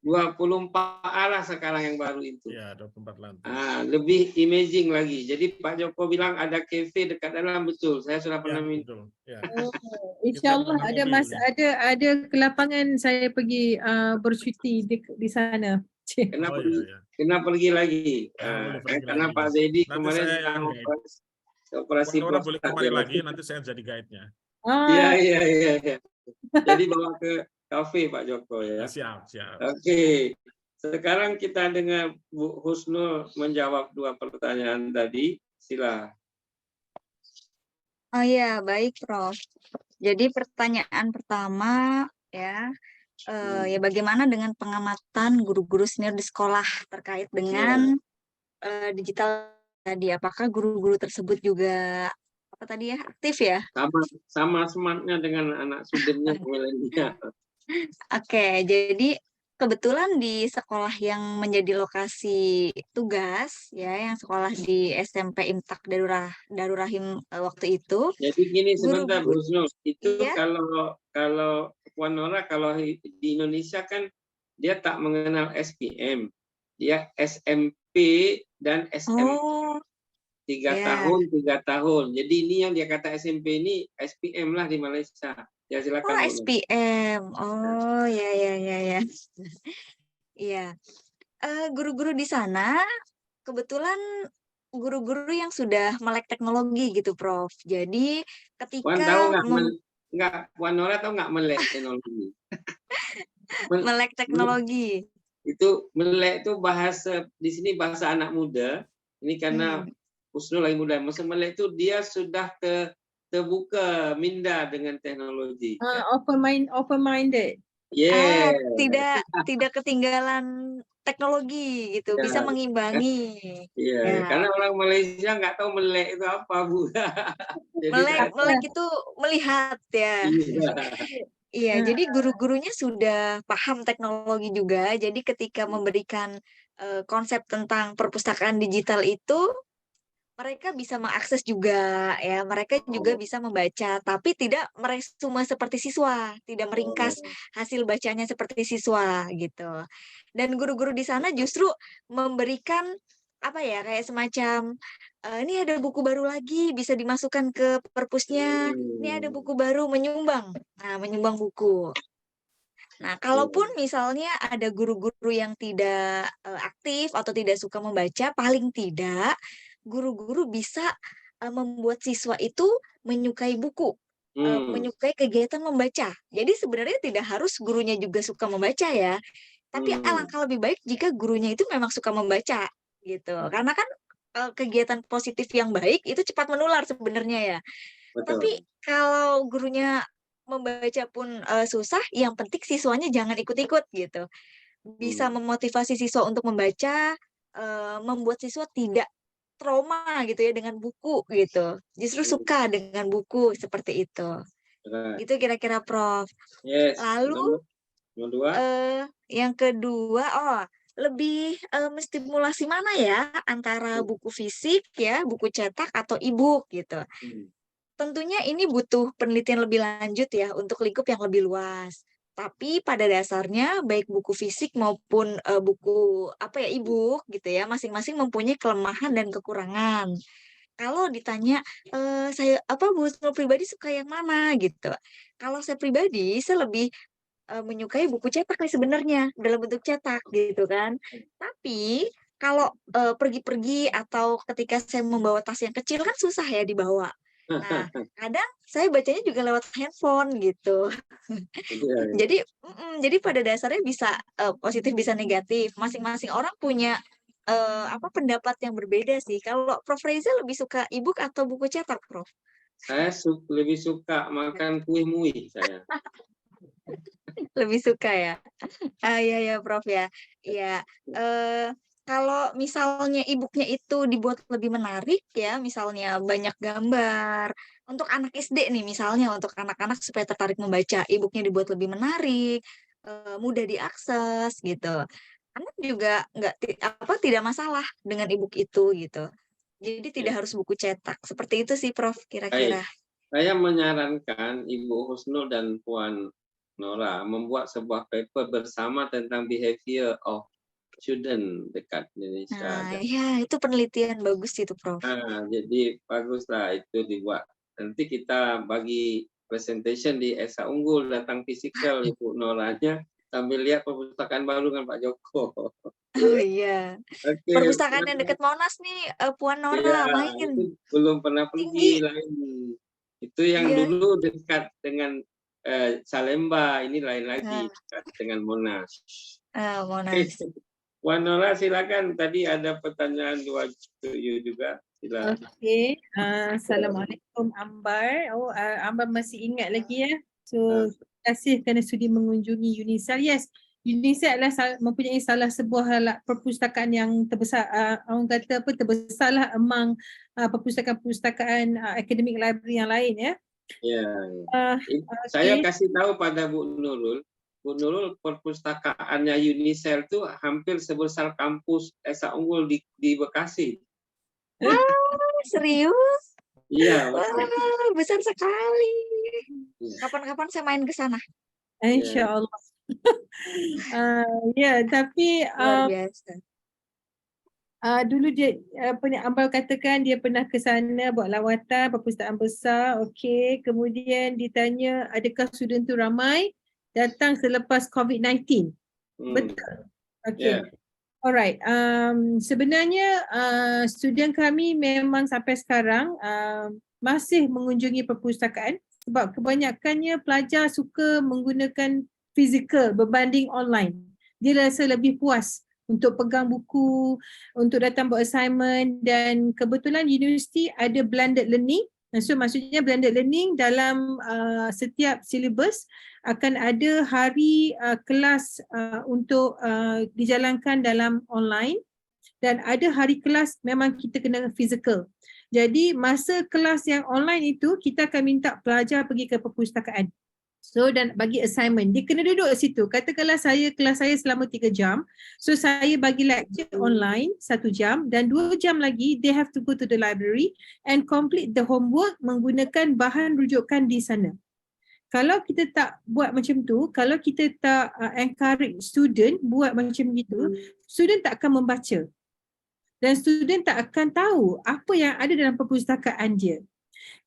24 arah sekarang yang baru itu. Ya, 24 lantai. Lebih amazing lagi. Jadi Pak Joko bilang ada cafe dekat dalam, betul. Saya sudah pernah minta. InsyaAllah ada kelapangan saya pergi bercuti di sana. Kena pergi lagi. Karena Pak Zaidi kemarin operasi boleh kembali lagi, nanti saya jadi guide-nya. Iya. Jadi bawa ke kafe Pak Joko ya. Siap. Oke. Sekarang kita dengar Bu Husnul menjawab 2 pertanyaan tadi. Sila. Oh ya, baik Prof. Jadi pertanyaan pertama ya, bagaimana dengan pengamatan guru-guru senior di sekolah terkait dengan digital tadi? Apakah guru-guru tersebut juga aktif ya? Sama semangatnya dengan anak studentnya milenial. Oke, jadi kebetulan di sekolah yang menjadi lokasi tugas ya, yang sekolah di SMP Imtak Darul Rahim waktu itu. Jadi gini sebentar Bu Husnul, itu kalau Puan Nora kalau di Indonesia kan dia tak mengenal SPM, dia SMP dan SMP. 3 tahun. Jadi ini yang dia kata SMP ini SPM lah di Malaysia. Ya silakan. SPM. Ya. Iya. Guru-guru di sana kebetulan guru-guru yang sudah melek teknologi gitu, Prof. Jadi ketika Puan tahu Puan Nora tahu nggak melek teknologi? Melek teknologi. Itu melek itu bahasa di sini bahasa anak muda. Ini karena Husnul lagi muda. Masa melek itu dia sudah terbuka minda dengan teknologi. Open-minded. Tidak ketinggalan teknologi gitu, bisa mengimbangi. Karena orang Malaysia nggak tahu melek itu apa, Bu. Melek itu melihat ya. Iya, jadi guru-gurunya sudah paham teknologi juga. Jadi ketika memberikan konsep tentang perpustakaan digital itu, mereka bisa mengakses juga ya, mereka juga bisa membaca, tapi tidak meresume seperti siswa, tidak meringkas hasil bacanya seperti siswa gitu. Dan guru-guru di sana justru memberikan apa ya, kayak semacam ini ada buku baru lagi bisa dimasukkan ke perpusnya, ini ada buku baru menyumbang. Nah, menyumbang buku. Nah, kalaupun misalnya ada guru-guru yang tidak aktif atau tidak suka membaca, paling tidak guru-guru bisa membuat siswa itu menyukai buku, menyukai kegiatan membaca. Jadi sebenarnya tidak harus gurunya juga suka membaca ya, tapi alangkah lebih baik jika gurunya itu memang suka membaca gitu. Karena kan kegiatan positif yang baik itu cepat menular sebenarnya ya. Tapi kalau gurunya membaca pun susah, yang penting siswanya jangan ikut-ikut gitu. Bisa memotivasi siswa untuk membaca, membuat siswa tidak trauma gitu ya dengan buku gitu. Justru suka dengan buku seperti itu. Itu kira-kira Prof. Yes. Lalu Nomor 2. Yang kedua, lebih menstimulasi mana ya antara buku fisik ya, buku cetak atau e-book gitu. Tentunya ini butuh penelitian lebih lanjut ya untuk lingkup yang lebih luas. Tapi pada dasarnya baik buku fisik maupun buku e-book gitu ya, masing-masing mempunyai kelemahan dan kekurangan. Kalau ditanya saya Bu Nurul pribadi suka yang mana gitu. Kalau saya pribadi saya lebih menyukai buku cetak nih sebenarnya dalam bentuk cetak gitu kan. Tapi kalau pergi-pergi atau ketika saya membawa tas yang kecil kan susah ya dibawa. Nah, kadang saya bacanya juga lewat handphone gitu. Jadi pada dasarnya bisa positif bisa negatif. Masing-masing orang punya pendapat yang berbeda sih. Kalau Prof Reza lebih suka e-book atau buku cetak, Prof? Saya lebih suka makan kue mui saya. Lebih suka ya. Iya Prof ya. Iya. Kalau misalnya e-booknya itu dibuat lebih menarik ya, misalnya banyak gambar. Untuk anak SD nih misalnya, untuk anak-anak supaya tertarik membaca, e-booknya dibuat lebih menarik, mudah diakses gitu. Anak juga tidak masalah dengan e-book itu gitu. Jadi tidak harus buku cetak. Seperti itu sih Prof kira-kira. Saya menyarankan Ibu Husnul dan Puan Nora membuat sebuah paper bersama tentang behavior of student dekat Indonesia. Nah, ya itu penelitian bagus itu, Prof. Jadi baguslah itu dibuat. Nanti kita bagi presentation di Esa Unggul, datang fisikal Ibu Noranya sambil lihat perpustakaan baru dengan Pak Joko. Oh iya. Perpustakaan yang dekat Monas nih, Puan Nora main. Itu belum pernah pergi lain. Itu yang dulu dekat dengan Salemba, ini lain lagi dekat dengan Monas. Monas. Puan Nora silakan, tadi ada pertanyaan juga. Silakan. Okey, Assalamualaikum Ambar. Ambar masih ingat lagi ya. So, terima kasih kerana sudi mengunjungi UNISAL. Yes, UNISAL adalah mempunyai salah sebuah perpustakaan yang terbesar, orang kata terbesarlah among perpustakaan academic library yang lain ya. Saya kasih tahu pada Bu Nurul perpustakaannya UNISAL itu hampir sebesar kampus Esa Unggul di Bekasi. Serius? Iya. Wah, besar sekali. Kapan-kapan saya main ke sana. Insya-Allah. Tapi luar biasa. Dulu dia Ambar katakan dia pernah ke sana buat lawatan perpustakaan besar. Okey, kemudian ditanya adakah student tu ramai datang selepas COVID-19. Betul. Okey. Alright. Sebenarnya student kami memang sampai sekarang masih mengunjungi perpustakaan sebab kebanyakannya pelajar suka menggunakan fizikal berbanding online. Dia rasa lebih puas untuk pegang buku, untuk datang buat assignment, dan kebetulan universiti ada blended learning. So maksudnya blended learning dalam setiap silibus akan ada hari kelas untuk dijalankan dalam online dan ada hari kelas memang kita kena physical. Jadi masa kelas yang online itu kita akan minta pelajar pergi ke perpustakaan. So dan bagi assignment, dia kena duduk kat situ. Katakanlah kelas saya selama 3 jam. So saya bagi lecture online 1 jam dan 2 jam lagi they have to go to the library and complete the homework menggunakan bahan rujukan di sana. Kalau kita tak buat macam tu, kalau kita tak encourage student buat macam gitu, student tak akan membaca. Dan student tak akan tahu apa yang ada dalam perpustakaan dia.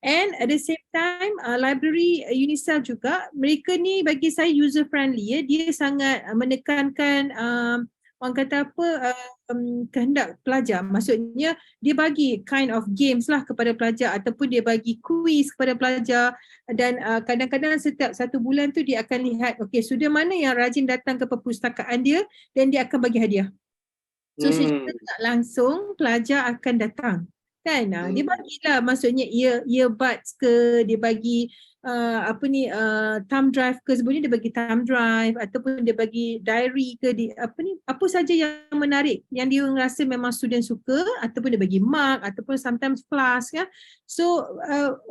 And at the same time, library UNISEL juga, mereka ni bagi saya user friendly ya. Dia sangat menekankan orang kata apa, kehendak pelajar. Maksudnya dia bagi kind of games lah kepada pelajar ataupun dia bagi quiz kepada pelajar dan kadang-kadang setiap 1 bulan tu dia akan lihat okay, student mana yang rajin datang ke perpustakaan dia dan dia akan bagi hadiah. So secara tak langsung pelajar akan datang. Kan dia bagilah maksudnya earbuds ke, dia bagi thumb drive ke, sebelum ni dia bagi thumb drive ataupun dia bagi diary ke, apa saja yang menarik yang dia rasa memang student suka, ataupun dia bagi mark ataupun sometimes plus ya. So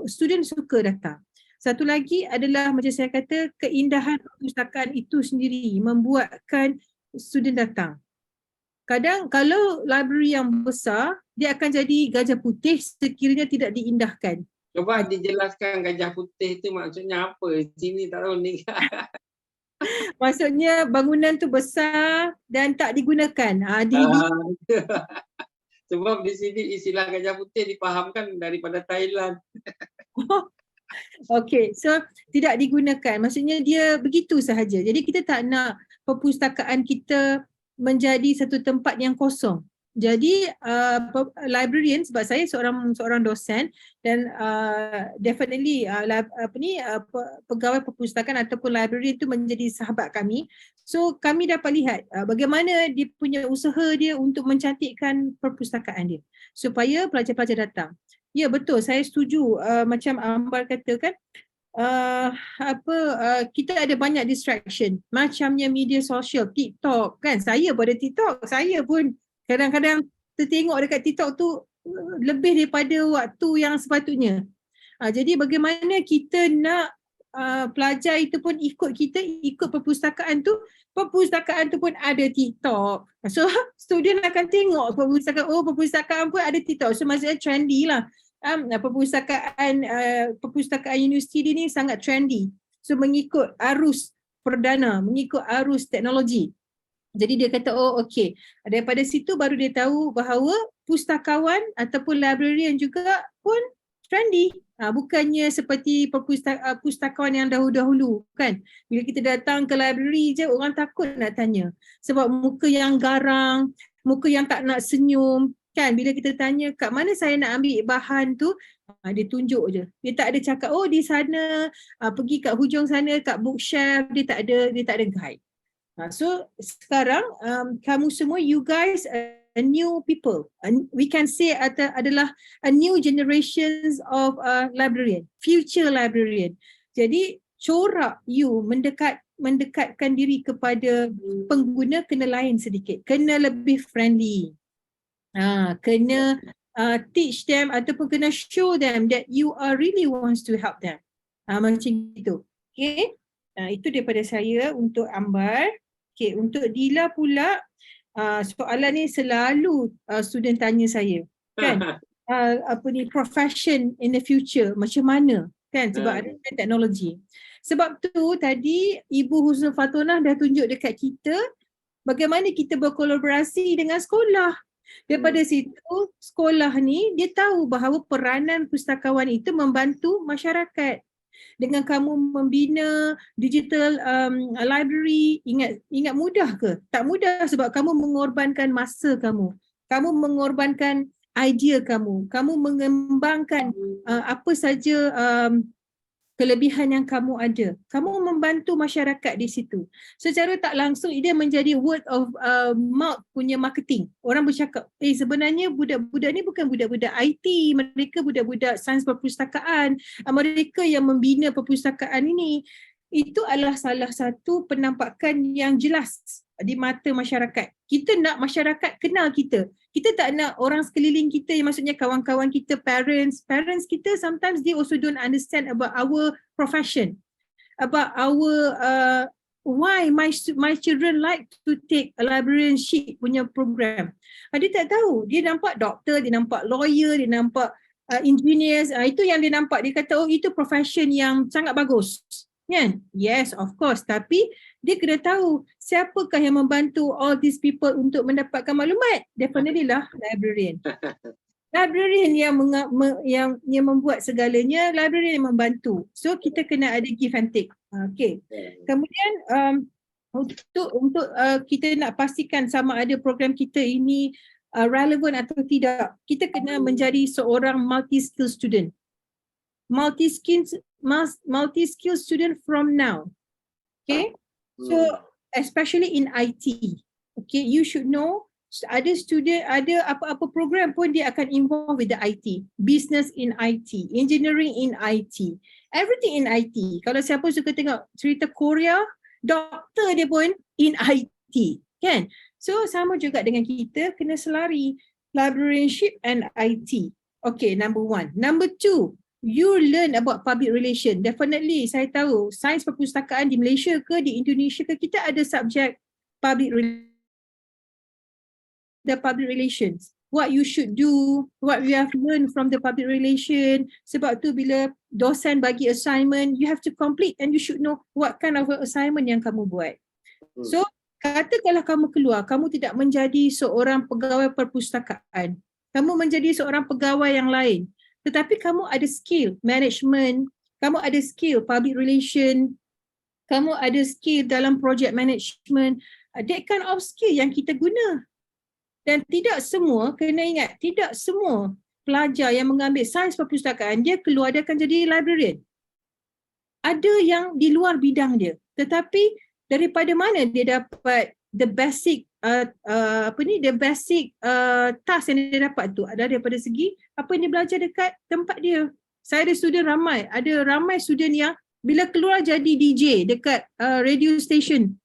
student suka datang. Satu lagi adalah macam saya kata, keindahan perpustakaan itu sendiri membuatkan student datang. Kadang kalau library yang besar, dia akan jadi gajah putih sekiranya tidak diindahkan. Cuba dijelaskan gajah putih itu maksudnya apa? Sini tak tahu ni. Maksudnya bangunan tu besar dan tak digunakan. Sebab di sini istilah gajah putih dipahamkan daripada Thailand. Okay, so tidak digunakan. Maksudnya dia begitu sahaja. Jadi kita tak nak perpustakaan kita menjadi satu tempat yang kosong. Jadi librarian, sebab saya seorang dosen dan definitely pegawai perpustakaan ataupun librarian itu menjadi sahabat kami. So kami dapat lihat bagaimana dia punya usaha dia untuk mencantikkan perpustakaan dia supaya pelajar-pelajar datang. Ya betul, saya setuju macam Ambar katakan. Kita ada banyak distraction macamnya media sosial, TikTok kan. Saya pada TikTok, saya pun kadang-kadang tertengok dekat TikTok tu lebih daripada waktu yang sepatutnya. Jadi bagaimana kita nak pelajar itu pun ikut kita, ikut perpustakaan tu pun ada TikTok. So student akan tengok perpustakaan pun ada TikTok. So maksudnya trendy lah. Perpustakaan universiti dia ni sangat trendy. So mengikut arus perdana, mengikut arus teknologi. Jadi dia kata okey, daripada situ baru dia tahu bahawa pustakawan ataupun librarian juga pun trendy. Bukannya seperti pustakawan yang dahulu-dahulu kan. Bila kita datang ke library je orang takut nak tanya. Sebab muka yang garang, muka yang tak nak senyum. Kan bila kita tanya kat mana saya nak ambil bahan tu, dia tunjuk je. Dia tak ada cakap di sana, pergi kat hujung sana kat bookshelf, dia tak ada guide. So sekarang kamu semua, you guys a new people. We can say adalah a new generations of librarian, future librarian. Jadi corak you mendekatkan diri kepada pengguna kena lain sedikit, kena lebih friendly. Kena teach them ataupun kena show them that you are really wants to help them. Macam itu. Okay. Itu daripada saya untuk Ambar. Okay. Untuk Dila pula, soalan ni selalu student tanya saya. Kan? Profession in the future macam mana? Kan? Sebab ada teknologi. Sebab tu tadi Ibu Husnul Fatonah dah tunjuk dekat kita bagaimana kita berkolaborasi dengan sekolah. Daripada situ, sekolah ni dia tahu bahawa peranan pustakawan itu membantu masyarakat. Dengan kamu membina digital library, ingat mudah ke? Tak mudah sebab kamu mengorbankan masa kamu. Kamu mengorbankan idea kamu. Kamu mengembangkan apa saja kelebihan yang kamu ada. Kamu membantu masyarakat di situ. Secara tak langsung dia menjadi word of mouth punya marketing. Orang bercakap, sebenarnya budak-budak ni bukan budak-budak IT, mereka budak-budak sains perpustakaan, mereka yang membina perpustakaan ini. Itu adalah salah satu penampakan yang jelas di mata masyarakat. Kita nak masyarakat kenal kita. Kita tak nak orang sekeliling kita, yang maksudnya kawan-kawan kita, parents kita sometimes they also don't understand about our profession. about our why my children like to take a librarianship punya program. Dia tak tahu. Dia nampak doktor, dia nampak lawyer, dia nampak engineers. Itu yang dia nampak. Dia kata, oh itu profession yang sangat bagus. Kan? Yes, of course. Tapi dia kena tahu siapakah yang membantu all these people untuk mendapatkan maklumat. Definitely lah librarian. Librarian yang membuat segalanya, librarian yang membantu. So kita kena ada give and take. Okay. Kemudian untuk kita nak pastikan sama ada program kita ini relevan atau tidak, kita kena menjadi seorang multi-skill student. Multi-skill student from now. Okay. So especially in IT. Okay, you should know ada student, ada apa-apa program pun dia akan involve with the IT, business in IT, engineering in IT, everything in IT. Kalau siapa suka tengok cerita Korea, doktor dia pun in IT, kan? So sama juga dengan kita kena selari librarianship and IT. Okay, number 1. Number 2, you learn about public relation. Definitely saya tahu sains perpustakaan di Malaysia ke di Indonesia ke, kita ada subjek public relations. What you should do, what you have learned from the public relation. Sebab tu bila dosen bagi assignment, you have to complete and you should know what kind of assignment yang kamu buat. So katakanlah kamu keluar, kamu tidak menjadi seorang pegawai perpustakaan, kamu menjadi seorang pegawai yang lain, tetapi kamu ada skill management, kamu ada skill public relation, kamu ada skill dalam project management, that kind of skill yang kita guna. Dan tidak semua, kena ingat, tidak semua pelajar yang mengambil sains perpustakaan, dia keluar dia akan jadi librarian. Ada yang di luar bidang dia, tetapi daripada mana dia dapat the basic task yang dia dapat tu? Ada daripada segi apa yang dia belajar dekat tempat dia. Saya ada student ramai, student yang bila keluar jadi DJ dekat radio station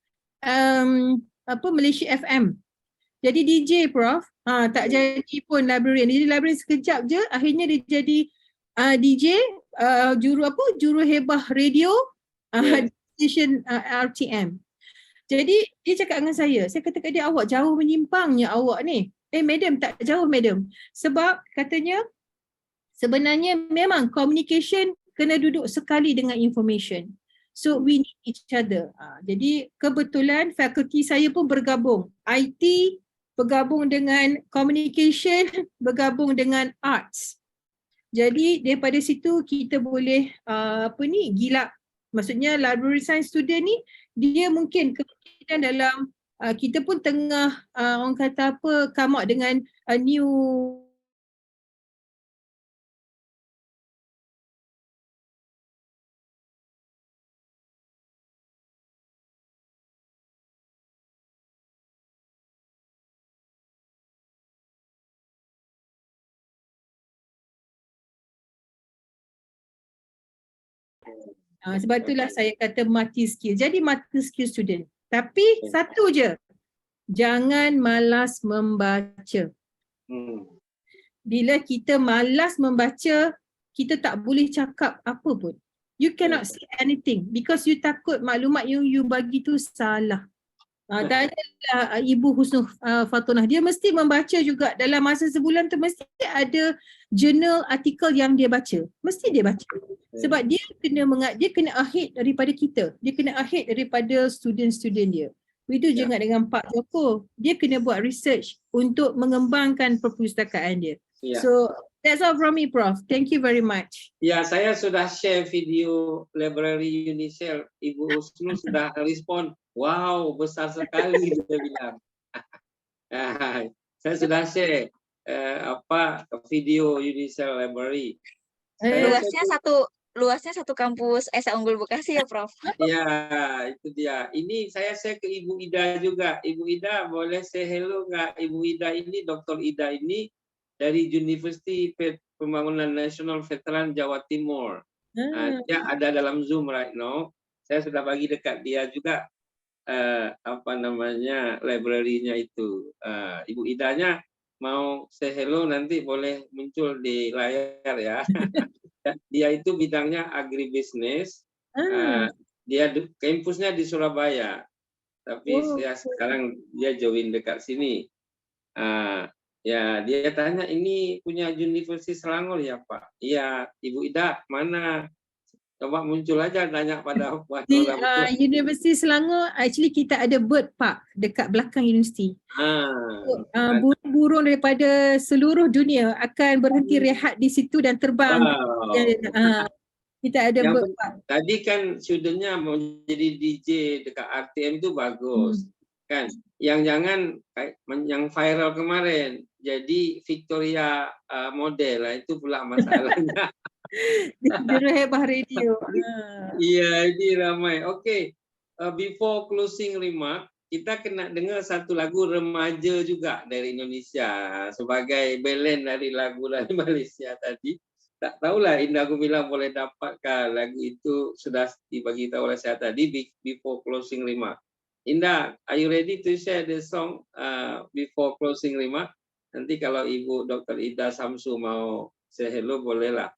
Malaysia FM. Jadi DJ Prof, tak jadi pun librarian. Jadi librarian sekejap je, akhirnya dia jadi DJ, juru hebah radio, station RTM. Jadi dia cakap dengan saya kata kat dia, awak jauh menyimpangnya awak ni. Madam, tak jauh madam. Sebab katanya sebenarnya memang communication kena duduk sekali dengan information. So we need each other. Jadi kebetulan fakulti saya pun bergabung. IT bergabung dengan communication, bergabung dengan arts. Jadi daripada situ kita boleh gilap. Maksudnya library science student ni dia mungkin kemungkinan dalam kita pun tengah orang kata come out dengan a new sebab itulah saya kata multi skill. Jadi multi skill student. Tapi satu je, jangan malas membaca. Bila kita malas membaca, kita tak boleh cakap apa pun. You cannot say anything because you takut maklumat yang you bagi tu salah. Tanyalah Ibu Husnul Fatunah, dia mesti membaca juga dalam masa sebulan tu, mesti ada jurnal artikel yang dia baca. Mesti dia baca. Sebab dia kena ahead daripada kita. Dia kena ahead daripada student-student dia. Begitu juga dengan Pak Joko. Dia kena buat research untuk mengembangkan perpustakaan dia. So that's all from me, Prof. Thank you very much. Ya, saya sudah share video library UNICEF. Ibu Husnul sudah respon. Wow, besar sekali dia bilang. Saya sudah share video UNICEF library. Luasnya satu kampus Esa Unggul Bekasi ya, Prof. Ya, itu dia. Ini saya share ke Ibu Ida juga. Ibu Ida boleh say hello nggak? Ibu Ida ini, Dr. Ida ini dari University Pembangunan Nasional Veteran Jawa Timur. Dia ada dalam Zoom right now. Saya sudah bagi dekat dia juga library-nya itu. Ibu Idanya mau say hello, nanti boleh muncul di layar ya. Dia itu bidangnya agribisnis. dia kampusnya di Surabaya, tapi Oh, sekarang dia join dekat sini. Ya, dia tanya, ini punya Universitas Selangor ya Pak? Iya. Ibu Ida mana? Coba muncul aja tanya pada di orang tua. Universiti Selangor, actually kita ada bird park dekat belakang universiti. Burung-burung daripada seluruh dunia akan berhenti rehat di situ dan terbang. Wow. Kita ada Yang bird park. tadi kan studentnya mau jadi DJ dekat RTM itu bagus, kan? Yang jangan yang viral kemarin jadi Victoria model lah, itu pula masalahnya. Di Hebah Radio. Iya, ini ramai. Oke, before closing remark, kita kena dengar satu lagu remaja juga dari Indonesia sebagai blend dari lagu dari Malaysia tadi. Tak tahulah Indah Gumilang boleh dapatkan lagu itu, sudah dibagi tahu oleh saya tadi before closing remark. Indah, are you ready to share the song before closing remark? Nanti kalau Ibu Dr. Ida Samsu mau say hello bolehlah.